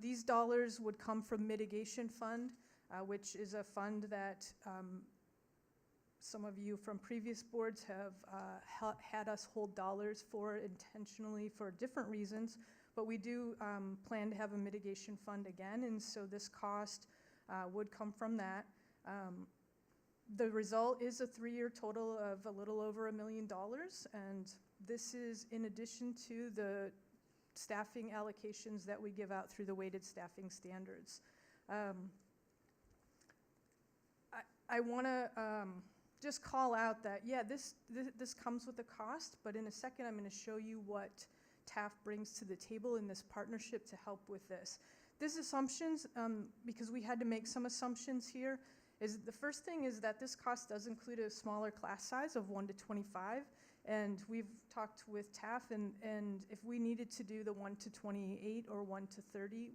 These dollars would come from Mitigation Fund, which is a fund that some of you from previous boards have had us hold dollars for intentionally for different reasons. But we do plan to have a mitigation fund again, and so this cost would come from that. The result is a 3-year total of a little over $1 million, and this is in addition to the staffing allocations that we give out through the weighted staffing standards. I want to just call out that, yeah, this comes with a cost, but in a second I'm going to show you what TAF brings to the table in this partnership to help with this. These assumptions, because we had to make some assumptions here, is the first thing is that this cost does include a smaller class size of 1 to 25, and we've talked with TAF, and if we needed to do the 1 to 28 or 1 to 30,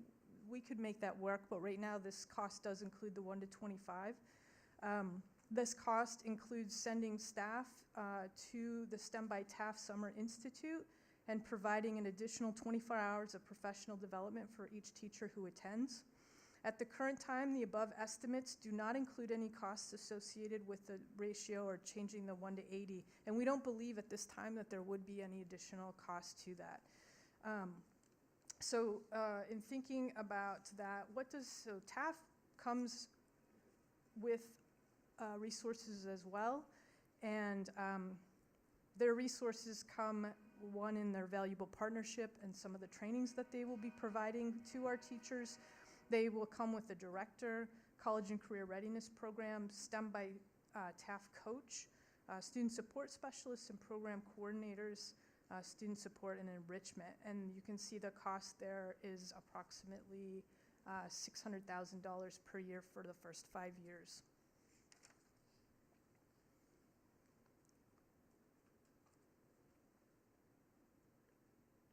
we could make that work, but right now this cost does include the 1 to 25. This cost includes sending staff to the STEM by TAF Summer Institute and providing an additional 24 hours of professional development for each teacher who attends. At the current time, the above estimates do not include any costs associated with the ratio or changing the 1 to 80, and we don't believe at this time that there would be any additional cost to that. In thinking about that, so TAF comes with resources as well, and their resources come, one, in their valuable partnership and some of the trainings that they will be providing to our teachers. They will come with a director, college and career readiness program, STEM by TAF coach, student support specialists and program coordinators, student support and enrichment. And you can see the cost there is approximately $600,000 per year for the first 5 years.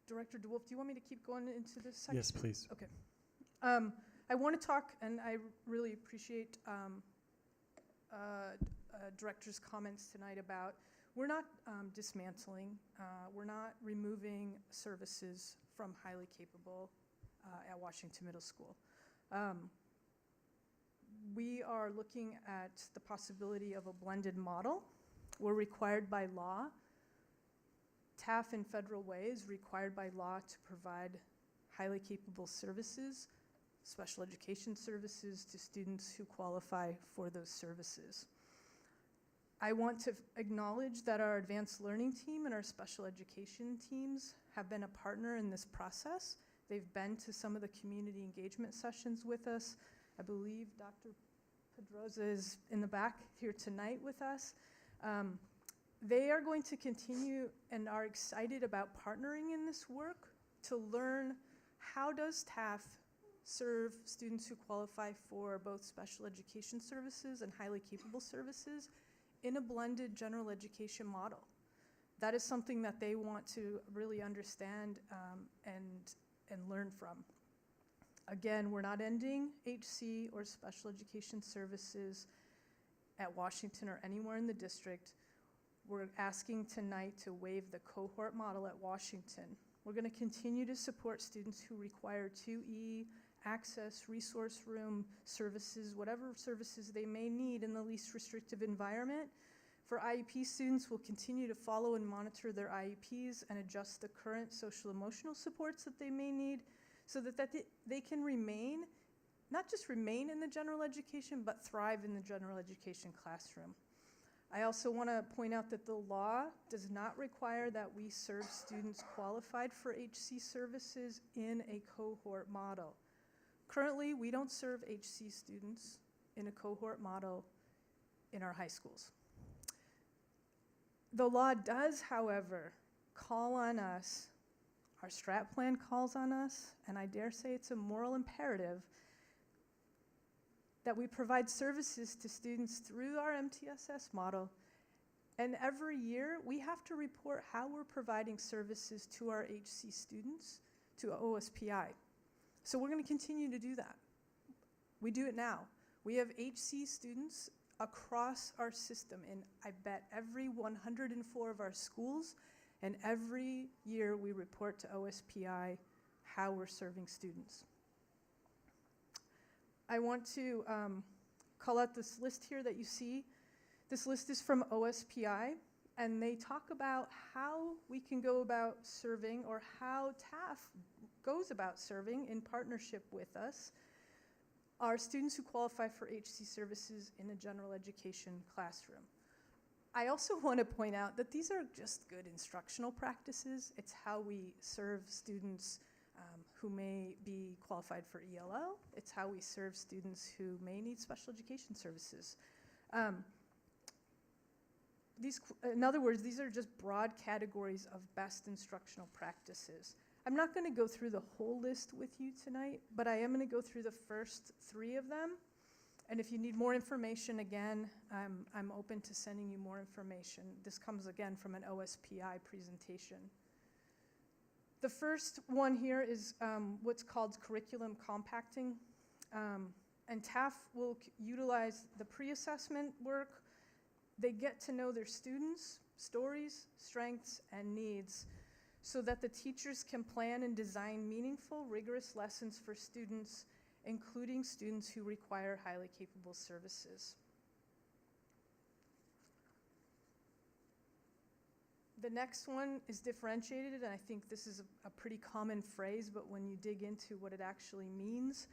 Director DeWolf, do you want me to keep going into this section? Yes, please. Okay. I want to talk, and I really appreciate Director's comments tonight about we're not dismantling, we're not removing services from highly capable at Washington Middle School. We are looking at the possibility of a blended model. We're required by law. TAF in Federal Way is required by law to provide highly capable services, special education services to students who qualify for those services. I want to acknowledge that our advanced learning team and our special education teams have been a partner in this process. They've been to some of the community engagement sessions with us. I believe Dr. Pedroza is in the back here tonight with us. They are going to continue and are excited about partnering in this work to learn how does TAF serve students who qualify for both special education services and highly capable services in a blended general education model. That is something that they want to really understand and learn from. Again, we're not ending HC or special education services at Washington or anywhere in the district. We're asking tonight to waive the cohort model at Washington. We're going to continue to support students who require 2E, access, resource room services, whatever services they may need in the least restrictive environment. For IEP students, we'll continue to follow and monitor their IEPs and adjust the current social emotional supports that they may need so that they can remain, not just remain in the general education, but thrive in the general education classroom. I also want to point out that the law does not require that we serve students qualified for HC services in a cohort model. Currently, we don't serve HC students in a cohort model in our high schools. The law does, however, call on us, our strat plan calls on us, and I dare say it's a moral imperative that we provide services to students through our MTSS model. And every year, we have to report how we're providing services to our HC students, to OSPI. So we're going to continue to do that. We do it now. We have HC students across our system in, I bet, every 104 of our schools, and every year we report to OSPI how we're serving students. I want to call out this list here that you see. This list is from OSPI, and they talk about how we can go about serving, or how TAF goes about serving in partnership with us, are students who qualify for HC services in a general education classroom. I also want to point out that these are just good instructional practices. It's how we serve students who may be qualified for ELL. It's how we serve students who may need special education services. In other words, these are just broad categories of best instructional practices. I'm not going to go through the whole list with you tonight, but I am going to go through the first 3 of them. And if you need more information, again, I'm open to sending you more information. This comes again from an OSPI presentation. The first one here is what's called curriculum compacting. And TAF will utilize the pre-assessment work. They get to know their students' stories, strengths, and needs so that the teachers can plan and design meaningful, rigorous lessons for students, including students who require highly capable services. The next one is differentiated, and I think this is a pretty common phrase, but when you dig into what it actually means,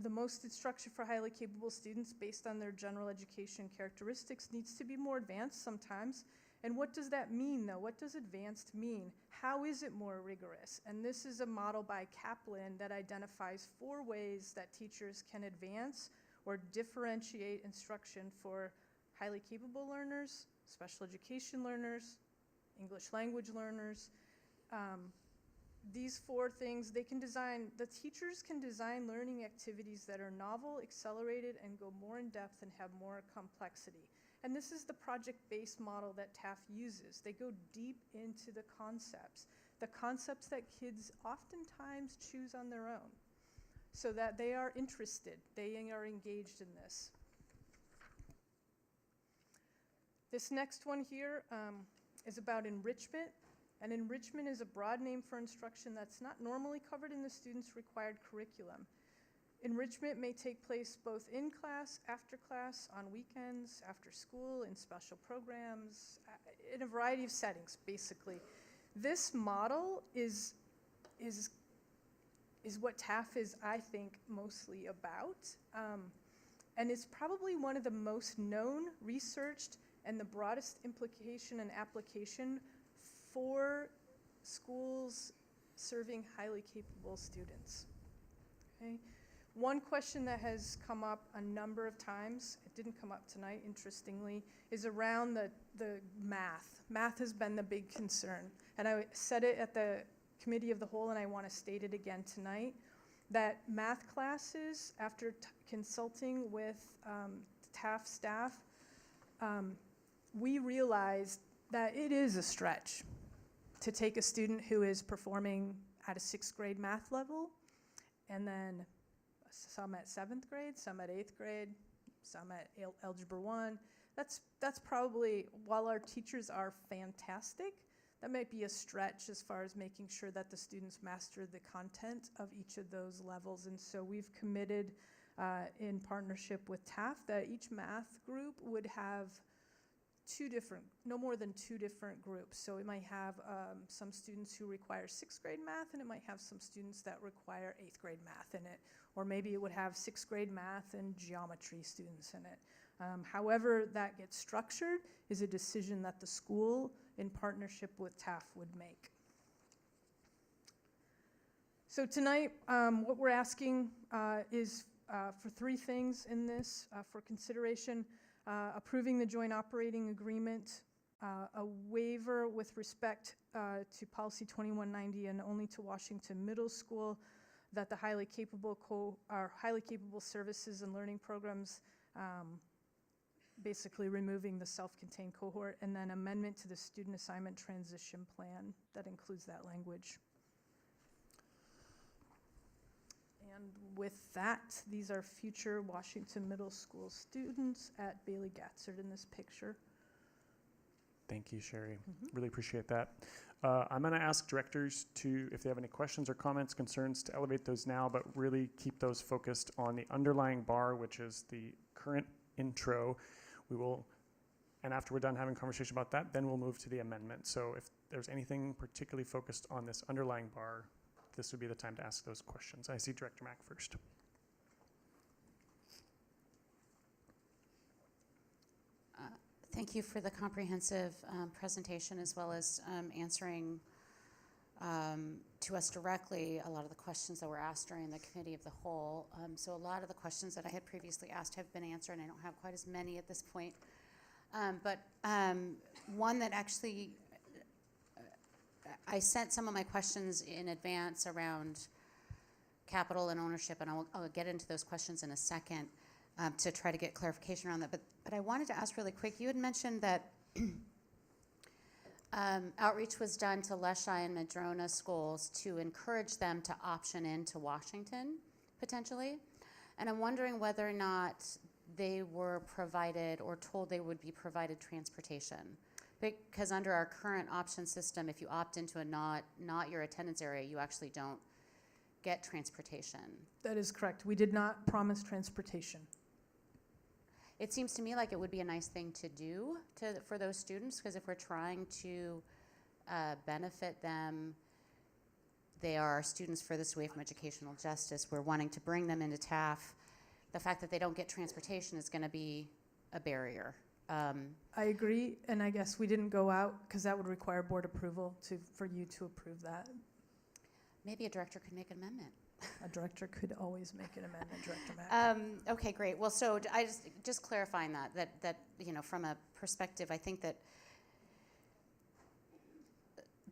the most instruction for highly capable students based on their general education characteristics needs to be more advanced sometimes. And what does that mean, though? What does advanced mean? How is it more rigorous? And this is a model by Kaplan that identifies 4 ways that teachers can advance or differentiate instruction for highly capable learners, special education learners, English language learners. These 4 things, the teachers can design learning activities that are novel, accelerated, and go more in depth and have more complexity. And this is the project-based model that TAF uses. They go deep into the concepts that kids oftentimes choose on their own, so that they are interested, they are engaged in this. This next one here is about enrichment. And enrichment is a broad name for instruction that's not normally covered in the student's required curriculum. Enrichment may take place both in class, after class, on weekends, after school, in special programs, in a variety of settings, basically. This model is what TAF is, I think, mostly about. And it's probably one of the most known, researched, and the broadest implication and application for schools serving highly capable students. Okay? One question that has come up a number of times, it didn't come up tonight, interestingly, is around the math. Math has been the big concern. And I said it at the Committee of the Whole, and I want to state it again tonight, that math classes, after consulting with TAF staff, we realized that it is a stretch to take a student who is performing at a 6th grade math level, and then some at 7th grade, some at 8th grade, some at Algebra 1. That's probably, while our teachers are fantastic, that might be a stretch as far as making sure that the students master the content of each of those levels. And so we've committed in partnership with TAF that each math group would have no more than two different groups. So it might have some students who require 6th grade math, and it might have some students that require 8th grade math in it. Or maybe it would have 6th grade math and geometry students in it. However that gets structured is a decision that the school in partnership with TAF would make. So tonight, what we're asking is for 3 things in this for consideration. Approving the joint operating agreement, a waiver with respect to policy 2190 and only to Washington Middle School, that the highly capable services and learning programs, basically removing the self-contained cohort, and then amendment to the student assignment transition plan that includes that language. And with that, these are future Washington Middle School students at Bailey Gatzert in this picture. Thank you, Sherry. Really appreciate that. I'm going to ask directors to, if they have any questions or comments, concerns, to elevate those now, but really keep those focused on the underlying bar, which is the current intro. We will, and after we're done having a conversation about that, then we'll move to the amendment. So if there's anything particularly focused on this underlying bar, this would be the time to ask those questions. I see Director Mack first. Thank you for the comprehensive presentation, as well as answering to us directly a lot of the questions that were asked during the committee of the whole. So a lot of the questions that I had previously asked have been answered, and I don't have quite as many at this point. But one that actually, I sent some of my questions in advance around capital and ownership, and I'll get into those questions in a second to try to get clarification around that. But I wanted to ask really quick, you had mentioned that outreach was done to Leschi and Madrona schools to encourage them to option into Washington, potentially. And I'm wondering whether or not they were provided or told they would be provided transportation. Because under our current option system, if you opt into a not your attendance area, you actually don't get transportation. That is correct. We did not promise transportation. It seems to me like it would be a nice thing to do for those students, because if we're trying to benefit them, they are our students furthest away from educational justice. We're wanting to bring them into TAF. The fact that they don't get transportation is going to be a barrier. I agree, and I guess we didn't go out because that would require board approval for you to approve that. Maybe a director could make an amendment. A director could always make an amendment, Director Mack. Okay, great. Well, so I just clarifying that from a perspective, I think that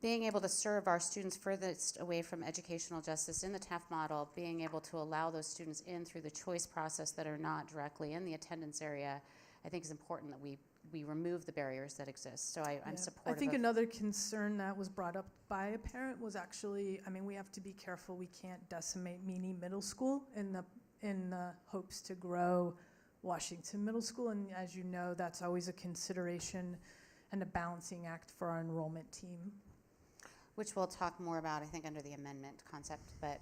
being able to serve our students furthest away from educational justice in the TAF model, being able to allow those students in through the choice process that are not directly in the attendance area, I think is important that we remove the barriers that exist. So I'm supportive. I think another concern that was brought up by a parent was actually, we have to be careful. We can't decimate Meany Middle School in the hopes to grow Washington Middle School. And as you know, that's always a consideration and a balancing act for our enrollment team. Which we'll talk more about, I think, under the amendment concept. But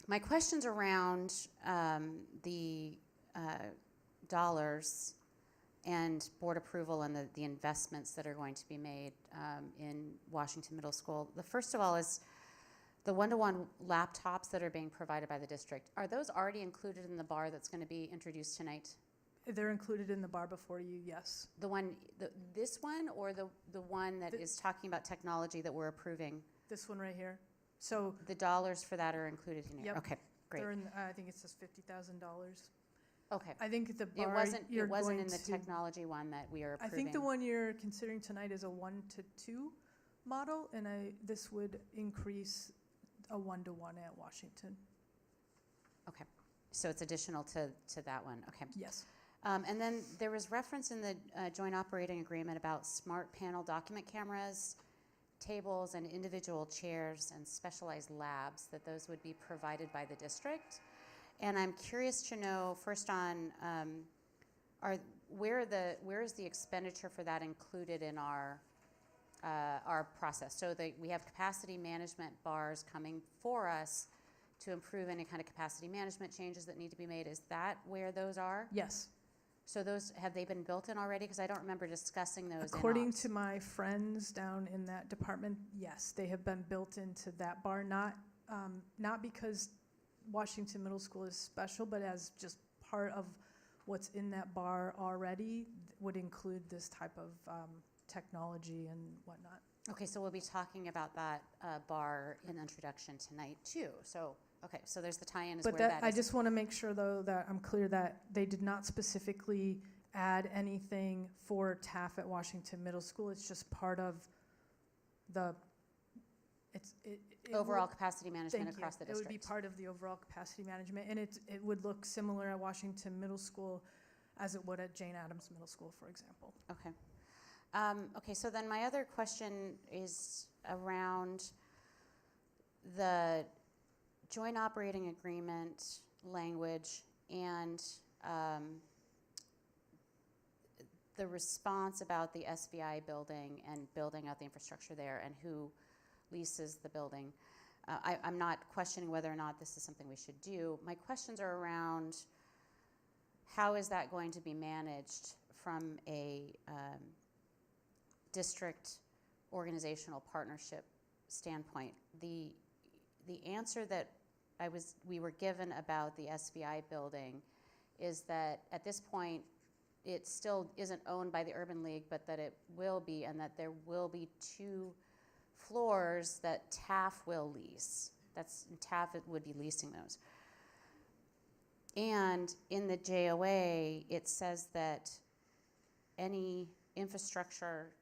my questions around the dollars and board approval and the investments that are going to be made in Washington Middle School. The first of all is the one-to-one laptops that are being provided by the district. Are those already included in the bar that's going to be introduced tonight? They're included in the bar before you, yes. This one, or the one that is talking about technology that we're approving? This one right here. So the dollars for that are included in here. Yep. Okay, great. They're in, I think it says $50,000. Okay. I think the bar it wasn't in the technology one that we are approving. I think the one you're considering tonight is a 1-to-2 model, and this would increase a 1-to-1 at Washington. Okay, so it's additional to that one. Okay. Yes. And then there was reference in the joint operating agreement about smart panel document cameras, tables, and individual chairs and specialized labs, that those would be provided by the district. And I'm curious to know, first on, where is the expenditure for that included in our process? So we have capacity management bars coming for us to improve any kind of capacity management changes that need to be made. Is that where those are? Yes. So those, have they been built in already? Because I don't remember discussing those. According to my friends down in that department, yes, they have been built into that bar, not because Washington Middle School is special, but as just part of what's in that bar already would include this type of technology and whatnot. Okay, so we'll be talking about that bar in introduction tonight too. So, okay, so there's the tie-in is But where that I is. just want to make sure though that I'm clear that they did not specifically add anything for TAF at Washington Middle School. It's just part of the, Overall capacity management Thank you. across the It would be district. part of the overall capacity management, and it would look similar at Washington Middle School as it would at Jane Addams Middle School, for example. Okay. Okay, so then my other question is around the joint operating agreement language and the response about the SVI building and building out the infrastructure there and who leases the building. I'm not questioning whether or not this is something we should do. My questions are around how is that going to be managed from a district organizational partnership standpoint. The answer that we were given about the SVI building is that at this point it still isn't owned by the Urban League, but that it will be, and that there will be 2 floors that TAF will lease. TAF would be leasing those. And in the JOA, it says that any infrastructure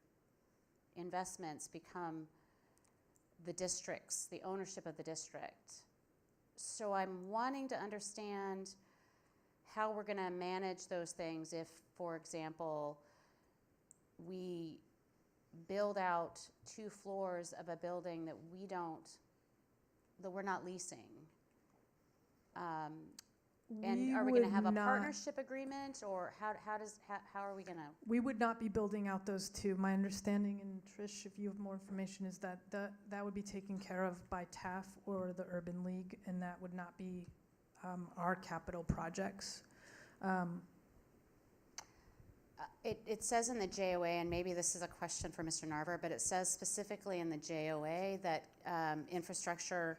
investments become the district's, the ownership of the district. So I'm wanting to understand how we're going to manage those things if, for example, we build out 2 floors of a building that we're not leasing. And are we going to have a partnership agreement, or how are we going to? We would not be building out those 2. My understanding, and Trish, if you have more information, is that that would be taken care of by TAF or the Urban League, and that would not be our capital projects. It says in the JOA, and maybe this is a question for Mr. Narver, but it says specifically in the JOA that infrastructure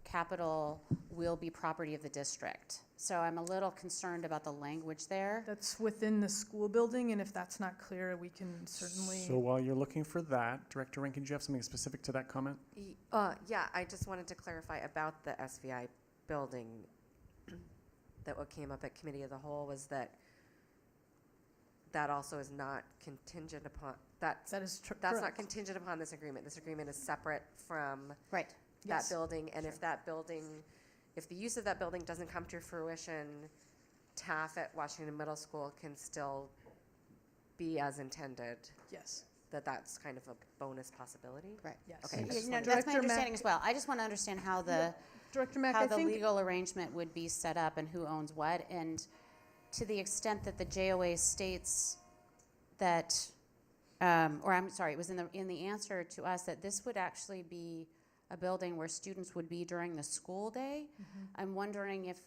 capital will be property of the district. So I'm a little concerned about the language there. That's within the school building, and if that's not clear, we can certainly. So while you're looking for that, Director Rankin, do you have something specific to that comment? Yeah, I just wanted to clarify about the SVI building. That what came up at Committee of the Whole was that also is not contingent upon that's correct. not contingent upon this agreement. This agreement is separate from right. that Yes. building, and if the use of that building doesn't come to fruition, TAF at Washington Middle School can still be as intended. Yes. That's kind of a bonus possibility. Right. Yes. Okay. That's my understanding as well. I just want to understand how the Director Mack, how I the think legal arrangement would be set up and who owns what, and to the extent that the JOA states that, or I'm sorry, it was in the answer to us that this would actually be a building where students would be during the school day. I'm wondering if,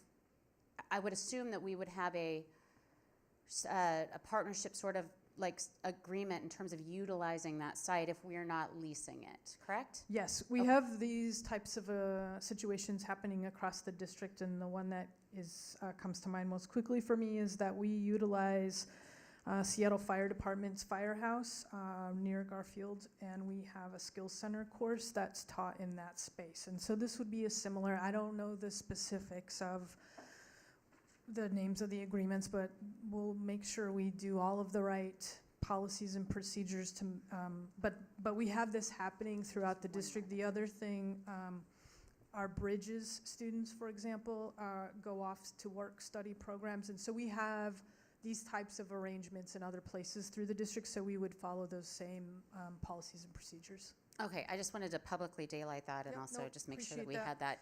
I would assume that we would have a partnership sort of like agreement in terms of utilizing that site if we are not leasing it, correct? Yes, we have these types of situations happening across the district, and the one that comes to mind most quickly for me is that we utilize Seattle Fire Department's firehouse near Garfield, and we have a skills center course that's taught in that space. And so this would be a similar, I don't know the specifics of the names of the agreements, but we'll make sure we do all of the right policies and procedures to, but we have this happening throughout the district. The other thing, our Bridges students, for example, go off to work study programs, and so we have these types of arrangements in other places through the district, so we would follow those same policies and procedures. Okay, I just wanted to publicly daylight that and Yep, also nope, just make sure that appreciate we had that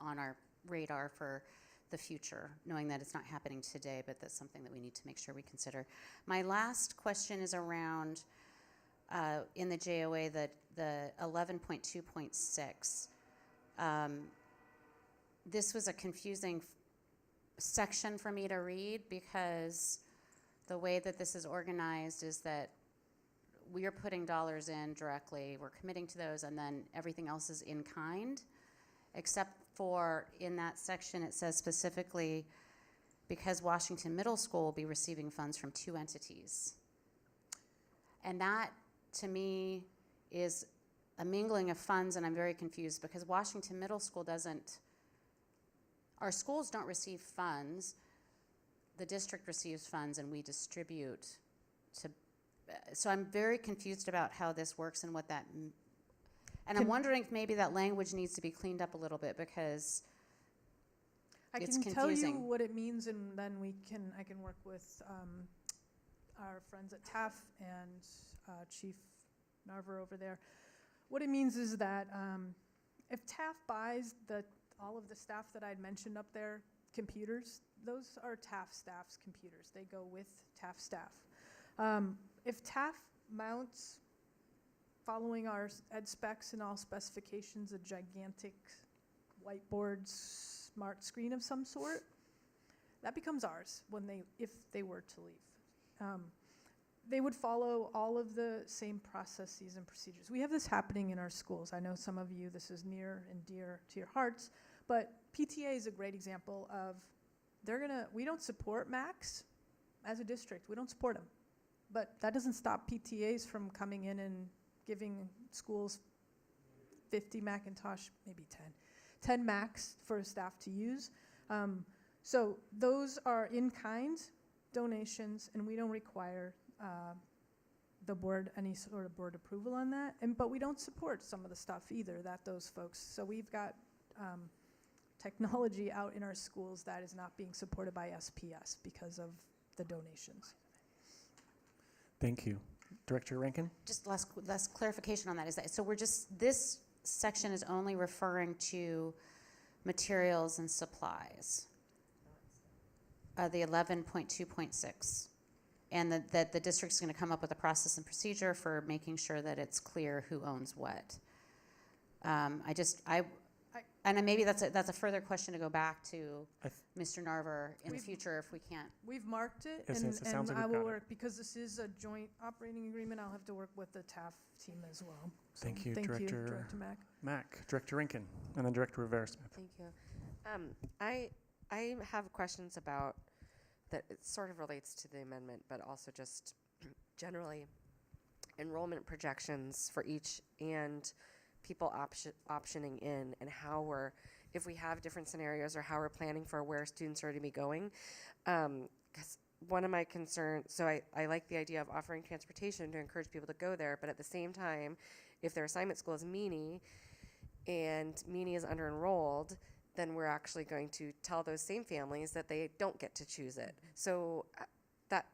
on our radar for the future, knowing that it's not happening today, but that's something that we need to make sure we consider. My last question is around, in the JOA, the 11.2.6. This was a confusing section for me to read because the way that this is organized is that we are putting dollars in directly, we're committing to those, and then everything else is in kind, except for in that section it says specifically because Washington Middle School will be receiving funds from 2 entities. And that, to me, is a mingling of funds, and I'm very confused because Washington Middle School doesn't, our schools don't receive funds, the district receives funds and we distribute to, so I'm very confused about how this works and what that, and I'm wondering if maybe that language needs to be cleaned up a little bit because it's I can tell you confusing. what it means, and then I can work with our friends at TAF and Chief Narver over there. What it means is that if TAF buys all of the staff that I'd mentioned up there, computers, those are TAF staff's computers. They go with TAF staff. If TAF mounts, following our ed specs and all specifications, a gigantic whiteboard smart screen of some sort, that becomes ours if they were to leave. They would follow all of the same processes and procedures. We have this happening in our schools. I know some of you, this is near and dear to your hearts, but PTA is a great example of we don't support Macs as a district. We don't support them. But that doesn't stop PTAs from coming in and giving schools 50 Macintosh, maybe 10 Macs for staff to use. So those are in-kind donations, and we don't require the board any sort of board approval on that. But we don't support some of the stuff either that those folks. So we've got technology out in our schools that is not being supported by SPS because of the donations. Thank you. Director Rankin? Just last clarification on that is that, so this section is only referring to materials and supplies, the 11.2.6, and that the district's going to come up with a process and procedure for making sure that it's clear who owns what. And maybe that's a further question to go back to Mr. Narver in the future if we can't. We've marked it, Yes, and, yes, it sounds like I we've will got it. work, because this is a joint operating agreement, I'll have to work with the TAF team as well. So Thank you, Director Director Mack. Mack. Director Rankin, and then Director Rivera-Smith. Thank you. I have questions about that. It sort of relates to the amendment, but also just generally enrollment projections for each and people optioning in, and how if we have different scenarios or how we're planning for where students are to be going. Because one of my concerns, so I like the idea of offering transportation to encourage people to go there, but at the same time, if their assignment school is Meany and Meany is under-enrolled, then we're actually going to tell those same families that they don't get to choose it. So that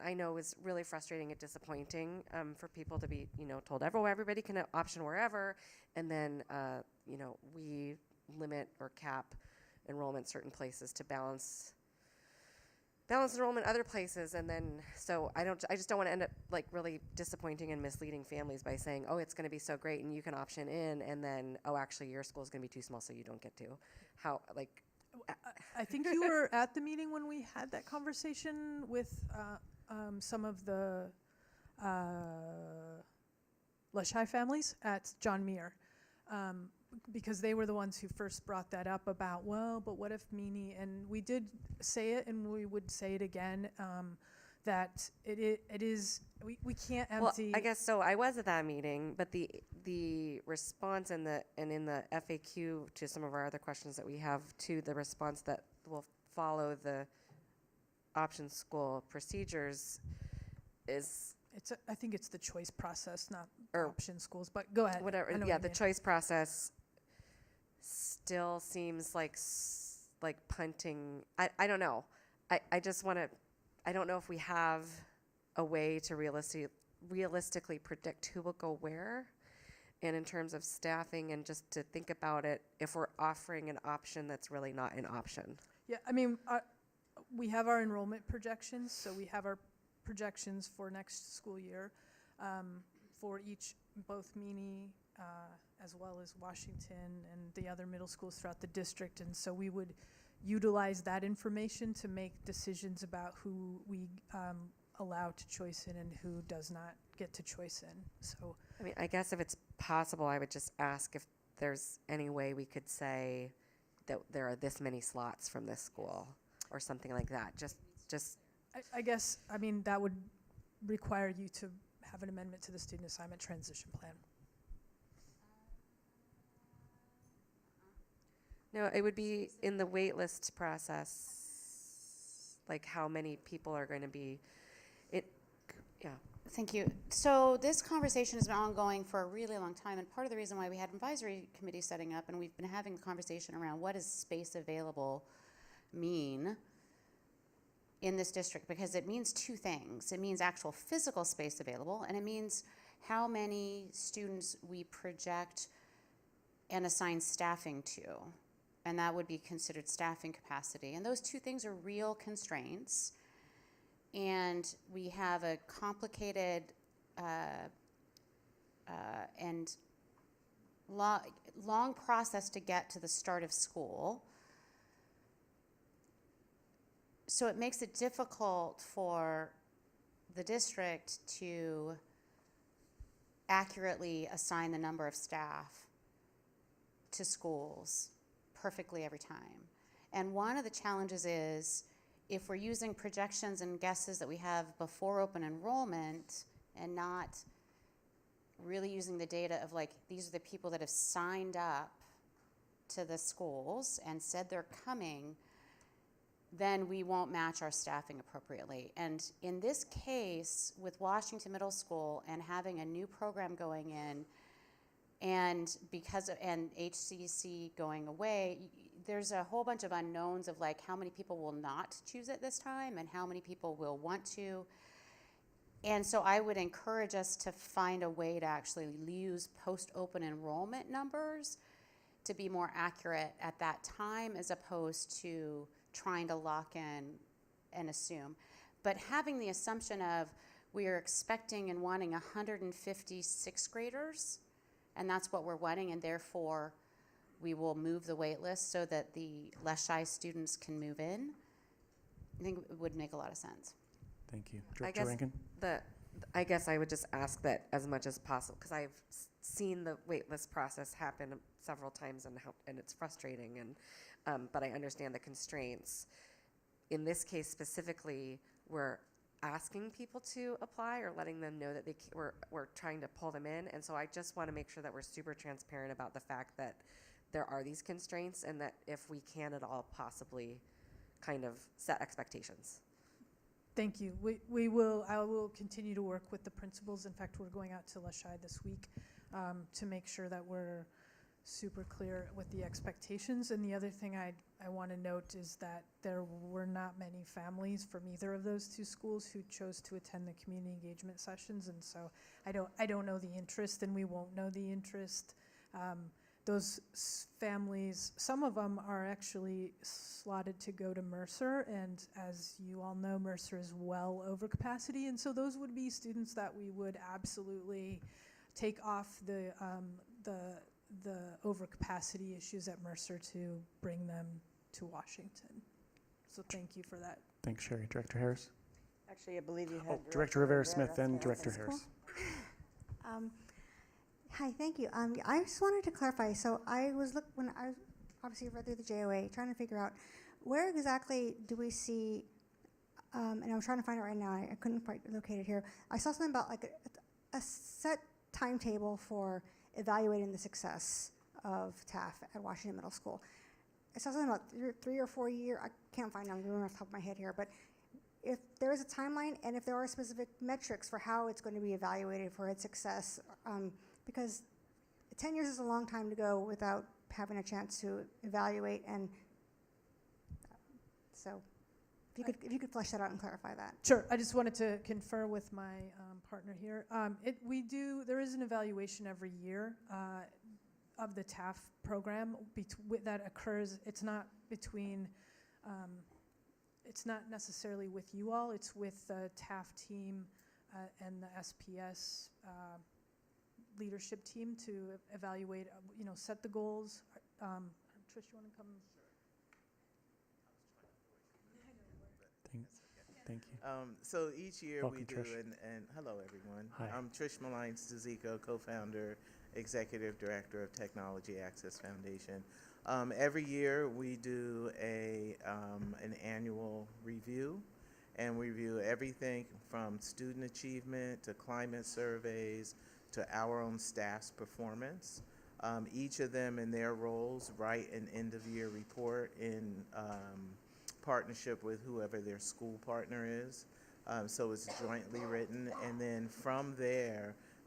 I know is really frustrating and disappointing for people to be, told everybody can option wherever, and then, we limit or cap enrollment certain places to balance enrollment other places, and then I just don't want to end up really disappointing and misleading families by saying, oh, it's going to be so great and you can option in, and then actually your school is going to be too small so you don't get to. I think you were at the meeting when we had that conversation with some of the Leshai families at John Muir, because they were the ones who first brought that up about, but what if Meany, and we did say it, and we would say it again, that it is, we can't empty. Well, I guess so. I was at that meeting, but the response in the FAQ to some of our other questions that we have, to the response that will follow the option school procedures is. I think it's the choice process, not option schools, but go ahead. Whatever. Yeah, the choice process still seems like punting. I don't know. I just want to. I don't know if we have a way to realistically predict who will go where. And in terms of staffing and just to think about it, if we're offering an option that's really not an option. Yeah, I mean, we have our enrollment projections, so we have our projections for next school year for both Meany as well as Washington and the other middle schools throughout the district. And so we would utilize that information to make decisions about who we allow to choice in and who does not get to choice in. So, I mean, I guess if it's possible, I would just ask if there's any way we could say that there are this many slots from this school or something like that. Just. I guess, I mean, that would require you to have an amendment to the student assignment transition plan. No, it would be in the wait list process, like how many people are going to be. Yeah. Thank you. So this conversation has been ongoing for a really long time, and part of the reason why we had an advisory committee setting up, and we've been having a conversation around what does space available mean in this district, because it means two things. It means actual physical space available, and it means how many students we project and assign staffing to, and that would be considered staffing capacity. And those two things are real constraints. And we have a complicated and long process to get to the start of school. So it makes it difficult for the district to accurately assign the number of staff to schools perfectly every time. And one of the challenges is, if we're using projections and guesses that we have before open enrollment and not really using the data of like, these are the people that have signed up to the schools and said they're coming, then we won't match our staffing appropriately. And in this case, with Washington Middle School and having a new program going in, and HCC going away, there's a whole bunch of unknowns of like how many people will not choose it this time and how many people will want to. And so I would encourage us to find a way to actually use post-open enrollment numbers to be more accurate at that time, as opposed to trying to lock in and assume. But having the assumption of we are expecting and wanting 150 sixth graders, and that's what we're wanting, and therefore we will move the wait list so that the less shy students can move in, I think it would make a lot of sense. Thank you. Director Rankin? I guess I would just ask that as much as possible, because I've seen the wait list process happen several times, and it's frustrating, but I understand the constraints. In this case specifically, we're asking people to apply or letting them know that we're trying to pull them in, and so I just want to make sure that we're super transparent about the fact that there are these constraints, and that if we can at all possibly kind of set expectations. Thank you. I will continue to work with the principals. In fact, we're going out to Leshai this week to make sure that we're super clear with the expectations. And the other thing I want to note is that there were not many families from either of those two schools who chose to attend the community engagement sessions, and so I don't know the interest, and we won't know the interest. Those families, some of them are actually slotted to go to Mercer, and as you all know, Mercer is well over capacity, and so those would be students that we would absolutely take off the overcapacity issues at Mercer to bring them to Washington. So thank you for that. Thanks, Sherry. Director Harris? Actually, I believe you had Director Rivera-Smith, then Director Harris. Hi, thank you. I just wanted to clarify. So when I obviously read through the JOA, trying to figure out where exactly do we see, and I'm trying to find it right now. I couldn't quite locate it here. I saw something about like a set timetable for evaluating the success of TAF at Washington Middle School. I saw something about 3 or 4 year. I can't find it. I'm doing it off the top of my head here, but if there is a timeline and if there are specific metrics for how it's going to be evaluated for its success, because 10 years is a long time to go without having a chance to evaluate, and so If you could flesh that out and clarify that. Sure. I just wanted to confer with my partner here. There is an evaluation every year of the TAF program that occurs. It's not between, it's not necessarily with you all. It's with the TAF team and the SPS leadership team to evaluate, set the goals. Trish, you want to come? Thank you. So each year Welcome, we do, Trish. and hello everyone. Hi. I'm Trish Malines-Deziko, co-founder, executive director of Technology Access Foundation. Every year we do an annual review, and we review everything from student achievement to climate surveys to our own staff's performance. Each of them in their roles write an end-of-year report in partnership with whoever their school partner is. So it's jointly written, and then from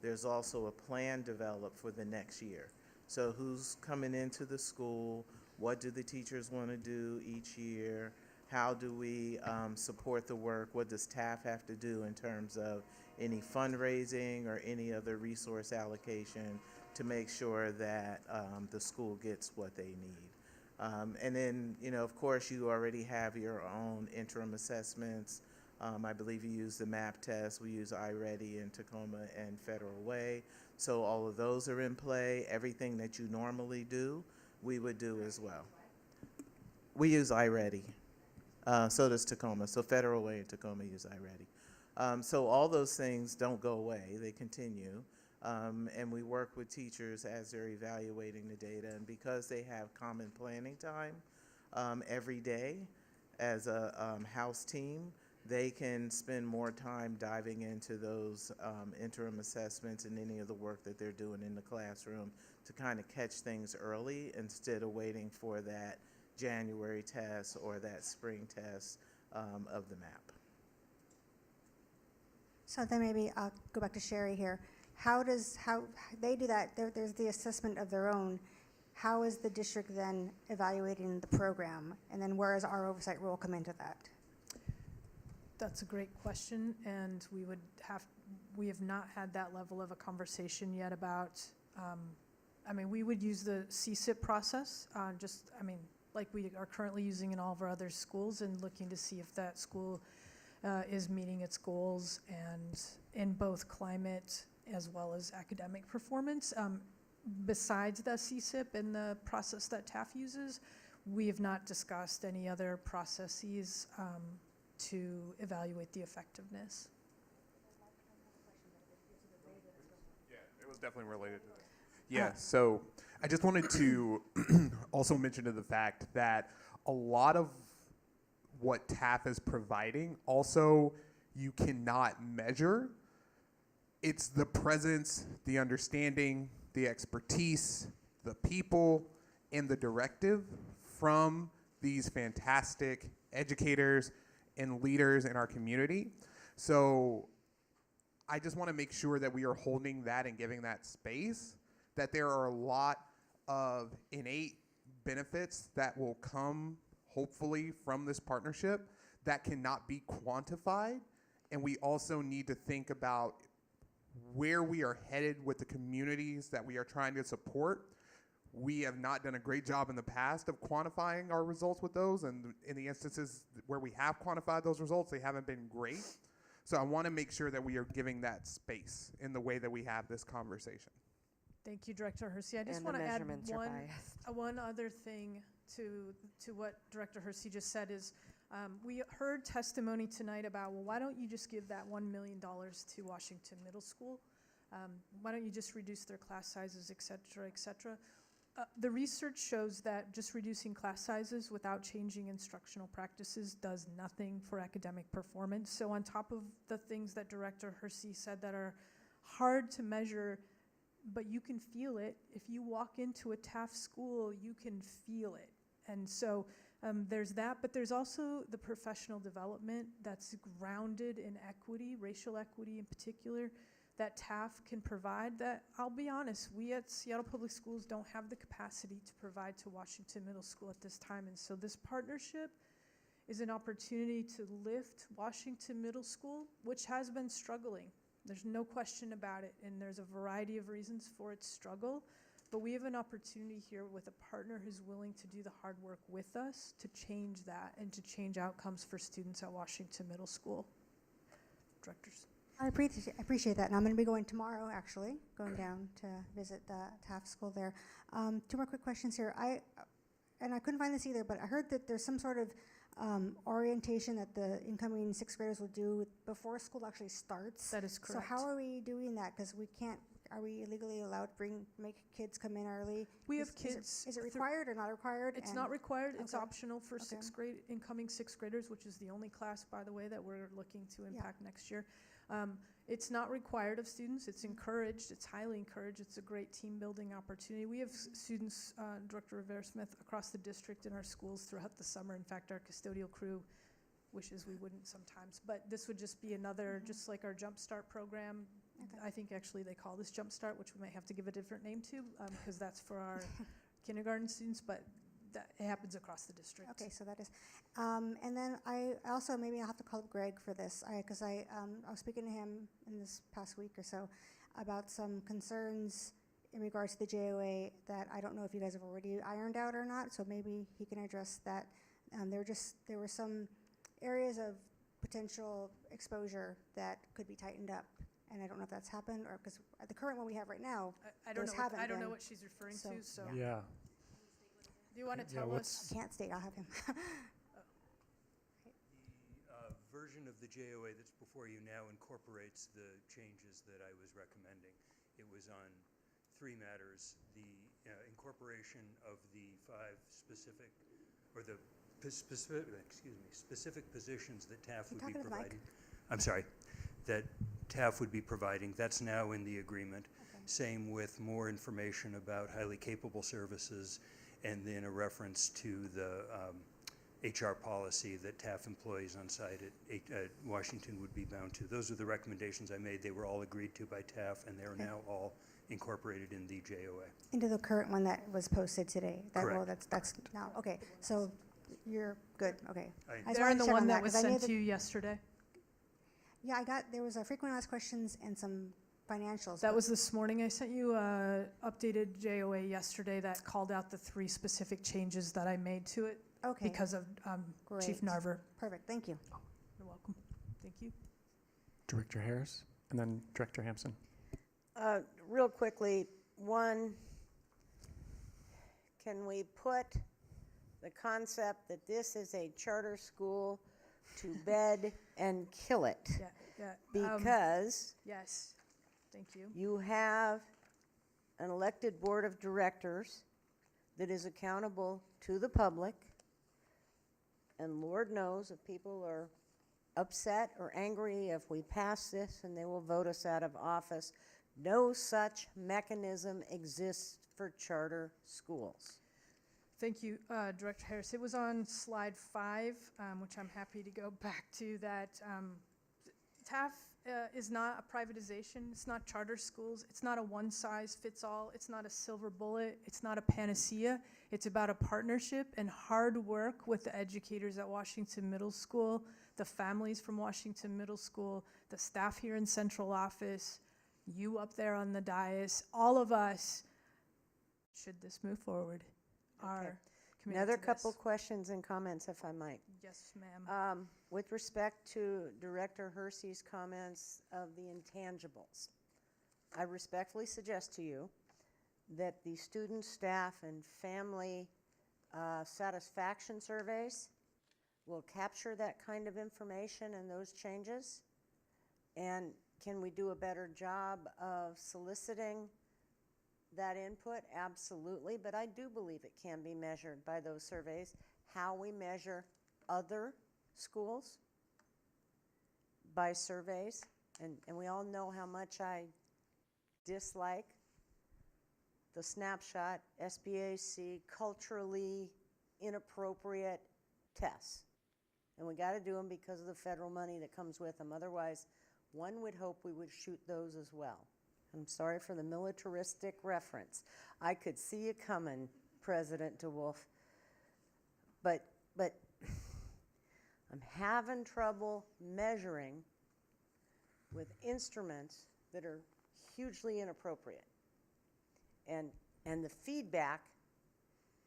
there's also a plan developed for the next year. So who's coming into the school, what do the teachers want to do each year, how do we support the work, what does TAF have to do in terms of any fundraising or any other resource allocation to make sure that the school gets what they need. And then, of course, you already have your own interim assessments. I believe you use the MAP test. We use iReady in Tacoma and Federal Way. So all of those are in play. Everything that you normally do, we would do as well. We use iReady. So does Tacoma. So Federal Way and Tacoma use iReady. So all those things don't go away. They continue. And we work with teachers as they're evaluating the data. And because they have common planning time every day as a house team, they can spend more time diving into those interim assessments and any of the work that they're doing in the classroom to kind of catch things early instead of waiting for that January test or that spring test of the MAP. So then maybe I'll go back to Sherry here. How they do that? There's the assessment of their own. How is the district then evaluating the program? And then where does our oversight role come into that? That's a great question, and we have not had that level of a conversation yet about, we would use the CSIP process, like we are currently using in all of our other schools, and looking to see if that school is meeting its goals and in both climate as well as academic performance. Besides the CSIP and the process that TAF uses, we have not discussed any other processes to evaluate the effectiveness. Yeah, it was definitely related to that. Yeah, so I just wanted to also mention to the fact that a lot of what TAF is providing also you cannot measure. It's the presence, the understanding, the expertise, the people, and the directive from these fantastic educators and leaders in our community. So I just want to make sure that we are holding that and giving that space, that there are a lot of innate benefits that will come, hopefully, from this partnership that cannot be quantified. And we also need to think about where we are headed with the communities that we are trying to support. We have not done a great job in the past of quantifying our results with those, and in the instances where we have quantified those results, they haven't been great. So I want to make sure that we are giving that space in the way that we have this conversation. Thank you, Director Hersey. I just And want the to add measurements are biased. one other thing to what Director Hersey just said is, we heard testimony tonight about, well, why don't you just give that $1 million to Washington Middle School? Why don't you just reduce their class sizes, et cetera, et cetera? The research shows that just reducing class sizes without changing instructional practices does nothing for academic performance. So on top of the things that Director Hersey said that are hard to measure, but you can feel it. If you walk into a TAF school, you can feel it. And so there's that, but there's also the professional development that's grounded in equity, racial equity in particular, that TAF can provide that, I'll be honest, we at Seattle Public Schools don't have the capacity to provide to Washington Middle School at this time. And so this partnership is an opportunity to lift Washington Middle School, which has been struggling. There's no question about it, and there's a variety of reasons for its struggle. But we have an opportunity here with a partner who's willing to do the hard work with us to change that and to change outcomes for students at Washington Middle School. Directors. I appreciate that, and I'm going to be going tomorrow, actually, going down to visit the Taft School there. 2 more quick questions here. I couldn't find this either, but I heard that there's some sort of orientation that the incoming 6th graders will do before school actually starts. That is correct. So how are we doing that? Because we can't. Are we illegally allowed to make kids come in early? We have kids. Is it required or not required? It's not required. It's Okay. optional for Okay. incoming 6th graders, which is the only class, by the way, that we're looking to impact next year. It's not required of students. It's encouraged. It's highly encouraged. It's a great team building opportunity. We have students, Director Rivera-Smith, across the district in our schools throughout the summer. In fact, our custodial crew wishes we wouldn't sometimes. But this would just be another, just like our Jump Start program. Okay. I think actually they call this Jump Start, which we might have to give a different name to, because that's for our kindergarten students, but that it happens across the district. Okay, so that is. And then I also, maybe I'll have to call up Greg for this, because I was speaking to him in this past week or so about some concerns in regards to the JOA that I don't know if you guys have already ironed out or not, so maybe he can address that. There were some areas of potential exposure that could be tightened up, and I don't know if that's happened, or because the current one we have right now, I don't those know. haven't I don't know been. what she's referring So, to. So, Yeah. do you want to Yeah, tell what's- us? I can't state, I'll have him. The version of the JOA that's before you now incorporates the changes that I was recommending. It was on 3 matters: the incorporation of the 5 specific, or the specific positions that TAF would be talking to the mic? providing. I'm sorry, that TAF would be providing. That's now in the agreement. Same with more information about highly capable services, and then a reference to the HR policy that TAF employees on site at Washington would be bound to. Those are the recommendations I made. They were all agreed to by TAF, and they are now all incorporated in the JOA. Into the current one that was posted today. Well, Correct. that's now, okay, so you're good, okay. I- just They're wanted in to the check one on that was 'cause I knew sent to you yesterday. Yeah, there was a frequent asked questions and some financials. That but- was this morning. I sent you a updated JOA yesterday that called out the 3 specific changes that I made to it Okay. because of Chief Great. Narver. Perfect, thank you. You're welcome. Thank you. Director Harris, and then Director Hampson. Real quickly, one, can we put the concept that this is a charter school to bed and kill it? Yeah. Because Yes. Thank you. you have an elected board of directors that is accountable to the public, and Lord knows if people are upset or angry if we pass this and they will vote us out of office. No such mechanism exists for charter schools. Thank you, Director Harris. It was on slide 5, which I'm happy to go back to, that TAF is not a privatization. It's not charter schools. It's not a one-size-fits-all. It's not a silver bullet. It's not a panacea. It's about a partnership and hard work with the educators at Washington Middle School, the families from Washington Middle School, the staff here in central office, you up there on the dais, all of us, should this move forward, are committed Another to couple this. questions and comments, if I might. Yes, ma'am. With respect to Director Hersey's comments of the intangibles, I respectfully suggest to you that the student, staff, and family satisfaction surveys will capture that kind of information and those changes. And can we do a better job of soliciting that input? Absolutely, but I do believe it can be measured by those surveys. How we measure other schools by surveys, and we all know how much I dislike the snapshot, SBAC, culturally inappropriate tests. And we got to do them because of the federal money that comes with them. Otherwise, one would hope we would shoot those as well. I'm sorry for the militaristic reference. I could see it coming, President DeWolf. But I'm having trouble measuring with instruments that are hugely inappropriate. And the feedback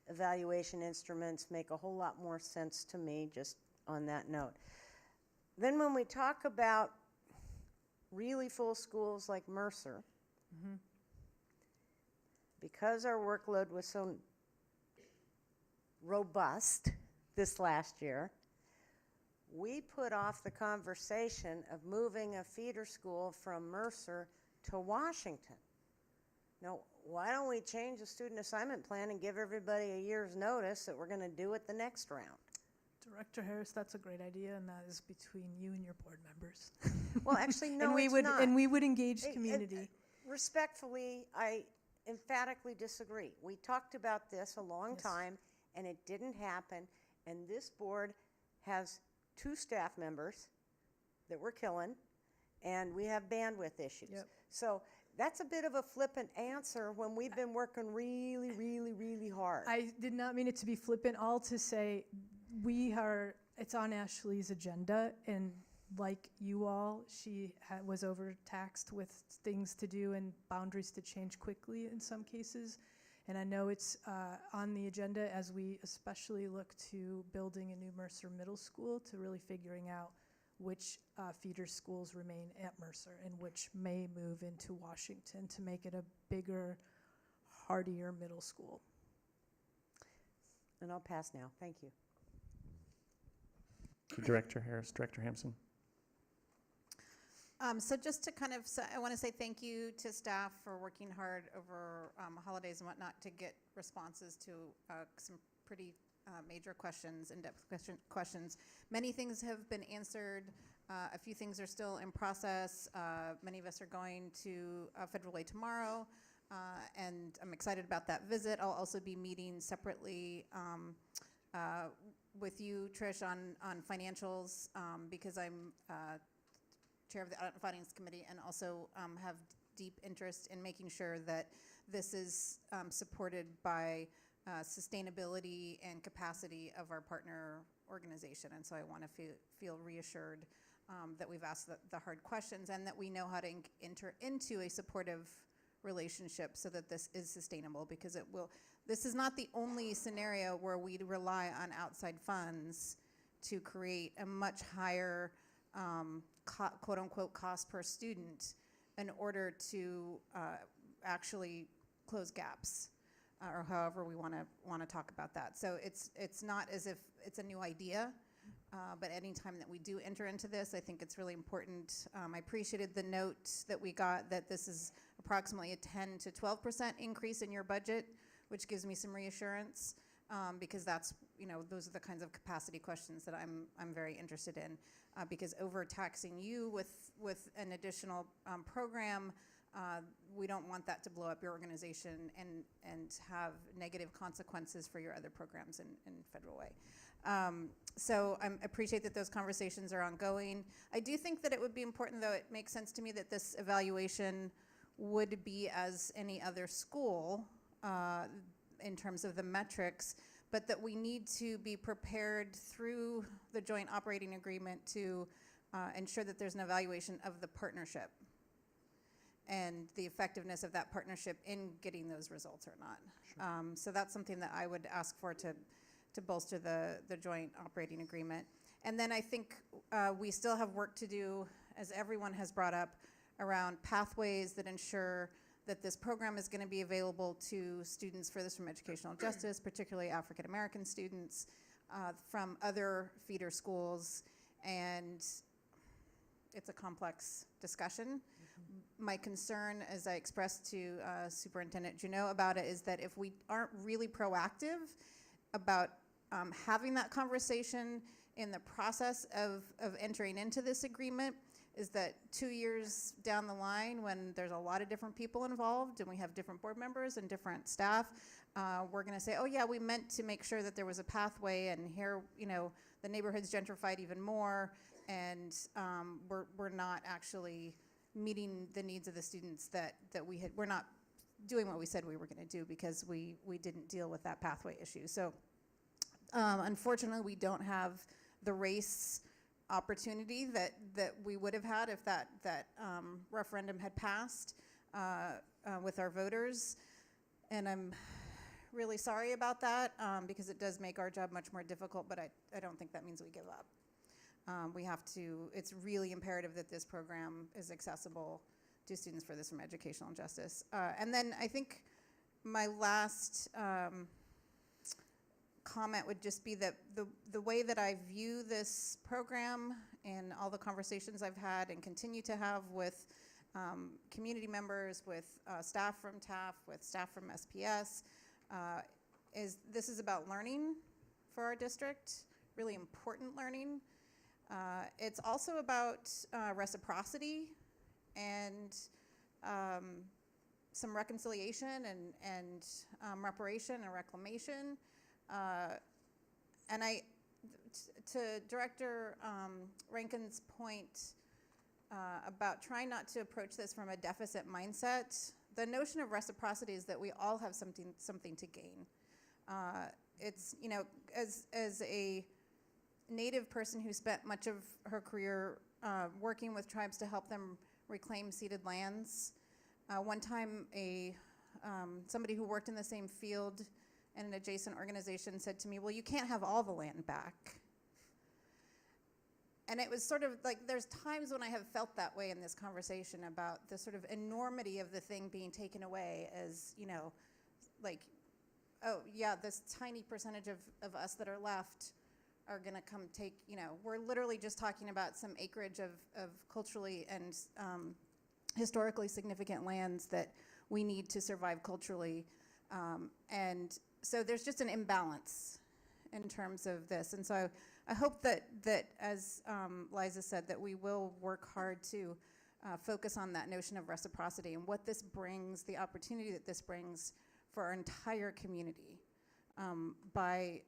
evaluation instruments make a whole lot more sense to me, just on that note. Then when we talk about really full schools like Mercer, because our workload was so robust this last year, we put off the conversation of moving a feeder school from Mercer to Washington. Now, why don't we change the student assignment plan and give everybody a year's notice that we're going to do it the next round? Director Harris, that's a great idea, and that is between you and your board members. Well, actually, no, and we it's would, not. And we would engage community. Respectfully, I emphatically disagree. We talked about this a long time, and it didn't happen, and this board has 2 staff members that we're killing, and we have bandwidth issues. So that's a bit of a flippant answer when we've been working really, really, really hard. I did not mean it to be flippant, all to say it's on Ashley's agenda, and like you all, she was overtaxed with things to do and boundaries to change quickly in some cases. And I know it's on the agenda as we especially look to building a new Mercer Middle School, to really figuring out which feeder schools remain at Mercer and which may move into Washington to make it a bigger, hardier middle school. And I'll pass now. Thank you. Director Harris, Director Hampson. So just to kind of, I want to say thank you to staff for working hard over holidays and whatnot to get responses to some pretty major questions, in-depth questions. Many things have been answered. A few things are still in process. Many of us are going to Federal Way tomorrow, and I'm excited about that visit. I'll also be meeting separately with you, Trish, on financials because I'm chair of the Audit and Finance Committee, and also have deep interest in making sure that this is supported by sustainability and capacity of our partner organization. And so I want to feel reassured that we've asked the hard questions and that we know how to enter into a supportive relationship so that this is sustainable, because it will. This is not the only scenario where we rely on outside funds to create a much higher quote unquote cost per student in order to actually close gaps, or however we want to talk about that. So it's not as if it's a new idea, but any time that we do enter into this, I think it's really important. I appreciated the note that we got that this is approximately a 10 to 12% increase in your budget, which gives me some reassurance, because that's, those are the kinds of capacity questions that I'm very interested in. Because overtaxing you with an additional program, we don't want that to blow up your organization and have negative consequences for your other programs in Federal Way. So I appreciate that those conversations are ongoing. I do think that it would be important, though, it makes sense to me that this evaluation would be as any other school in terms of the metrics, but that we need to be prepared through the joint operating agreement to ensure that there's an evaluation of the partnership and the effectiveness of that partnership in getting those results or not. Sure. So that's something that I would ask for to bolster the joint operating agreement. And then I think we still have work to do, as everyone has brought up, around pathways that ensure that this program is going to be available to students furthest from educational justice, particularly African American students from other feeder schools, and it's a complex discussion. My concern, as I expressed to Superintendent Junot about it, is that if we aren't really proactive about having that conversation in the process of entering into this agreement, is that 2 years down the line, when there's a lot of different people involved and we have different board members and different staff, we're going to say, oh yeah, we meant to make sure that there was a pathway, and here, the neighborhood's gentrified even more, and we're not actually meeting the needs of the students that we had. We're not doing what we said we were going to do because we didn't deal with that pathway issue. So unfortunately, we don't have the race opportunity that we would have had if that referendum had passed with our voters. And I'm really sorry about that because it does make our job much more difficult, but I don't think that means we give up. We have to, it's really imperative that this program is accessible to students for this from educational injustice. And then I think my last comment would just be that the way that I view this program and all the conversations I've had and continue to have with community members, with staff from TAF, with staff from SPS, is this is about learning for our district, really important learning. It's also about reciprocity and some reconciliation and reparation and reclamation. And to Director Rankin's point about trying not to approach this from a deficit mindset, the notion of reciprocity is that we all have something to gain. It's, you know, as a Native person who spent much of her career working with tribes to help them reclaim ceded lands, one time somebody who worked in the same field in an adjacent organization said to me, well, you can't have all the land back. And it was sort of like, there's times when I have felt that way in this conversation about the sort of enormity of the thing being taken away as, you know, like, oh yeah, this tiny percentage of us that are left are gonna come take, you know, we're literally just talking about some acreage of culturally and historically significant lands that we need to survive culturally. And so there's just an imbalance in terms of this. And so I hope that as Liza said, that we will work hard to focus on that notion of reciprocity and what this brings, the opportunity that this brings for our entire community by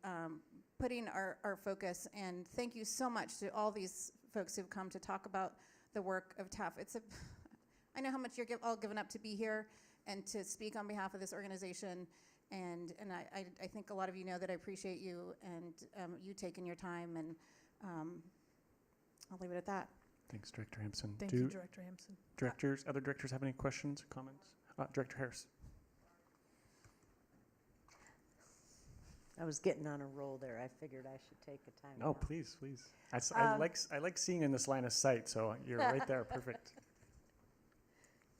putting our focus. And thank you so much to all these folks who've come to talk about the work of TAF. I know how much you're all given up to be here and to speak on behalf of this organization. And I think a lot of you know that I appreciate you and you taking your time, and I'll leave it at that. Thanks, Director Hampson. Thank you, Director Hampson. Other directors have any questions or comments? Director Harris. I was getting on a roll there. I figured I should take a time. No, please. I like seeing in this line of sight, so you're right there, perfect.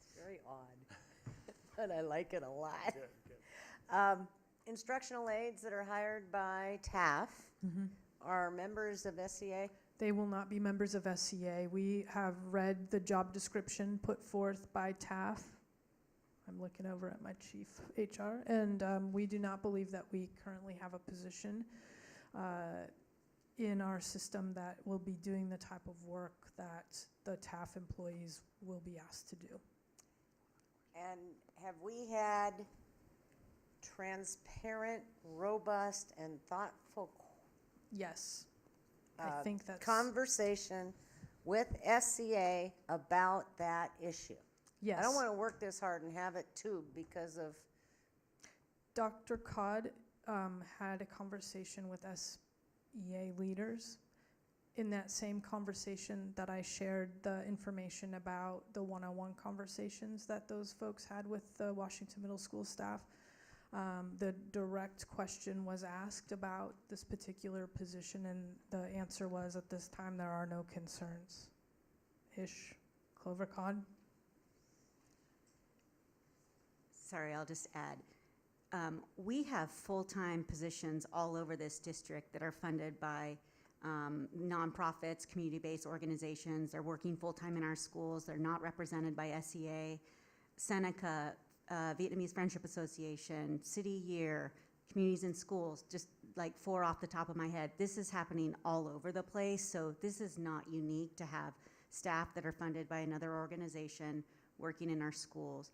It's very odd, but I like it a lot. Good. Instructional aides that are hired by TAF are members of SCA? They will not be members of SCA. We have read the job description put forth by TAF. I'm looking over at my chief HR, and we do not believe that we currently have a position in our system that will be doing the type of work that the TAF employees will be asked to do. And have we had transparent, robust, and thoughtful Yes. I think that's conversation with SCA about that issue? Yes. I don't want to work this hard and have it too because of. Dr. Codd had a conversation with SEA leaders. In that same conversation that I shared the information about the one-on-one conversations that those folks had with the Washington Middle School staff, the direct question was asked about this particular position, and the answer was, at this time, there are no concerns. Clover Codd? Sorry, I'll just add. We have full-time positions all over this district that are funded by nonprofits, community-based organizations. They're working full-time in our schools. They're not represented by SEA. Seneca, Vietnamese Friendship Association, City Year, Communities in Schools, just like 4 off the top of my head. This is happening all over the place, so this is not unique to have staff that are funded by another organization working in our schools.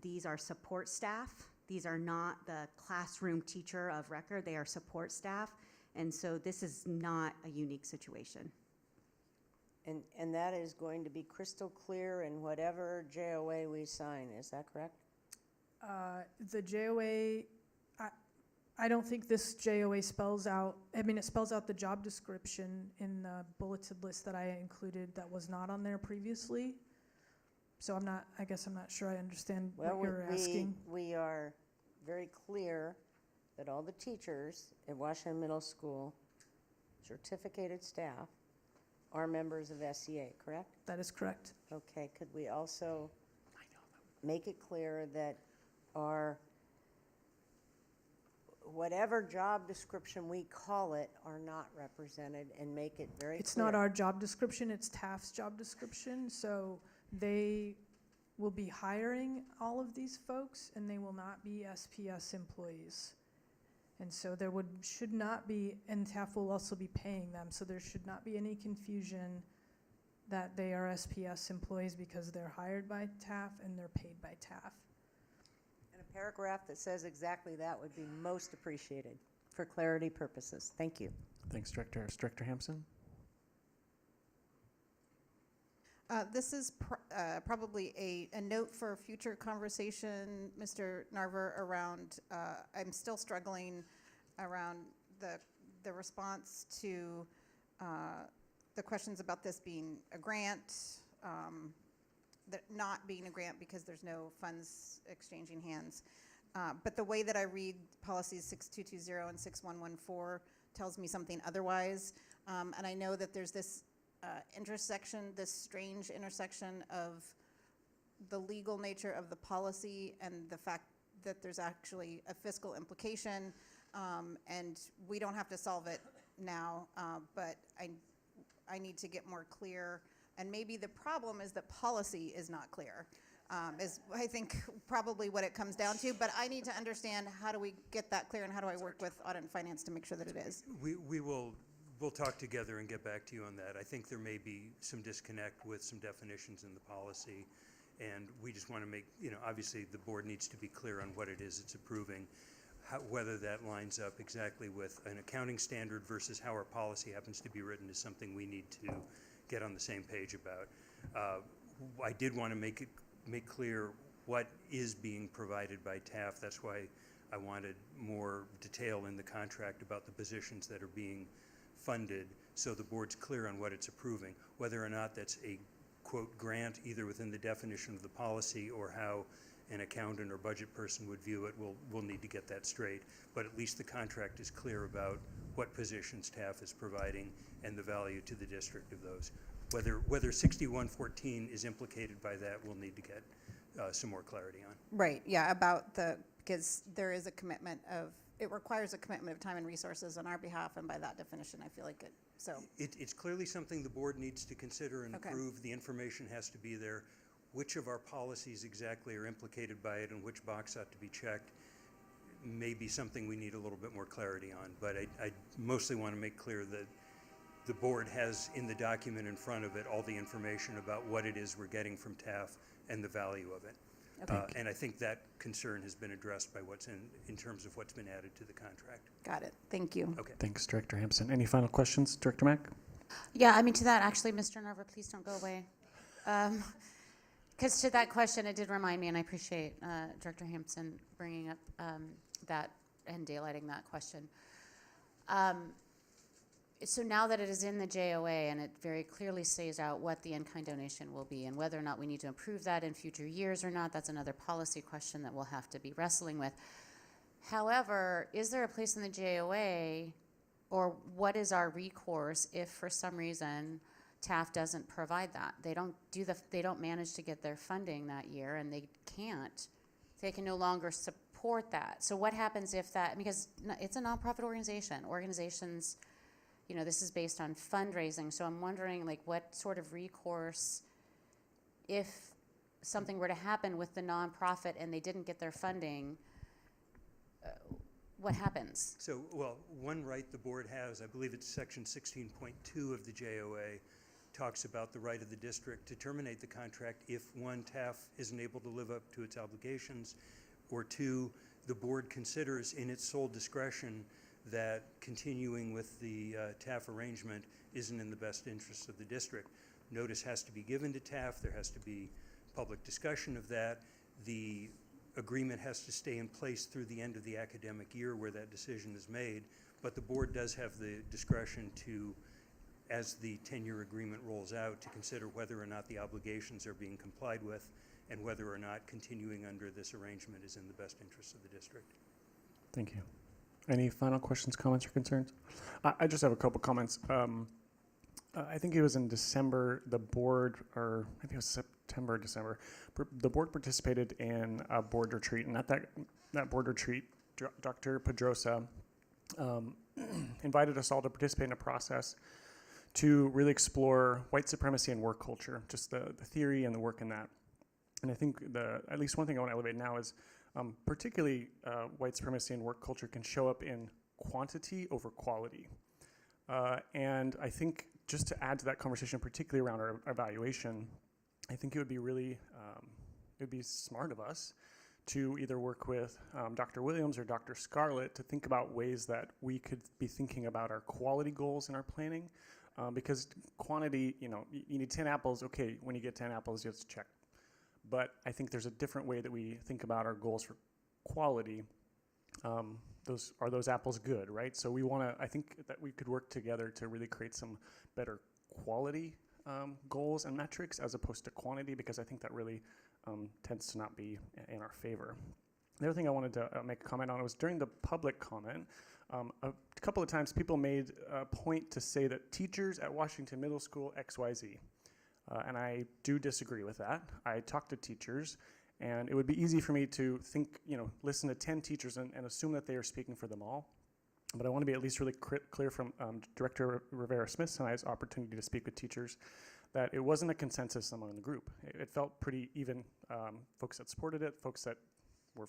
These are support staff. These are not the classroom teacher of record. They are support staff, and so this is not a unique situation. And that is going to be crystal clear in whatever JOA we sign, is that correct? The JOA, I don't think this JOA spells out, it spells out the job description in the bulleted list that I included that was not on there previously. So I guess I'm not sure I understand what you're asking. We are very clear that all the teachers at Washington Middle School, certificated staff, are members of SEA, correct? That is correct. Okay, could we also make it clear that our, whatever job description we call it, are not represented, and make it very clear? It's not our job description, it's TAF's job description, so they will be hiring all of these folks, and they will not be SPS employees. And so there should not be, and TAF will also be paying them, so there should not be any confusion that they are SPS employees because they're hired by TAF and they're paid by TAF. And a paragraph that says exactly that would be most appreciated for clarity purposes. Thank you. Thanks, Director Harris. Director Hampson? This is probably a note for future conversation, Mr. Narver, around, I'm still struggling around the response to the questions about this being a grant, that not being a grant because there's no funds exchanging hands. But the way that I read policies 6220 and 6114 tells me something otherwise. And I know that there's this intersection, this strange intersection of the legal nature of the policy and the fact that there's actually a fiscal implication, and we don't have to solve it now, but I need to get more clear, and maybe the problem is that policy is not clear, is I think probably what it comes down to, but I need to understand how do we get that clear and how do I work with audit and finance to make sure that it is. We'll talk together and get back to you on that. I think there may be some disconnect with some definitions in the policy, and we just want to make, obviously the board needs to be clear on what it is it's approving, whether that lines up exactly with an accounting standard versus how our policy happens to be written is something we need to get on the same page about. I did want to make clear what is being provided by TAF. That's why I wanted more detail in the contract about the positions that are being funded, so the board's clear on what it's approving. Whether or not that's a, quote, grant, either within the definition of the policy or how an accountant or budget person would view it, we'll need to get that straight. But at least the contract is clear about what positions TAF is providing and the value to the district of those. Whether 6114 is implicated by that, we'll need to get some more clarity on. Right, yeah, about because there is a commitment it requires a commitment of time and resources on our behalf, and by that definition, I feel like It's clearly something the board needs to consider and Okay. approve. The information has to be there. Which of our policies exactly are implicated by it and which box ought to be checked may be something we need a little bit more clarity on. But I mostly want to make clear that the board has in the document in front of it all the information about what it is we're getting from TAF and the value of it. Okay. And I think that concern has been addressed by what's in terms of what's been added to the contract. Got it. Thank you. Okay. Thanks, Director Hampson. Any final questions, Director Mack? Yeah, to that, actually, Mr. Narver, please don't go away. Because to that question, it did remind me, and I appreciate Director Hampson bringing up that and daylighting that question. So now that it is in the JOA and it very clearly says out what the in-kind donation will be and whether or not we need to improve that in future years or not, that's another policy question that we'll have to be wrestling with. However, is there a place in the JOA, or what is our recourse if for some reason TAF doesn't provide that? They don't manage to get their funding that year, and they can't. They can no longer support that. So what happens if that, because it's a nonprofit organization. Organizations, this is based on fundraising. So I'm wondering, what sort of recourse, if something were to happen with the nonprofit and they didn't get their funding, what happens? So, one right the board has, I believe it's section 16.2 of the JOA, talks about the right of the district to terminate the contract if, one, TAF isn't able to live up to its obligations, or two, the board considers in its sole discretion that continuing with the TAF arrangement isn't in the best interest of the district. Notice has to be given to TAF. There has to be public discussion of that. The agreement has to stay in place through the end of the academic year where that decision is made, but the board does have the discretion to, as the 10-year agreement rolls out, to consider whether or not the obligations are being complied with and whether or not continuing under this arrangement is in the best interest of the district. Thank you. Any final questions, comments, or concerns? I just have a couple comments. I think it was in December, the board, or maybe it was September, December, the board participated in a board retreat, and at that board retreat, Dr. Pedrosa invited us all to participate in a process to really explore white supremacy and work culture, just the theory and the work in that. And I think at least one thing I want to elevate now is particularly white supremacy and work culture can show up in quantity over quality. And I think just to add to that conversation, particularly around our evaluation, I think it would be really, it would be smart of us to either work with Dr. Williams or Dr. Scarlett to think about ways that we could be thinking about our quality goals in our planning. Because quantity, you need 10 apples, okay, when you get 10 apples, you have to check. But I think there's a different way that we think about our goals for quality. Are those apples good, right? So I think that we could work together to really create some better quality goals and metrics as opposed to quantity, because I think that really tends to not be in our favor. The other thing I wanted to make a comment on was during the public comment, a couple of times people made a point to say that teachers at Washington Middle School XYZ. And I do disagree with that. I talk to teachers, and it would be easy for me to think, listen to 10 teachers and assume that they are speaking for them all. But I want to be at least really clear from Director Rivera-Smith's and I's opportunity to speak with teachers that it wasn't a consensus among the group. It felt pretty even. Folks that supported it, folks that were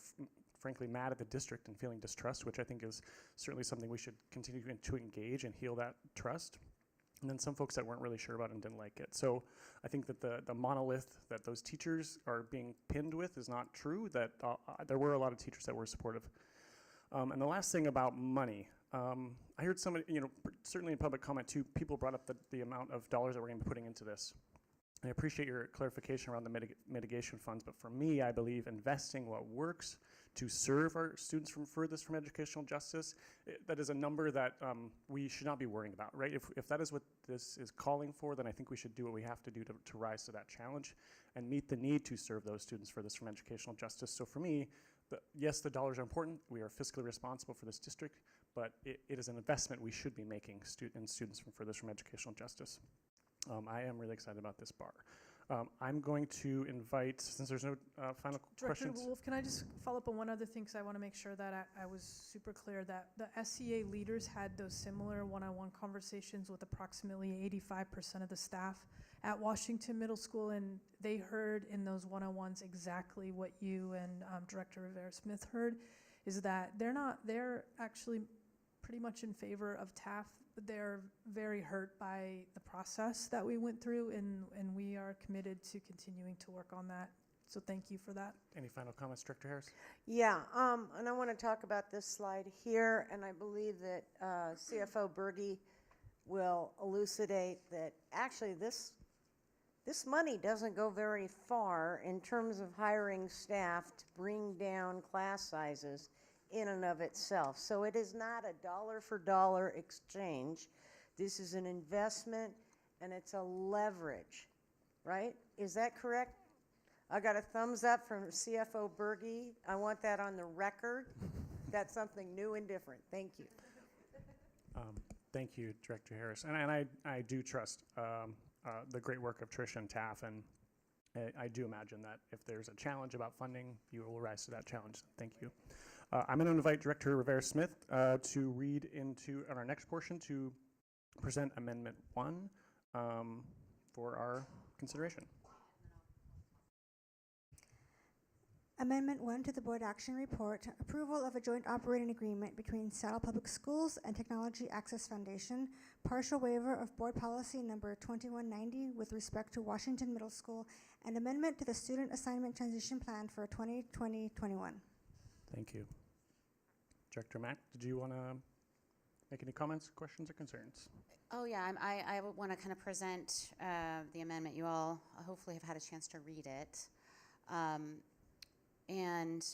frankly mad at the district and feeling distrust, which I think is certainly something we should continue to engage and heal that trust. And then some folks that weren't really sure about it and didn't like it. So I think that the monolith that those teachers are being pinned with is not true, that there were a lot of teachers that were supportive. And the last thing about money, I heard somebody, certainly in public comment too, people brought up the amount of dollars that we're going to be putting into this. I appreciate your clarification around the mitigation funds, but for me, I believe investing what works to serve our students furthest from educational justice, that is a number that we should not be worrying about, right? If that is what this is calling for, then I think we should do what we have to do to rise to that challenge and meet the need to serve those students furthest from educational justice. So for me, yes, the dollars are important. We are fiscally responsible for this district, but it is an investment we should be making in students furthest from educational justice. I am really excited about this bar. I'm going to invite, since there's no final Director questions. Wolf, can I just follow up on one other thing, because I want to make sure that I was super clear that the SEA leaders had those similar one-on-one conversations with approximately 85% of the staff at Washington Middle School, and they heard in those one-on-ones exactly what you and Director Rivera-Smith heard, is that they're actually pretty much in favor of TAF. They're very hurt by the process that we went through, and we are committed to continuing to work on that. So thank you for that. Any final comments, Director Harris? Yeah, and I want to talk about this slide here, and I believe that CFO Berge will elucidate that actually this money doesn't go very far in terms of hiring staff to bring down class sizes in and of itself. So it is not a dollar for dollar exchange. This is an investment and it's a leverage, right? Is that correct? I got a thumbs up from CFO Berge. I want that on the record. That's something new and different. Thank you. Thank you, Director Harris. And I do trust the great work of Tricia and TAF, and I do imagine that if there's a challenge about funding, you will rise to that challenge. Thank you. I'm going to invite Director Rivera-Smith to read into our next portion to present Amendment 1 for our consideration. Amendment 1 to the Board Action Report, approval of a joint operating agreement between Seattle Public Schools and Technology Access Foundation, partial waiver of Board Policy Number 2190 with respect to Washington Middle School, and amendment to the Student Assignment Transition Plan for 2020-21. Thank you. Director Mack, did you want to make any comments, questions, or concerns? Oh, yeah, I would want to kind of present the amendment. You all hopefully have had a chance to read it. and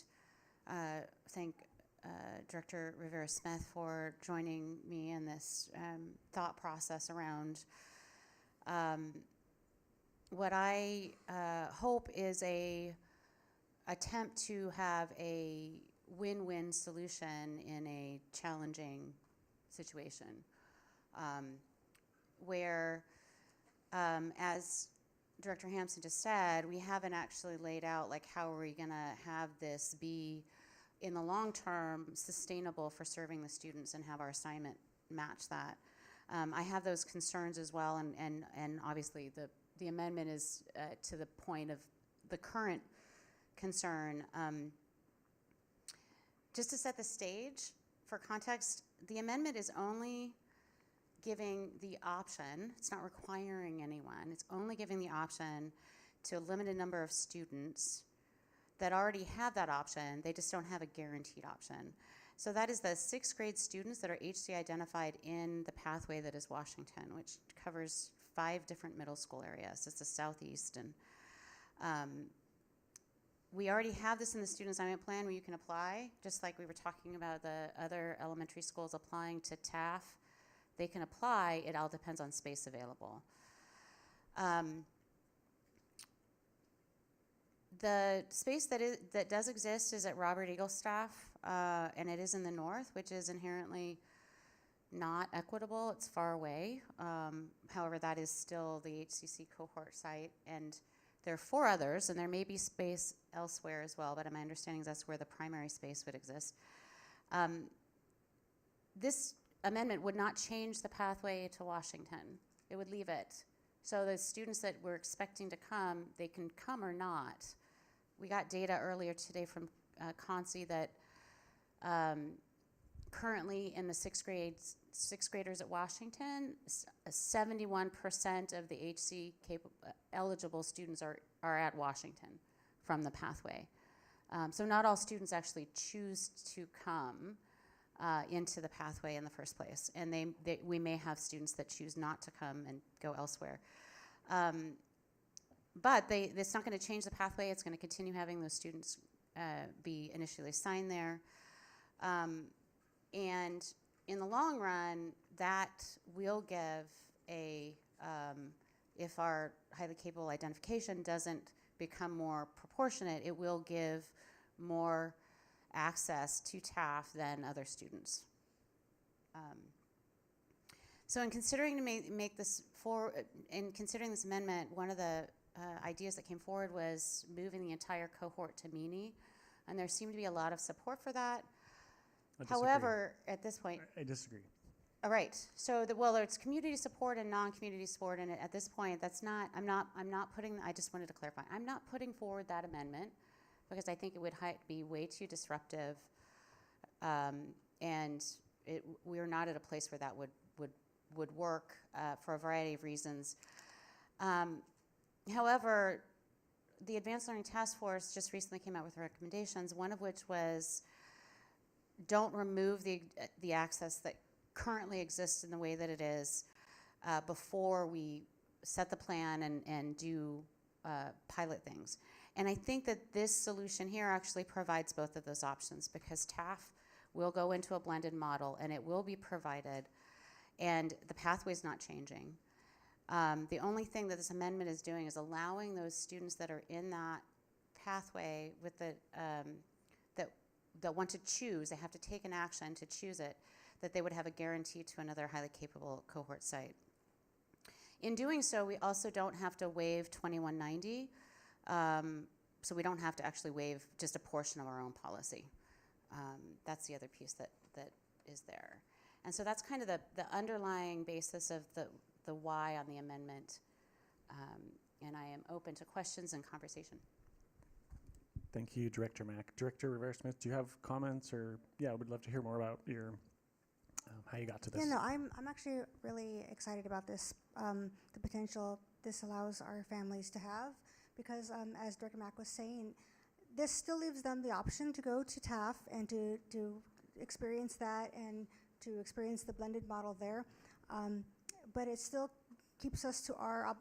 thank Director Rivera-Smith for joining me in this thought process around what I hope is a attempt to have a win-win solution in a challenging situation, where, as Director Hampson just said, we haven't actually laid out like how are we going to have this be in the long term sustainable for serving the students and have our assignment match that. I have those concerns as well, and obviously the amendment is to the point of the current concern. Just to set the stage for context, the amendment is only giving the option, it's not requiring anyone, it's only giving the option to a limited number of students that already have that option, they just don't have a guaranteed option. So that is the 6th grade students that are HC identified in the pathway that is Washington, which covers 5 different middle school areas. It's the southeast, and we already have this in the student assignment plan where you can apply, just like we were talking about the other elementary schools applying to TAF. They can apply, it all depends on space available. The space that does exist is at Robert Eaglestaff, and it is in the north, which is inherently not equitable. It's far away. However, that is still the HCC cohort site, and there are 4 others, and there may be space elsewhere as well, but my understanding is that's where the primary space would exist. This amendment would not change the pathway to Washington. It would leave it. So the students that we're expecting to come, they can come or not. We got data earlier today from CONSI that currently in the 6th graders at Washington, 71% of the HC eligible students are at Washington from the pathway. So not all students actually choose to come into the pathway in the first place, and we may have students that choose not to come and go elsewhere. But it's not going to change the pathway. It's going to continue having those students be initially assigned there. And in the long run, that will give if our highly capable identification doesn't become more proportionate, it will give more access to TAF than other students. So in considering considering this amendment, one of the ideas that came forward was moving the entire cohort to Meany, and there seemed to be a lot of support for that. However, at this point, I disagree. All right. So it's community support and non-community support, and at this point, that's not. I'm not putting. I just wanted to clarify. I'm not putting forward that amendment because I think it would be way too disruptive, and we're not at a place where that would work for a variety of reasons. However, the Advanced Learning Task Force just recently came out with recommendations, one of which was don't remove the access that currently exists in the way that it is before we set the plan and do pilot things. And I think that this solution here actually provides both of those options because TAF will go into a blended model and it will be provided, and the pathway is not changing. The only thing that this amendment is doing is allowing those students that are in that pathway with that want to choose, they have to take an action to choose it, that they would have a guarantee to another highly capable cohort site. In doing so, we also don't have to waive 2190, so we don't have to actually waive just a portion of our own policy. That's the other piece that is there. And so that's kind of the underlying basis of the why on the amendment, and I am open to questions and conversation. Thank you, Director Mack. Director Rivera-Smith, do you have comments or, I would love to hear more about your, how you got to this. Yeah, no, I'm actually really excited about this, the potential this allows our families to have, because as Director Mack was saying, this still leaves them the option to go to TAF and to experience that and to experience the blended model there. But it still keeps us to our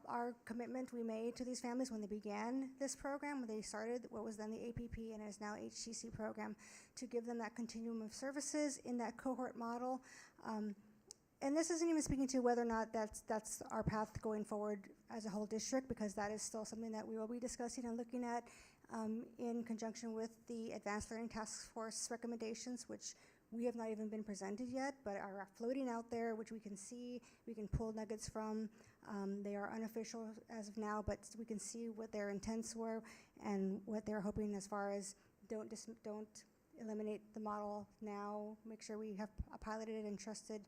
commitment we made to these families when they began this program, when they started what was then the APP and is now HCC program, to give them that continuum of services in that cohort model. And this isn't even speaking to whether or not that's our path going forward as a whole district, because that is still something that we will be discussing and looking at in conjunction with the Advanced Learning Task Force recommendations, which we have not even been presented yet, but are floating out there, which we can see, we can pull nuggets from. They are unofficial as of now, but we can see what their intents were and what they're hoping as far as don't eliminate the model now, make sure we have a piloted and trusted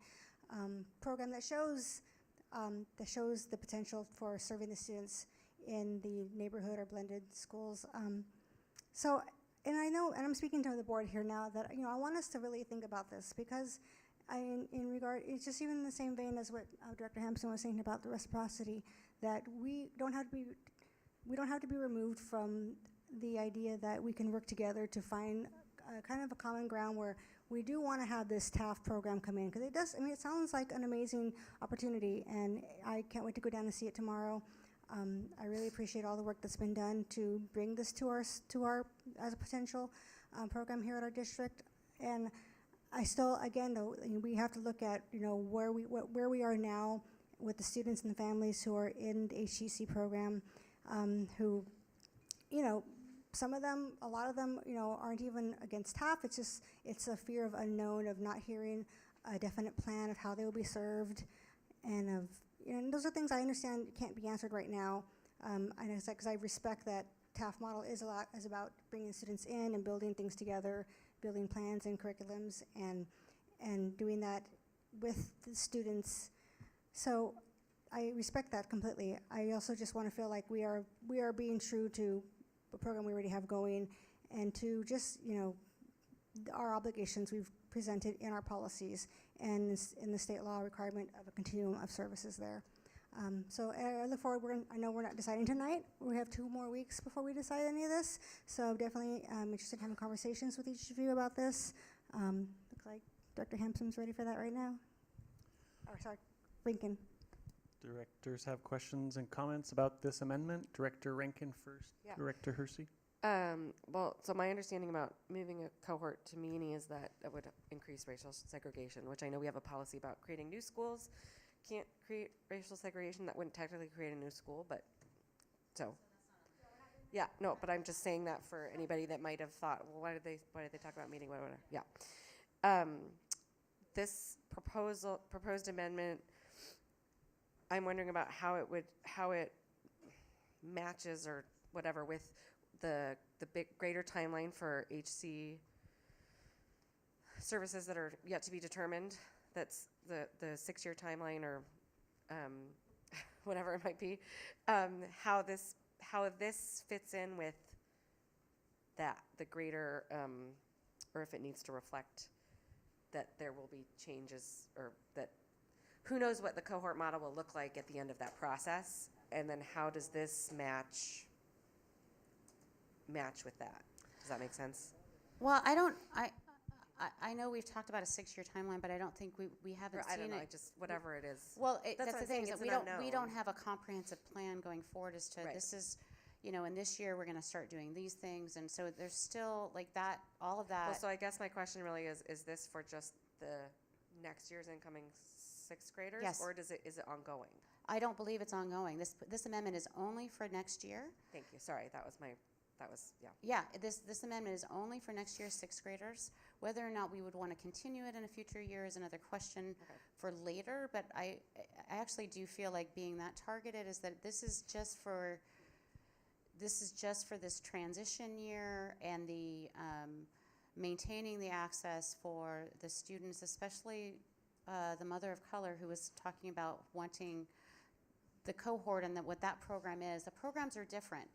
program that shows the potential for serving the students in the neighborhood or blended schools. And I know, and I'm speaking to the board here now, that I want us to really think about this, because it's just even in the same vein as what Director Hampson was saying about the reciprocity, that we don't have to be removed from the idea that we can work together to find kind of a common ground where we do want to have this TAF program come in, because it sounds like an amazing opportunity, and I can't wait to go down and see it tomorrow. I really appreciate all the work that's been done to bring this to our as a potential program here at our district. And I still, again, though, we have to look at where we are now with the students and the families who are in the HCC program, who, some of them, a lot of them, aren't even against TAF. It's a fear of unknown, of not hearing a definite plan of how they will be served, and those are things I understand can't be answered right now. And it's because I respect that TAF model is about bringing students in and building things together, building plans and curriculums, and doing that with the students. So I respect that completely. I also just want to feel like we are being true to the program we already have going, and to just our obligations we've presented in our policies and in the state law requirement of a continuum of services there. So I look forward. I know we're not deciding tonight. We have 2 more weeks before we decide any of this. So I'm definitely interested in having conversations with each of you about this. Looks like Dr. Hampson's ready for that right now. Or sorry, Rankin. Directors have questions and comments about this amendment. Director Rankin first. Yeah. Director Hersey. Well, so my understanding about moving a cohort to Meany is that it would increase racial segregation, which I know we have a policy about creating new schools. Can't create racial segregation. That wouldn't technically create a new school, but so. Yeah, no, but I'm just saying that for anybody that might have thought, well, why did they talk about meeting, whatever. Yeah. This proposed amendment, I'm wondering about how it matches or whatever with the greater timeline for HC services that are yet to be determined. That's the 6-year timeline, or whatever it might be. How this fits in with that, the greater, or if it needs to reflect that there will be changes, or that who knows what the cohort model will look like at the end of that process, and then how does this match with that? Does that make sense? Well, I know we've talked about a 6-year timeline, but I don't think we haven't Or, seen I don't know, it. just whatever it is. Well, That's that's what the I'm thing, saying, is it's that an we unknown. don't have a comprehensive plan going forward as to, Right. this is, in this year, we're gonna start doing these things, and so there's still, like, that, all of that. Well, so I guess my question really is this for just the next year's incoming 6th graders? Yes. Or is it ongoing? I don't believe it's ongoing. This amendment is only for next year. Thank you, sorry, that was, yeah. Yeah, this amendment is only for next year's 6th graders. Whether or not we would want to continue it in a future year is another question for later, but I actually do feel like being that targeted is that this is just for this transition year, and the maintaining the access for the students, especially the mother of color who was talking about wanting the cohort and what that program is. The programs are different.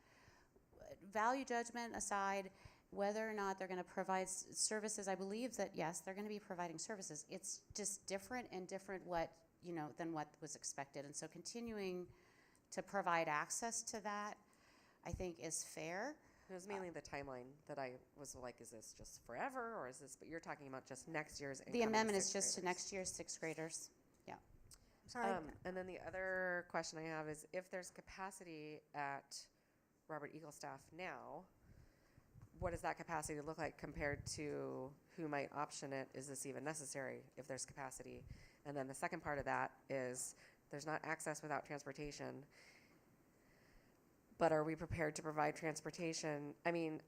Value judgment aside, whether or not they're going to provide services, I believe that yes, they're going to be providing services. It's just different and different than what was expected. And so continuing to provide access to that, I think, is fair. It was mainly the timeline that I was like, is this just forever, or is this, but you're talking about just next year's The incoming amendment is 6th just to graders. next year's 6th graders. Yeah. Sorry. And then the other question I have is if there's capacity at Robert Eagle staff now, what does that capacity look like compared to who might option it? Is this even necessary if there's capacity? And then the second part of that is there's not access without transportation. But are we prepared to provide transportation? I mean,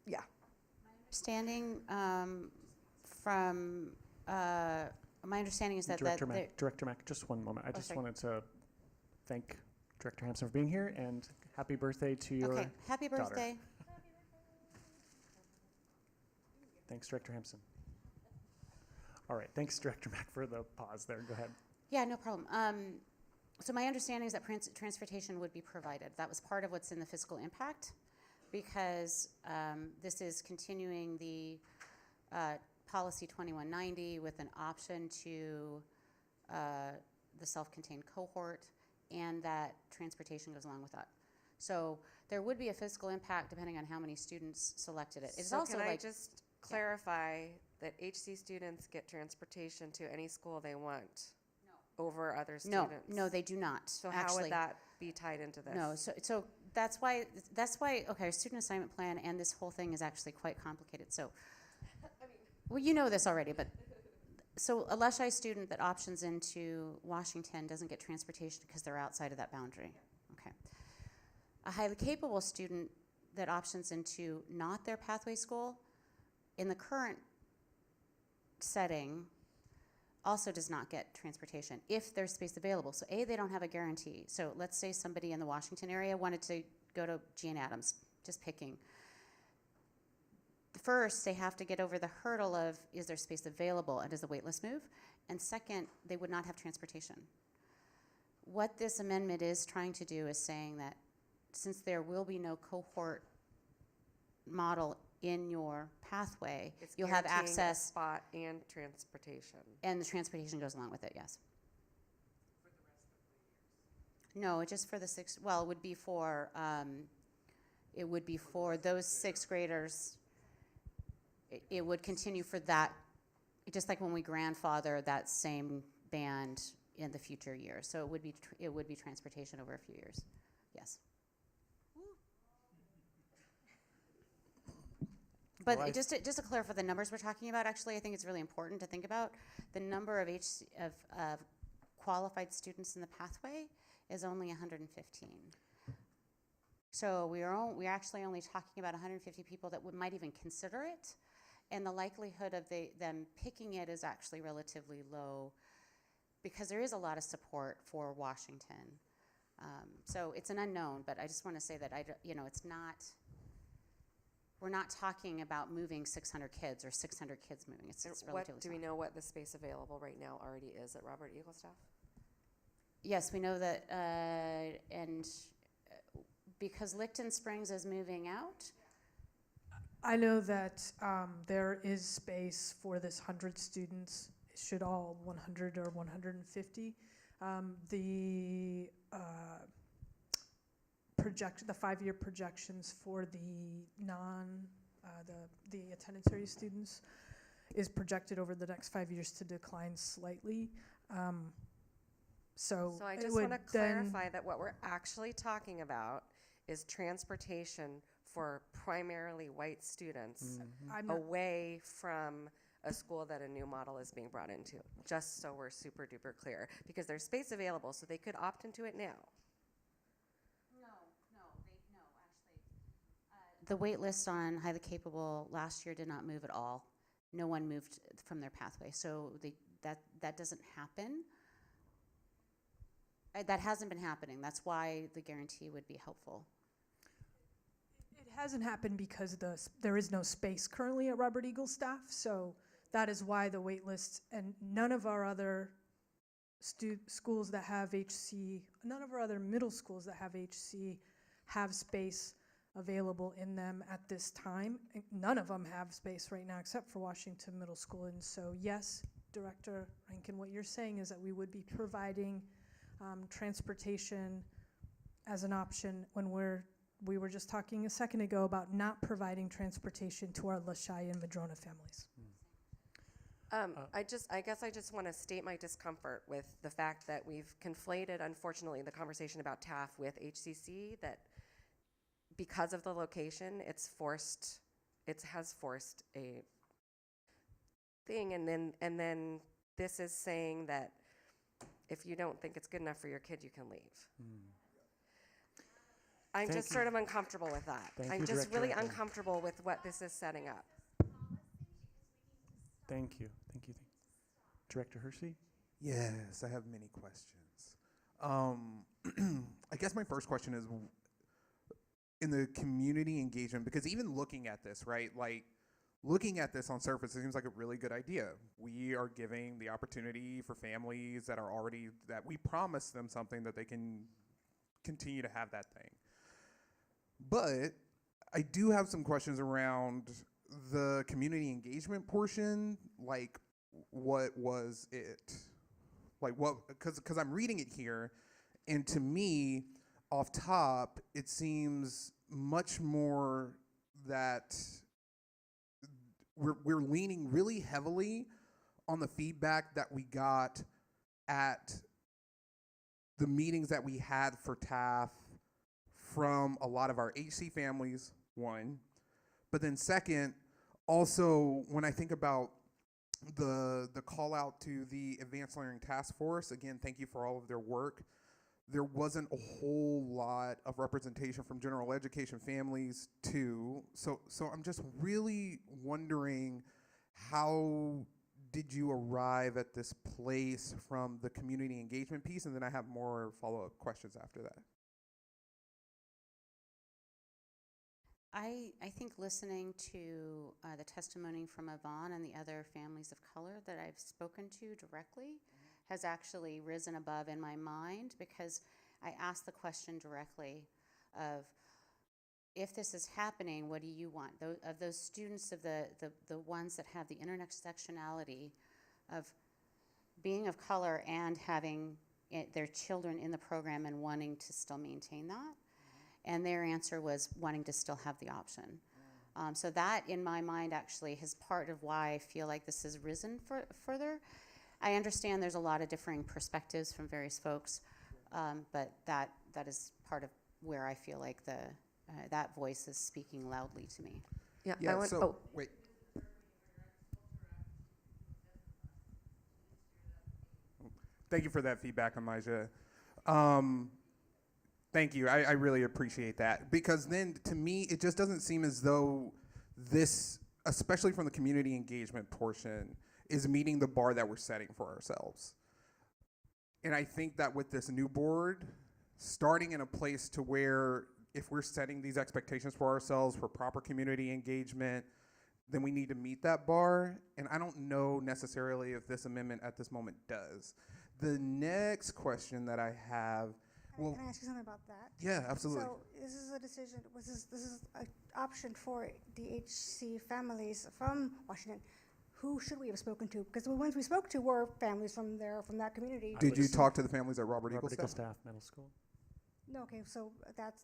yeah. Understanding from my understanding is that Director Mack, just one moment. I just sorry. wanted to thank Director Hampson for being here, and happy birthday to your okay. Happy daughter. birthday. Thanks, Director Hampson. All right, thanks, Director Mack, for the pause there. Go ahead. Yeah, no problem. So my understanding is that transportation would be provided. That was part of what's in the fiscal impact, because this is continuing the policy 2190 with an option to the self-contained cohort, and that transportation goes along with that. So there would be a fiscal impact depending on how many students selected it. It's so also can like I just clarify that HC students get transportation to any school they want over other students? No, they do not. So actually. how would that be tied into this? No, so that's why, okay, our student assignment plan and this whole thing is actually quite complicated. So, well, you know this already, but so a Lushai student that options into Washington doesn't get transportation because they're outside of that boundary. Okay. A highly capable student that options into not their pathway school in the current setting also does not get transportation if there's space available. So A, they don't have a guarantee. So let's say somebody in the Washington area wanted to go to Jean Adams, just picking. First, they have to get over the hurdle of, is there space available and does the wait list move? And second, they would not have transportation. What this amendment is trying to do is saying that since there will be no cohort model in your pathway, you'll have guaranteeing a access, spot and transportation. and the transportation goes along with it, yes. No, just for the well, it would be for those sixth graders. It would continue for that, just like when we grandfather that same band in the future years. So it would be transportation over a few years, yes. But Well, just to clarify the numbers we're talking about, actually, I think it's really important to think about the number of qualified students in the pathway is only 115. So we're actually only talking about 150 people that might even consider it, and the likelihood of them picking it is actually relatively low because there is a lot of support for Washington. So it's an unknown, but I just want to say that it's not. We're not talking about moving 600 kids or 600 kids moving. It's relatively Do we know what the space available right now already is at Robert Eagle staff? Yes, we know that, and because Licton Springs is moving out. I know that there is space for this 100 students, should all 100 or 150. The 5-year projections for the the attendance area students is projected over the next 5 years to decline slightly. So I just want to clarify that what we're actually talking about is transportation for primarily white students away from a school that a new model is being brought into, just so we're super duper clear, because there's space available, so they could opt into it now. The wait list on highly capable last year did not move at all. No one moved from their pathway, so that doesn't happen. That hasn't been happening. That's why the guarantee would be helpful. It hasn't happened because there is no space currently at Robert Eagle staff, so that is why the wait list, and none of our other schools that have HC, none of our other middle schools that have HC have space available in them at this time. None of them have space right now except for Washington Middle School. And so yes, Director Rankin, what you're saying is that we would be providing transportation as an option when we were just talking a second ago about not providing transportation to our Lushai and Madrona families. I guess I just want to state my discomfort with the fact that we've conflated, unfortunately, the conversation about TAF with HCC, that because of the location, it has forced a thing, and then this is saying that if you don't think it's good enough for your kid, you can leave. I'm Thank just you. sort of uncomfortable with that. Thank I'm you, just Director really Eklund. uncomfortable with what this is setting up. Thank you. Thank you. Director Hersey? Yes, I have many questions. I guess my first question is in the community engagement, because even looking at this, right, like looking at this on surface, it seems like a really good idea. We are giving the opportunity for families that we promise them something that they can continue to have that thing. But I do have some questions around the community engagement portion, like what was it? Like what, because I'm reading it here, and to me, off top, it seems much more that we're leaning really heavily on the feedback that we got at the meetings that we had for TAF from a lot of our HC families, one. But then second, also when I think about the call out to the Advanced Learning Task Force, again, thank you for all of their work. There wasn't a whole lot of representation from general education families too. So I'm just really wondering, how did you arrive at this place from the community engagement piece? And then I have more follow-up questions after that. I think listening to the testimony from Yvonne and the other families of color that I've spoken to directly has actually risen above in my mind, because I asked the question directly of, if this is happening, what do you want? Of those students, of the ones that have the intersectionality of being of color and having their children in the program and wanting to still maintain that. And their answer was wanting to still have the option. So that, in my mind, actually is part of why I feel like this has risen further. I understand there's a lot of differing perspectives from various folks, but that is part of where I feel like that voice is speaking loudly to me. Yeah, wait. Thank you for that feedback, Amijah. Thank you. I really appreciate that, because then to me, it just doesn't seem as though this, especially from the community engagement portion, is meeting the bar that we're setting for ourselves. And I think that with this new board, starting in a place to where if we're setting these expectations for ourselves for proper community engagement, then we need to meet that bar. And I don't know necessarily if this amendment at this moment does. The next question that I have, Can I ask you something about that? Yeah, absolutely. So this is a decision, this is an option for the HC families from Washington. Who should we have spoken to? Because the ones we spoke to were families from that community. Did you talk to the families at Robert Eagle Staff? Staff Middle School. No, okay, so that's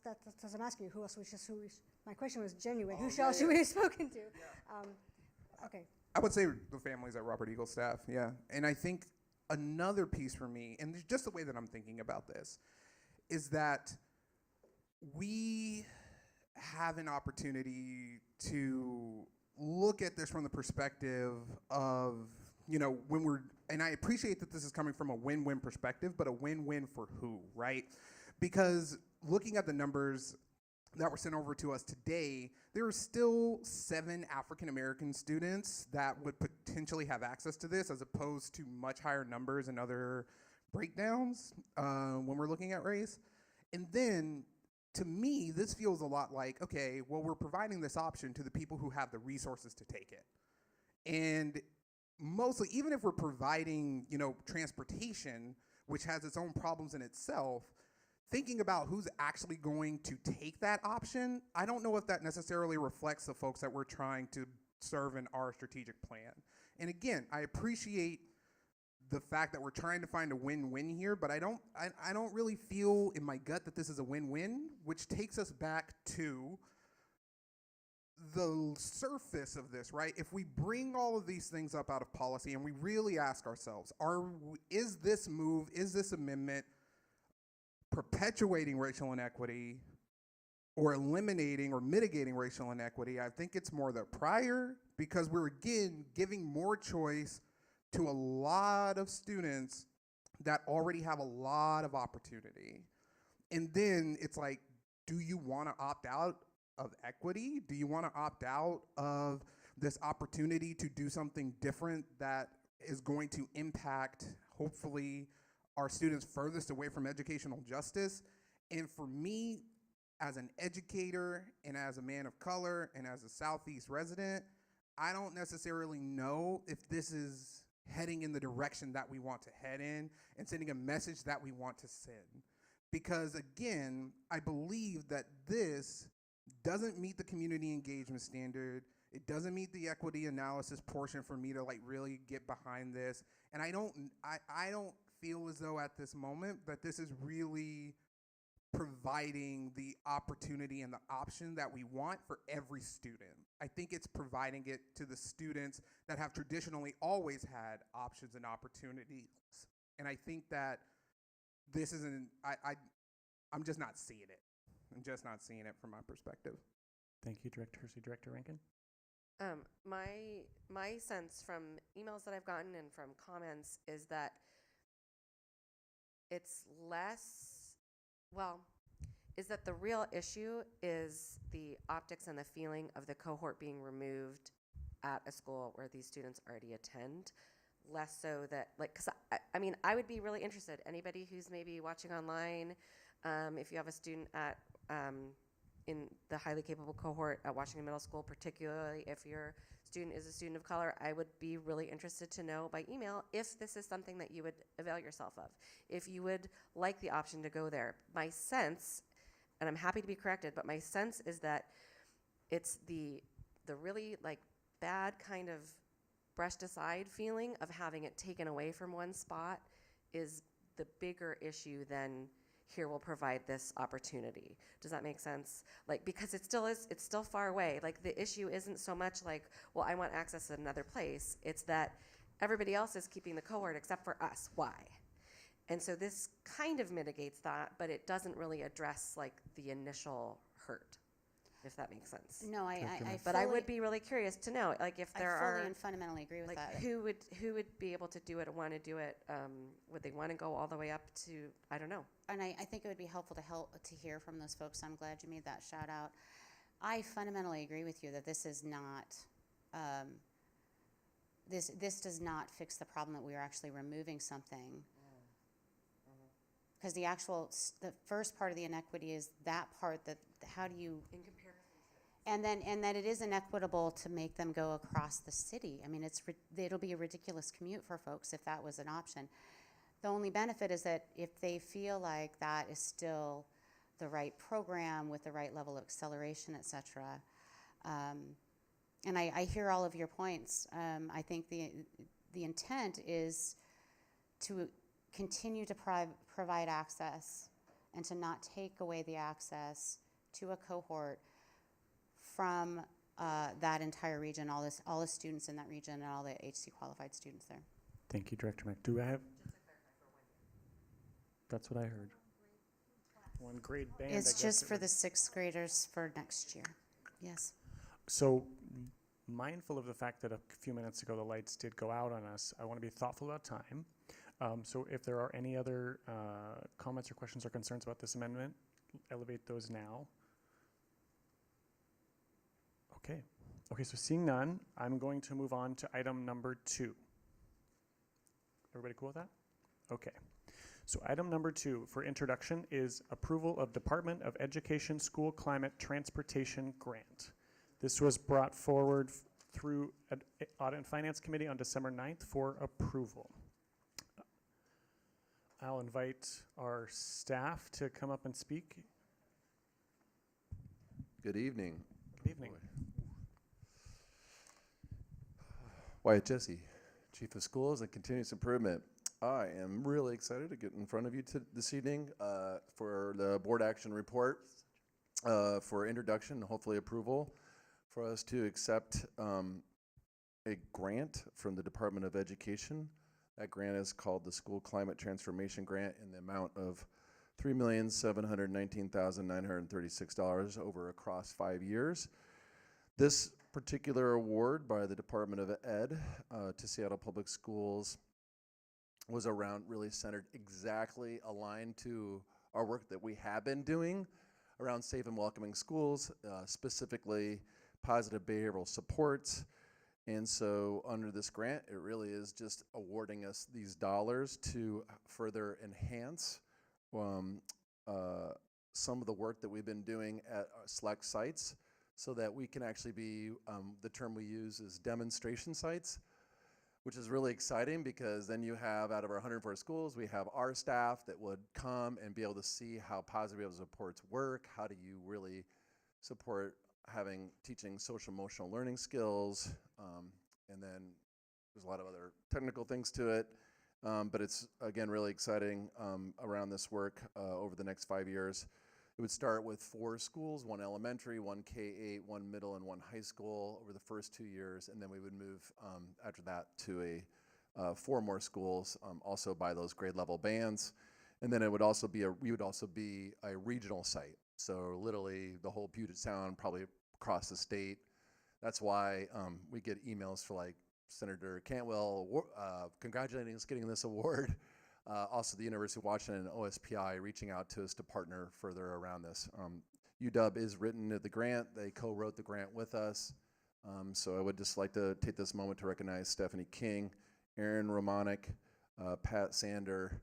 I'm asking you, my question was genuine. Who else should we have spoken to? Okay. I would say the families at Robert Eagle Staff, yeah. And I think another piece for me, and just the way that I'm thinking about this, is that we have an opportunity to look at this from the perspective of, and I appreciate that this is coming from a win-win perspective, but a win-win for who, right? Because looking at the numbers that were sent over to us today, there are still 7 African-American students that would potentially have access to this, as opposed to much higher numbers and other breakdowns when we're looking at race. And then, to me, this feels a lot like, okay, well, we're providing this option to the people who have the resources to take it. And mostly, even if we're providing, transportation, which has its own problems in itself, thinking about who's actually going to take that option, I don't know if that necessarily reflects the folks that we're trying to serve in our strategic plan. And again, I appreciate the fact that we're trying to find a win-win here, but I don't really feel in my gut that this is a win-win, which takes us back to the surface of this, right? If we bring all of these things up out of policy and we really ask ourselves, is this move, is this amendment perpetuating racial inequity or eliminating or mitigating racial inequity? I think it's more the prior, because we're again giving more choice to a lot of students that already have a lot of opportunity. And then it's like, do you want to opt out of equity? Do you want to opt out of this opportunity to do something different that is going to impact, hopefully, our students furthest away from educational justice? And for me, as an educator and as a man of color and as a Southeast resident, I don't necessarily know if this is heading in the direction that we want to head in and sending a message that we want to send. Because again, I believe that this doesn't meet the community engagement standard. It doesn't meet the equity analysis portion for me to like really get behind this. And I don't feel as though at this moment that this is really providing the opportunity and the option that we want for every student. I think it's providing it to the students that have traditionally always had options and opportunities. And I think that this isn't, I'm just not seeing it. I'm just not seeing it from my perspective. Thank you, Director Hersey. Director Rankin? My sense from emails that I've gotten and from comments is that it's is that the real issue is the optics and the feeling of the cohort being removed at a school where these students already attend, less so that, like, because I mean, I would be really interested, anybody who's maybe watching online, if you have a student at, in the highly capable cohort at Washington Middle School, particularly if your student is a student of color, I would be really interested to know by email if this is something that you would avail yourself of, if you would like the option to go there. My sense, and I'm happy to be corrected, but my sense is that it's the really like bad kind of brushed aside feeling of having it taken away from one spot is the bigger issue than here we'll provide this opportunity. Does that make sense? Like, because it still is, it's still far away. Like, the issue isn't so much like, well, I want access at another place. It's that everybody else is keeping the cohort except for us. Why? And so this kind of mitigates that, but it doesn't really address like the initial hurt, if that makes sense. No, But I would be really curious to know, like, if there I fully are, and fundamentally agree with like, that. who would be able to do it and want to do it? Would they want to go all the way up to, I don't know. And I think it would be helpful to hear from those folks. I'm glad you made that shout out. I fundamentally agree with you that this is not, this does not fix the problem that we are actually removing something. Because the first part of the inequity is that part that, how do you, in comparison, and that it is inequitable to make them go across the city. I mean, it'll be a ridiculous commute for folks if that was an option. The only benefit is that if they feel like that is still the right program with the right level of acceleration, et cetera, and I hear all of your points. I think the intent is to continue to provide access and to not take away the access to a cohort from that entire region, all the students in that region and all the HC qualified students there. Thank you, Director Mack. Do I have? That's what I heard. One grade band. It's just for the 6th graders for next year. Yes. So, mindful of the fact that a few minutes ago the lights did go out on us, I want to be thoughtful about time. So if there are any other comments or questions or concerns about this amendment, elevate those now. Okay. Okay, so seeing none, I'm going to move on to item number 2. Everybody cool with that? Okay. So item number 2 for introduction is approval of Department of Education School Climate Transportation Grant. This was brought forward through an Audit and Finance Committee on December 9th for approval. I'll invite our staff to come up and speak. Good evening. Good evening. Wyatt Jesse, Chief of Schools and Continuous Improvement. I am really excited to get in front of you this evening for the board action report for introduction and hopefully approval for us to accept a grant from the Department of Education. That grant is called the School Climate Transformation Grant in the amount of $3,719,936 across 5 years. This particular award by the Department of Ed to Seattle Public Schools was around really centered exactly aligned to our work that we have been doing around safe and welcoming schools, specifically positive behavioral supports. And so under this grant, it really is just awarding us these dollars to further enhance some of the work that we've been doing at select sites so that we can actually be, the term we use is demonstration sites, which is really exciting because then you have, out of our 104 schools, we have our staff that would come and be able to see how positive behavioral supports work. How do you really support teaching social emotional learning skills, and then there's a lot of other technical things to it, but it's again really exciting around this work over the next 5 years. It would start with 4 schools, 1 elementary, 1 K-8, 1 middle, and 1 high school over the first 2 years, and then we would move after that to 4 more schools, also by those grade level bands, and then it would also be we would also be a regional site. So literally the whole Puget Sound, probably across the state. That's why we get emails for like Senator Cantwell congratulating us getting this award. Also the University of Washington and OSPI reaching out to us to partner further around this. UW is written at the grant. They co-wrote the grant with us. So I would just like to take this moment to recognize Stephanie King, Aaron Romanek, Pat Sander,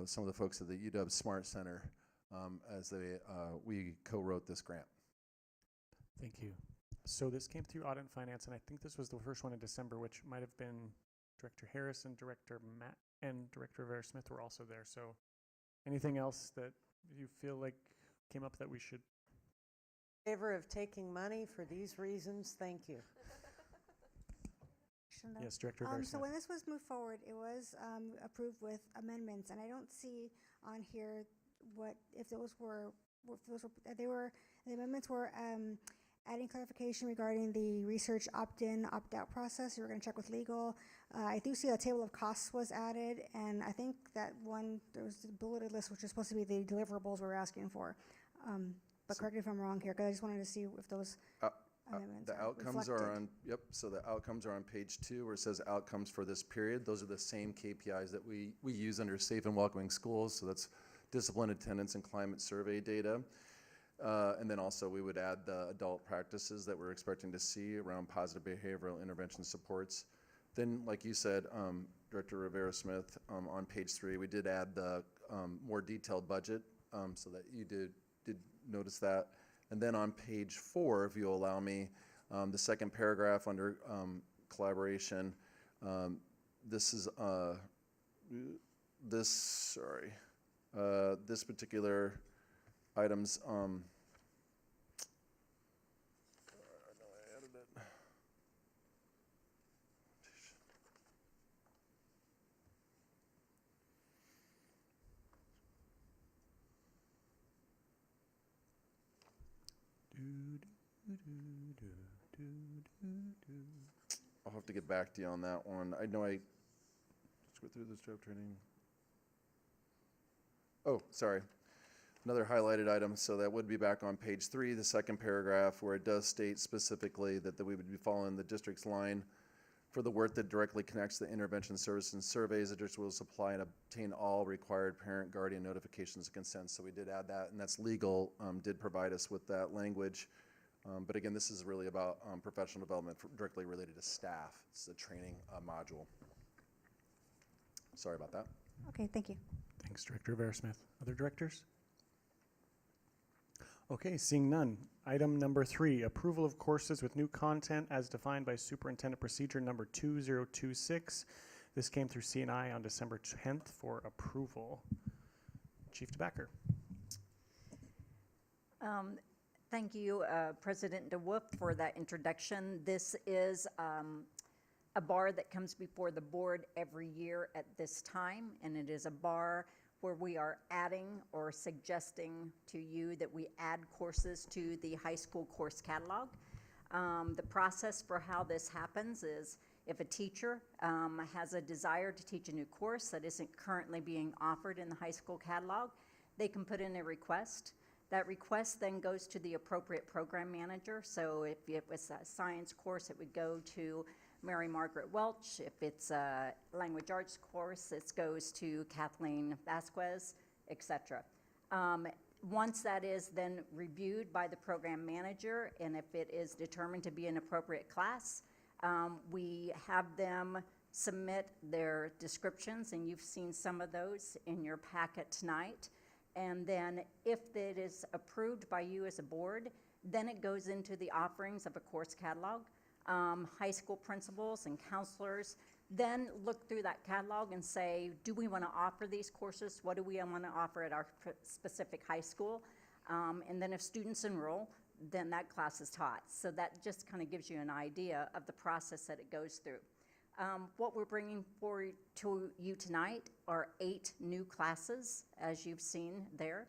some of the folks at the UW Smart Center as we co-wrote this grant. Thank you. So this came through Audit and Finance, and I think this was the first one in December, which might have been Director Harris and Director Matt and Director Vera Smith were also there. So anything else that you feel like came up that we should? In favor of taking money for these reasons, thank you. Yes, Director Vera So Smith. when this was moved forward, it was approved with amendments, and I don't see on here if the amendments were adding clarification regarding the research opt-in, opt-out process. You were going to check with legal. I do see a table of costs was added, and I think that there was a bulleted list, which is supposed to be the deliverables we're asking for. But correct me if I'm wrong here, because I just wanted to see if those amendments the outcomes are on, so the outcomes are on page 2 where it says outcomes for this period. Those are the same KPIs that we use under safe and welcoming schools. So that's discipline, attendance, and climate survey data. And then also we would add the adult practices that we're expecting to see around positive behavioral intervention supports. Then, like you said, Director Rivera Smith, on page 3, we did add the more detailed budget so that you did notice that. And then on page 4, if you'll allow me, the second paragraph under collaboration, this particular items, I know I added it. I'll have to get back to you on that one. I know let's go through this job training. Oh, sorry. Another highlighted item, so that would be back on page 3, the second paragraph, where it does state specifically that we would be following the district's line for the work that directly connects the intervention services and surveys. The district will supply and obtain all required parent guardian notifications and consents. So we did add that, and that's legal, did provide us with that language. But again, this is really about professional development directly related to staff. It's a training module. Sorry about that. Okay, thank you. Thanks, Director Vera Smith. Other directors? Okay, seeing none. Item number 3, approval of courses with new content as defined by Superintendent Procedure number 2026. This came through CNI on December 10th for approval. Chief DeBacker. Thank you, President DeWolf, for that introduction. This is a bar that comes before the board every year at this time, and it is a bar where we are adding or suggesting to you that we add courses to the high school course catalog. The process for how this happens is if a teacher has a desire to teach a new course that isn't currently being offered in the high school catalog, they can put in a request. That request then goes to the appropriate program manager. So if it was a science course, it would go to Mary Margaret Welch. If it's a language arts course, it goes to Kathleen Vasquez, etc. Once that is then reviewed by the program manager, and if it is determined to be an appropriate class, we have them submit their descriptions, and you've seen some of those in your packet tonight. And then if it is approved by you as a board, then it goes into the offerings of a course catalog. High school principals and counselors then look through that catalog and say, do we want to offer these courses? What do we want to offer at our specific high school? And then if students enroll, then that class is taught. So that just kind of gives you an idea of the process that it goes through. What we're bringing forward to you tonight are 8 new classes, as you've seen there.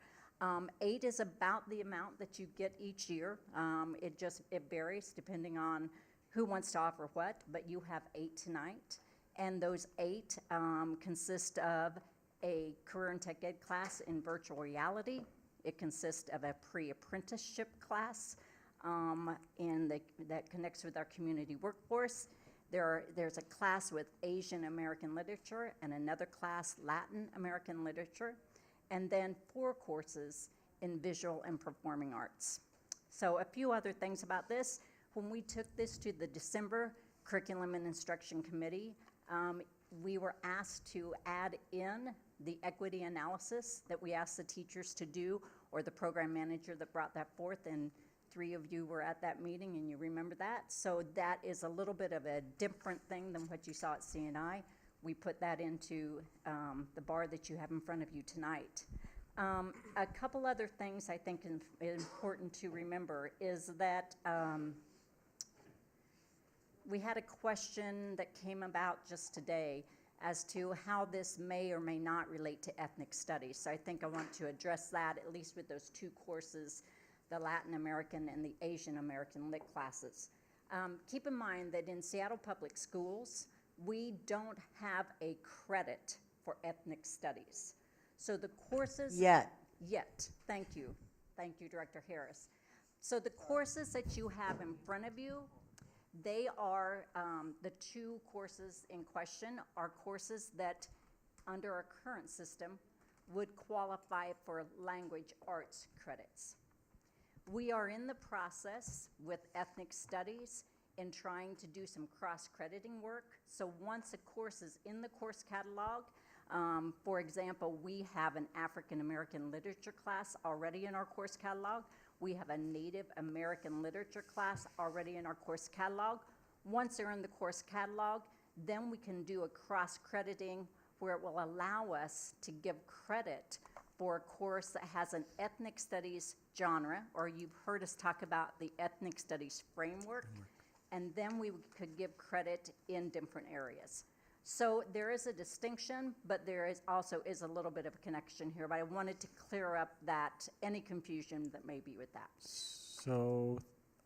8 is about the amount that you get each year. It varies depending on who wants to offer what, but you have 8 tonight. And those 8 consist of a career and tech ed class in virtual reality. It consists of a pre-apprenticeship class that connects with our community workforce. There's a class with Asian American literature and another class Latin American literature, and then 4 courses in visual and performing arts. So a few other things about this. When we took this to the December Curriculum and Instruction Committee, we were asked to add in the equity analysis that we asked the teachers to do, or the program manager that brought that forth, and 3 of you were at that meeting and you remember that. So that is a little bit of a different thing than what you saw at CNI. We put that into the bar that you have in front of you tonight. A couple other things I think important to remember is that we had a question that came about just today as to how this may or may not relate to ethnic studies. So I think I want to address that, at least with those 2 courses, the Latin American and the Asian American Lit classes. Keep in mind that in Seattle Public Schools, we don't have a credit for ethnic studies. So the courses... Yet, thank you. Thank you, Director Harris. So the courses that you have in front of you, they are, the 2 courses in question are courses that, under our current system, would qualify for language arts credits. We are in the process with ethnic studies in trying to do some cross-crediting work. So once a course is in the course catalog, for example, we have an African American literature class already in our course catalog. We have a Native American literature class already in our course catalog. Once they're in the course catalog, then we can do a cross-crediting where it will allow us to give credit for a course that has an ethnic studies genre, or you've heard us talk about the ethnic studies framework, and then we could give credit in different areas. So there is a distinction, but there is also a little bit of a connection here, but I wanted to clear up that any confusion that may be with that. So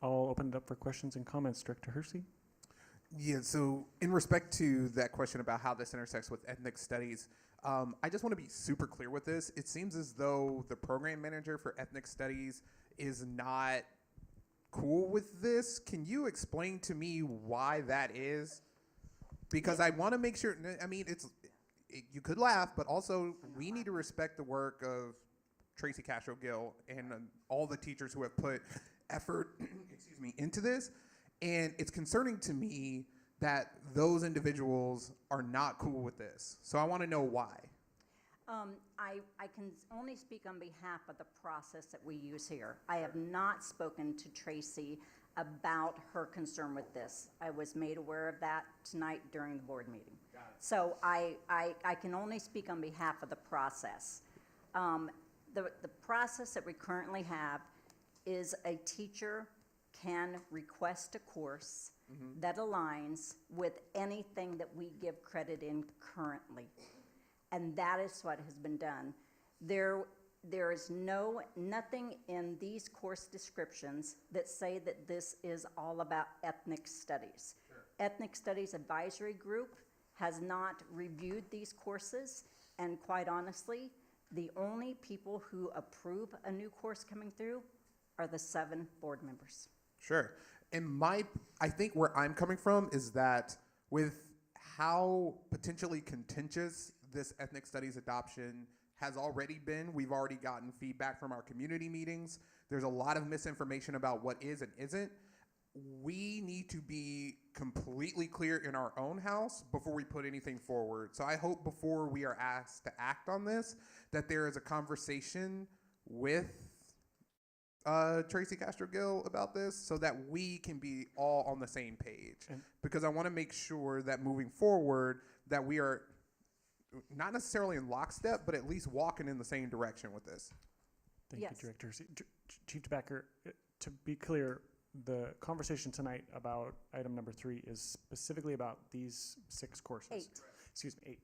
I'll open it up for questions and comments. Director Hersey? Yeah, so in respect to that question about how this intersects with ethnic studies, I just want to be super clear with this. It seems as though the program manager for ethnic studies is not cool with this. Can you explain to me why that is? Because I want to make sure, I mean, you could laugh, but also we need to respect the work of Tracy Castro-Gill and all the teachers who have put effort into this. And it's concerning to me that those individuals are not cool with this. So I want to know why. I can only speak on behalf of the process that we use here. I have not spoken to Tracy about her concern with this. I was made aware of that tonight during the board meeting. So I can only speak on behalf of the process. The process that we currently have is a teacher can request a course that aligns with anything that we give credit in currently. And that is what has been done. There is nothing in these course descriptions that say that this is all about ethnic studies. Ethnic Studies Advisory Group has not reviewed these courses, and quite honestly, the only people who approve a new course coming through are the 7 board members. Sure. And I think where I'm coming from is that with how potentially contentious this ethnic studies adoption has already been, we've already gotten feedback from our community meetings. There's a lot of misinformation about what is and isn't. We need to be completely clear in our own house before we put anything forward. So I hope before we are asked to act on this, that there is a conversation with Tracy Castro Gill about this so that we can be all on the same page. Because I want to make sure that moving forward that we are not necessarily in lockstep, but at least walking in the same direction with this. Thank you, Director. Chief DeBacker, to be clear, the conversation tonight about item number 3 is specifically about these 6 courses. 8. Excuse me, 8.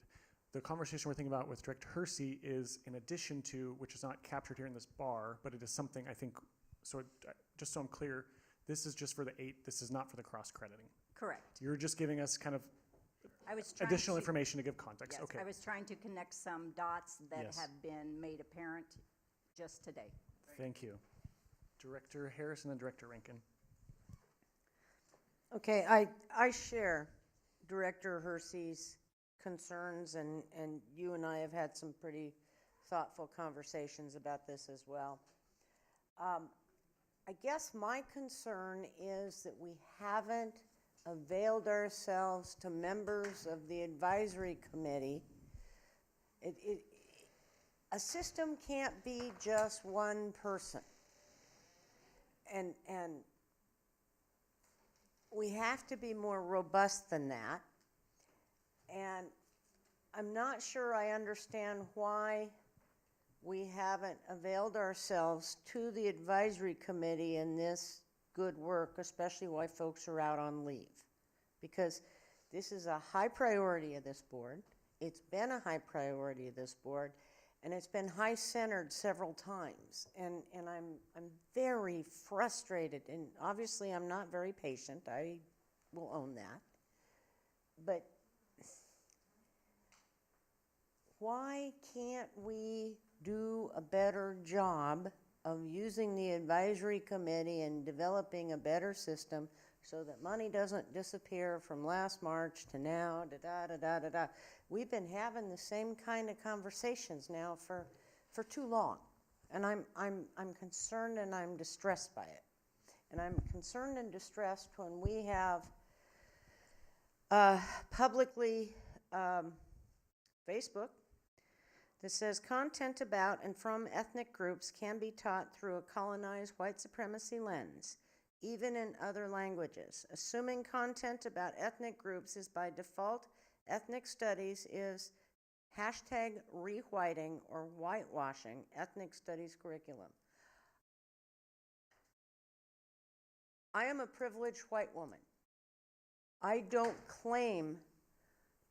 The conversation we're thinking about with Director Hersey is in addition to, which is not captured here in this bar, but it is something I think, just so I'm clear, this is just for the 8, this is not for the cross-crediting. Correct. You're just giving us kind of I was trying additional to- information to give context. Yes, Okay. I was trying to connect some dots that Yes. have been made apparent just today. Thank you. Director Harris and then Director Rankin. Okay, I share Director Hersey's concerns, and you and I have had some pretty thoughtful conversations about this as well. I guess my concern is that we haven't availed ourselves to members of the advisory committee. A system can't be just one person. And we have to be more robust than that. And I'm not sure I understand why we haven't availed ourselves to the advisory committee in this good work, especially while folks are out on leave. Because this is a high priority of this board. It's been a high priority of this board, and it's been high-centered several times. And I'm very frustrated, and obviously I'm not very patient. I will own that. But why can't we do a better job of using the advisory committee and developing a better system so that money doesn't disappear from last March to now, da-da-da-da-da-da. We've been having the same kind of conversations now for too long. And I'm concerned and I'm distressed by it. And I'm concerned and distressed when we have publicly Facebook that says content about and from ethnic groups can be taught through a colonized white supremacy lens, even in other languages. Assuming content about ethnic groups is by default ethnic studies is hashtag rewhiting or whitewashing ethnic studies curriculum. I am a privileged white woman. I don't claim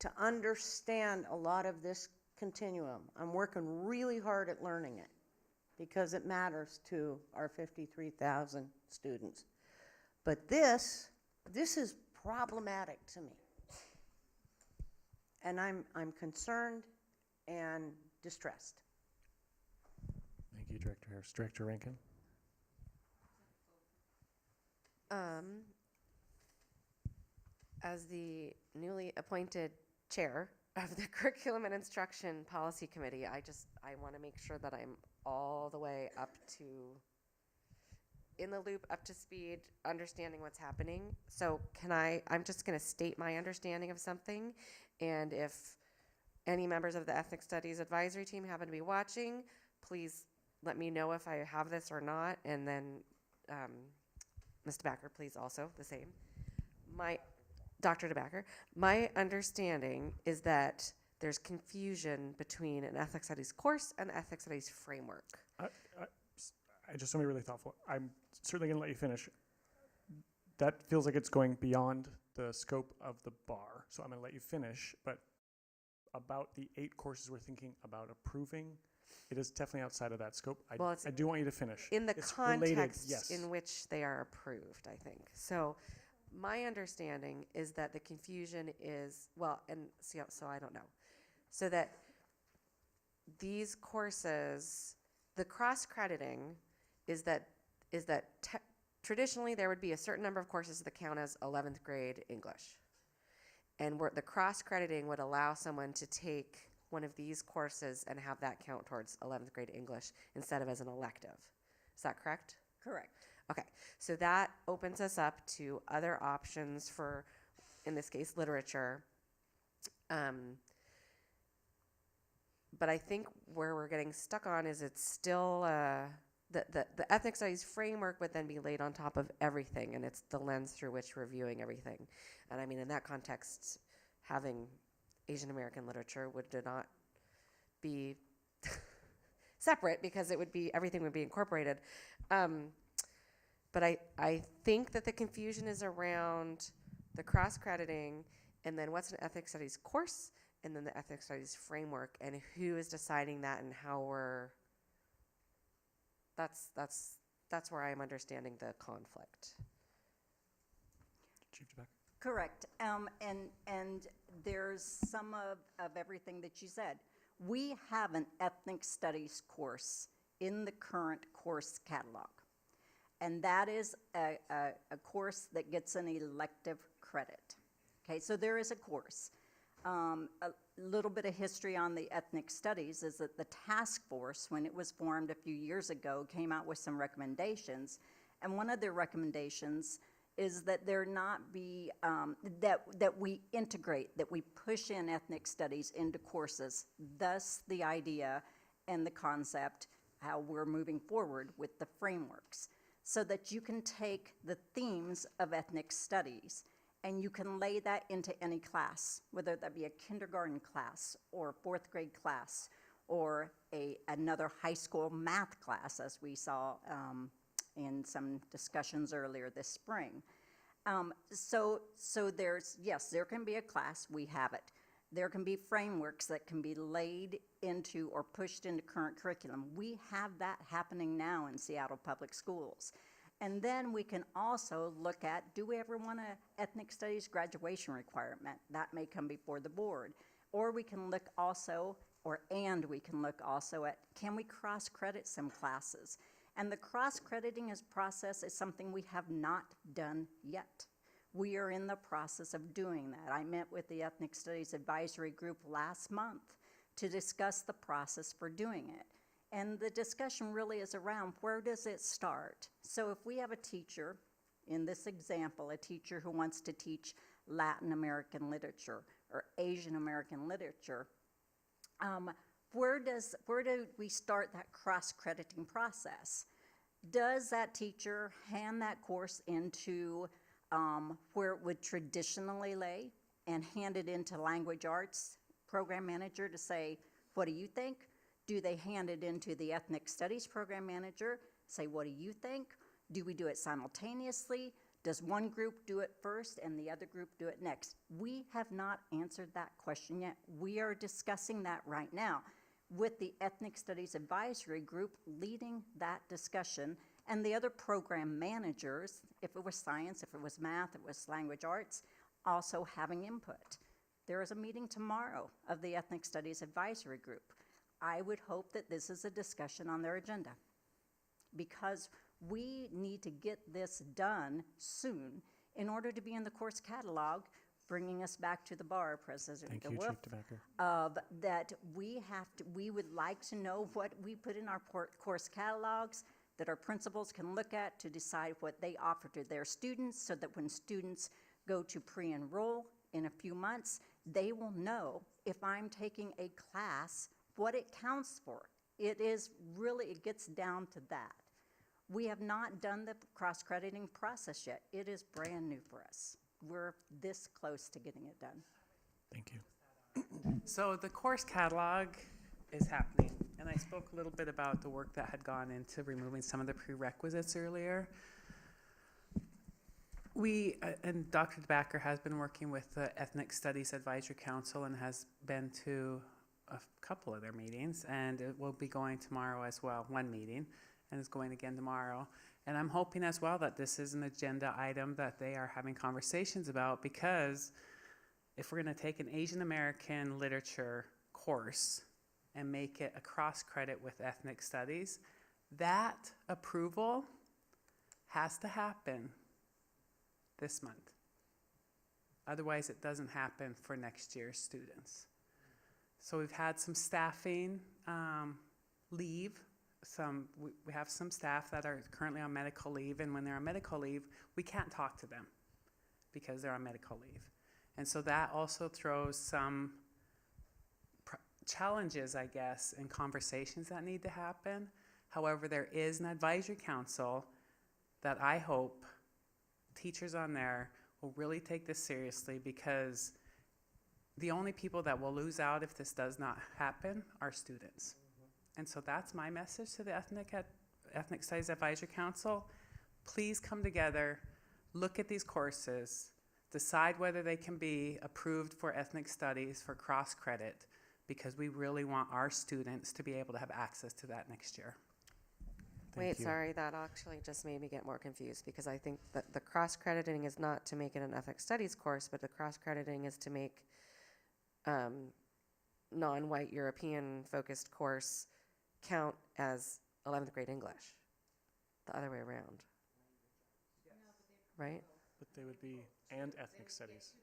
to understand a lot of this continuum. I'm working really hard at learning it because it matters to our 53,000 students. But this is problematic to me. And I'm concerned and distressed. Thank you, Director Harris. Director Rankin. As the newly appointed chair of the Curriculum and Instruction Policy Committee, I want to make sure that I'm all the way up to, in the loop, up to speed, understanding what's happening. So I'm just going to state my understanding of something, and if any members of the Ethnic Studies Advisory Team happen to be watching, please let me know if I have this or not, and then Ms. DeBacker, please also, the same. Dr. DeBacker, my understanding is that there's confusion between an Ethnic Studies course and the Ethnic Studies framework. I just want to be really thoughtful. I'm certainly going to let you finish. That feels like it's going beyond the scope of the bar, so I'm going to let you finish. But about the 8 courses we're thinking about approving, It is definitely outside of that scope. Well, it's I do want you to finish. in the It's related, context yes. in which they are approved, I think. So my understanding is that the confusion is, well, and so I don't know. So that these courses, the cross-crediting is that traditionally there would be a certain number of courses that count as 11th grade English. And where the cross-crediting would allow someone to take one of these courses and have that count towards 11th grade English instead of as an elective. Is that correct? Correct. Okay, so that opens us up to other options for, in this case, literature. But I think where we're getting stuck on is it's still, the ethnic studies framework would then be laid on top of everything, and it's the lens through which we're viewing everything. And I mean, in that context, having Asian American literature would not be separate because it would be, everything would be incorporated. But I think that the confusion is around the cross-crediting and then what's an ethnic studies course and then the ethnic studies framework and who is deciding that and how we're, that's where I'm understanding the conflict. Chief DeBecker. Correct. And there's some of everything that you said. We have an ethnic studies course in the current course catalog. And that is a course that gets an elective credit. Okay, so there is a course. A little bit of history on the ethnic studies is that the task force, when it was formed a few years ago, came out with some recommendations. And one of their recommendations is that there not be, that we integrate, that we push in ethnic studies into courses, thus the idea and the concept, how we're moving forward with the frameworks, so that you can take the themes of ethnic studies and you can lay that into any class, whether that be a kindergarten class or fourth grade class or another high school math class, as we saw in some discussions earlier this spring. So there's, yes, there can be a class, we have it. There can be frameworks that can be laid into or pushed into current curriculum. We have that happening now in Seattle Public Schools. And then we can also look at, do we ever want an ethnic studies graduation requirement? That may come before the board. Or we can look also, we can look also at, can we cross-credit some classes? And the cross-crediting process is something we have not done yet. We are in the process of doing that. I met with the Ethnic Studies Advisory Group last month to discuss the process for doing it. And the discussion really is around, where does it start? So if we have a teacher, in this example, a teacher who wants to teach Latin American literature or Asian American literature, where do we start that cross-crediting process? Does that teacher hand that course into where it would traditionally lay and hand it into language arts program manager to say, what do you think? Do they hand it into the ethnic studies program manager, say, what do you think? Do we do it simultaneously? Does one group do it first and the other group do it next? We have not answered that question yet. We are discussing that right now with the Ethnic Studies Advisory Group leading that discussion and the other program managers, if it was science, if it was math, if it was language arts, also having input. There is a meeting tomorrow of the Ethnic Studies Advisory Group. I would hope that this is a discussion on their agenda because we need to get this done soon in order to be in the course catalog, bringing us back to the bar, President DeWolf. Thank you, Chief DeBecker. That we would like to know what we put in our course catalogs that our principals can look at to decide what they offer to their students so that when students go to pre-enroll in a few months, they will know if I'm taking a class what it counts for. It gets down to that. We have not done the cross-crediting process yet. It is brand new for us. We're this close to getting it done. Thank you. So the course catalog is happening, and I spoke a little bit about the work that had gone into removing some of the prerequisites earlier. We, and Dr. DeBecker has been working with the Ethnic Studies Advisory Council and has been to a couple of their meetings, and it will be going tomorrow as well, one meeting, and it's going again tomorrow. And I'm hoping as well that this is an agenda item that they are having conversations about, because if we're going to take an Asian American literature course and make it a cross credit with ethnic studies, that approval has to happen this month. Otherwise, it doesn't happen for next year's students. So we've had some staffing leave. We have some staff that are currently on medical leave, and when they're on medical leave, we can't talk to them because they're on medical leave. And so that also throws some challenges, I guess, and conversations that need to happen. However, there is an advisory council that I hope teachers on there will really take this seriously, because the only people that will lose out if this does not happen are students. And so that's my message to the Ethnic Studies Advisory Council. Please come together, look at these courses, decide whether they can be approved for ethnic studies for cross credit, because we really want our students to be able to have access to that next year. Wait, sorry, that actually just made me get more confused, because I think that the cross-crediting is not to make it an ethnic studies course, but the cross-crediting is to make non-white European focused course count as 11th grade English, the other way around, right? But they would be, and ethnic studies.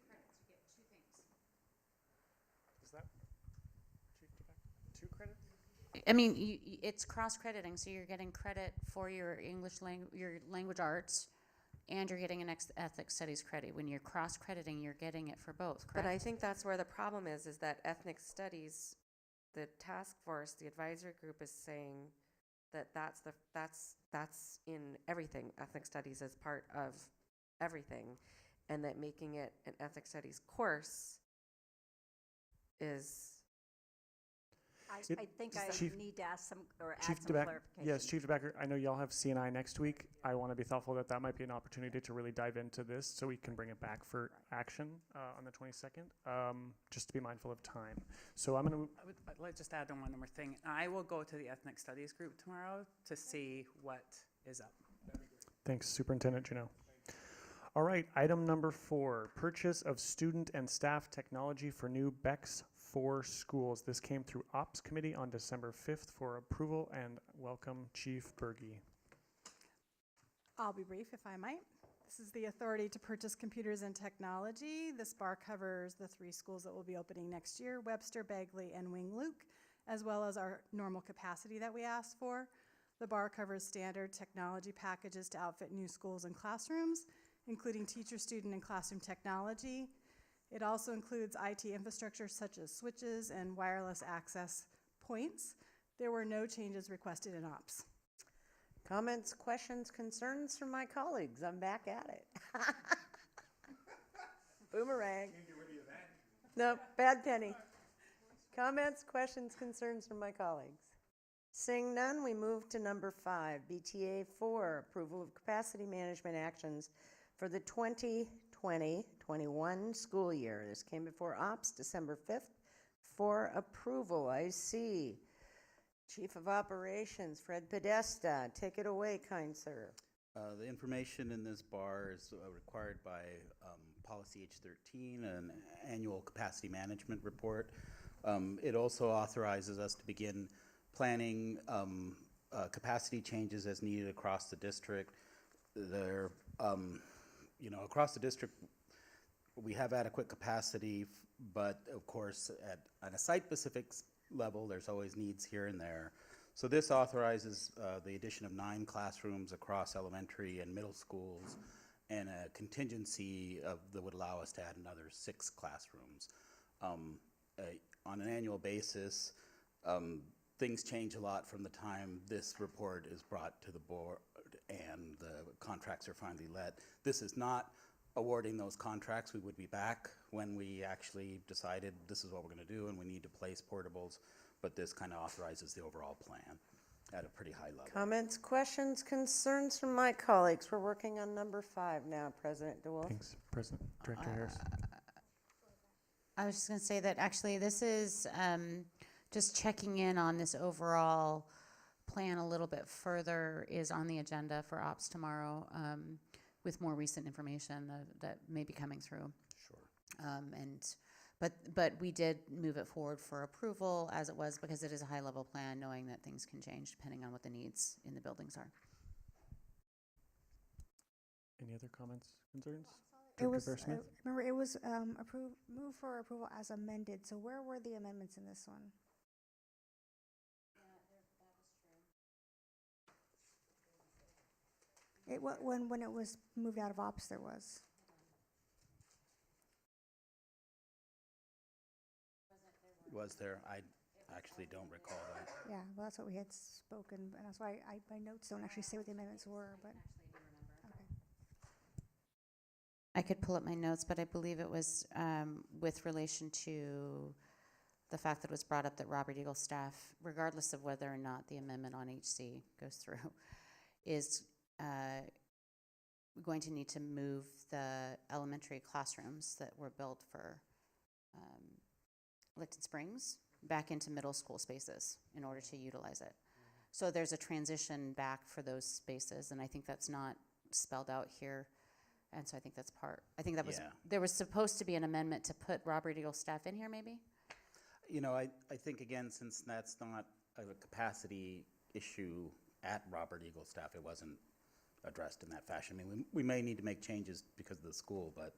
Is that, Chief DeBecker? 2 credits? I mean, it's cross-crediting, so you're getting credit for your your language arts, and you're getting an ethnic studies credit. When you're cross-crediting, you're getting it for both, correct? But I think that's where the problem is that ethnic studies, the task force, the advisory group is saying that that's in everything. Ethnic studies is part of everything, and that making it an ethnic studies course is. I think I need to ask some, or add Chief some clarification. Yes, Chief DeBecker, I know y'all have CNI next week. I want to be thoughtful that that might be an opportunity to really dive into this so we can bring it back for action on the 22nd, just to be mindful of time. So I'm going to... Let's just add on one more thing. I will go to the ethnic studies group tomorrow to see what is up. Thanks, Superintendent Juneau. All right, item number 4, purchase of student and staff technology for new BEX for schools. This came through Ops Committee on December 5th for approval, and welcome Chief Berge. I'll be brief if I might. This is the authority to purchase computers and technology. This bar covers the 3 schools that will be opening next year, Webster, Bagley, and Wing Luke, as well as our normal capacity that we asked for. The bar covers standard technology packages to outfit new schools and classrooms, including teacher, student, and classroom technology. It also includes IT infrastructure such as switches and wireless access points. There were no changes requested in Ops. Comments, questions, concerns from my colleagues? I'm back at it. Boomerang. Nope, bad penny. Comments, questions, concerns from my colleagues? Seeing none, we move to number 5, BTA 4, approval of capacity management actions for the 2020-21 school year. This came before Ops December 5th for approval. I see Chief of Operations, Fred Podesta. Take it away, kind sir. The information in this bar is required by Policy H13, an annual capacity management report. It also authorizes us to begin planning capacity changes as needed across the district. There, across the district, we have adequate capacity, but of course, at a site-specific level, there's always needs here and there. So this authorizes the addition of 9 classrooms across elementary and middle schools, and a contingency that would allow us to add another 6 classrooms. On an annual basis, things change a lot from the time this report is brought to the board and the contracts are finally let. This is not awarding those contracts. We would be back when we actually decided this is what we're going to do and we need to place portables, but this kind of authorizes the overall plan at a pretty high level. Comments, questions, concerns from my colleagues? We're working on number 5 now, President DeWolf. Thanks, President Director Harris. I was just going to say that actually this is just checking in on this overall plan a little bit further is on the agenda for ops tomorrow, with more recent information that may be coming through. Sure. But we did move it forward for approval as it was, because it is a high-level plan, knowing that things can change depending on what the needs in the buildings are. Any other comments, concerns? It was, Director Smith? remember, it was moved for approval as amended, so where were the amendments in this one? When it was moved out of ops, there was. Was there? I actually don't recall that. Yeah, well, that's what we had spoken, and that's why my notes don't actually say what the amendments were, but. I could pull up my notes, but I believe it was with relation to the fact that it was brought up that Robert Eagle staff, regardless of whether or not the amendment on HC goes through, is going to need to move the elementary classrooms that were built for Licton Springs back into middle school spaces in order to utilize it. So there's a transition back for those spaces, and I think that's not spelled out here. And so I think that's I think that was, there was supposed to be an amendment to put Robert Eagle staff in here, maybe? You know, I think, again, since that's not a capacity issue at Robert Eagle staff, it wasn't addressed in that fashion. I mean, we may need to make changes because of the school, but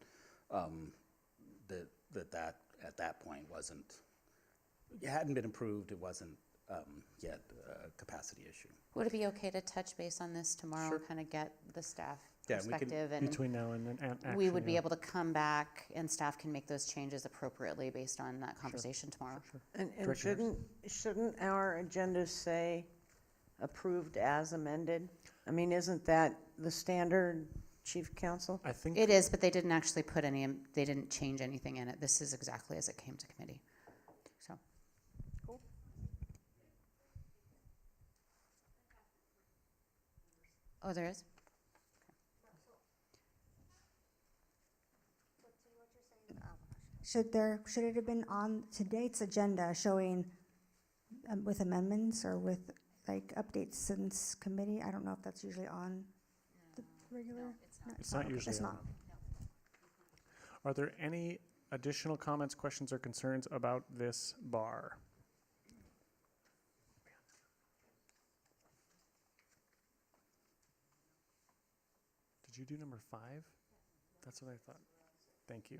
that at that point it hadn't been approved, it wasn't yet a capacity issue. Would it be okay to touch base on this tomorrow, Sure. kind of get the staff Yeah, we can- perspective? And Between now and action, we would be yeah. able to come back and staff can make those changes appropriately based on that conversation tomorrow. And Director Harris? shouldn't our agenda say approved as amended? I mean, isn't that the standard, Chief Counsel? I think It is, but they didn't actually put they didn't change anything in it. This is exactly as it came to committee. So. Cool. Oh, there is? Should it have been on today's agenda showing with amendments or with like updates since committee? I don't know if that's usually on the regular. No, It's not usually It's on. not. Are there any additional comments, questions, or concerns about this bar? Did you do number 5? That's what I thought. Thank you.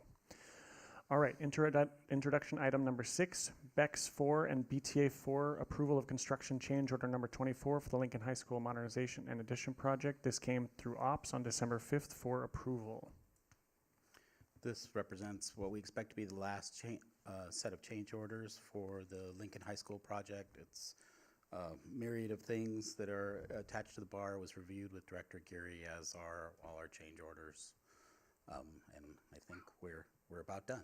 All right, introduction item number 6, BEX 4 and BTA 4, approval of construction change order number 24 for the Lincoln High School Modernization and Addition Project. This came through ops on December 5th for approval. This represents what we expect to be the last set of change orders for the Lincoln High School project. It's a myriad of things that are attached to the bar. It was reviewed with Director Geary, as are all our change orders. And I think we're about done.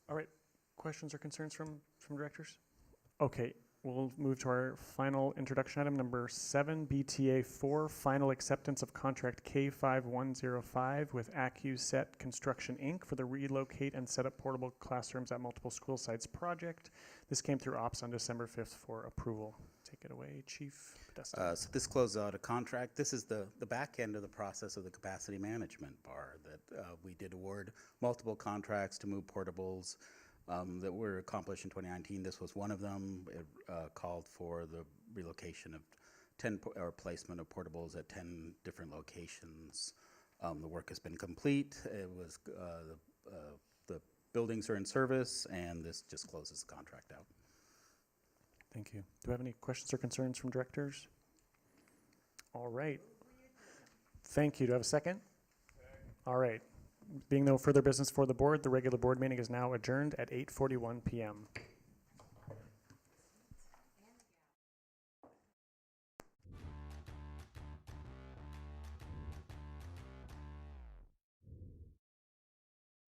All right, questions or concerns from directors? Okay, we'll move to our final introduction item, number 7, BTA 4, final acceptance of contract K5105 with AccuSet Construction, Inc. for the relocate and set up portable classrooms at multiple school sites project. This came through ops on December 5th for approval. Take it away, Chief Podesta. So this closes out a contract. This is the back end of the process of the capacity management bar that we did award multiple contracts to move portables that were accomplished in 2019. This was one of them. It called for the relocation of 10 or placement of portables at 10 different locations. The work has been complete. It was the buildings are in service, and this just closes the contract out. Thank you. Do we have any questions or concerns from directors? All right. Thank you. Do I have a second? All right. Being no further business for the board, the regular board meeting is now adjourned at 8:41 p.m.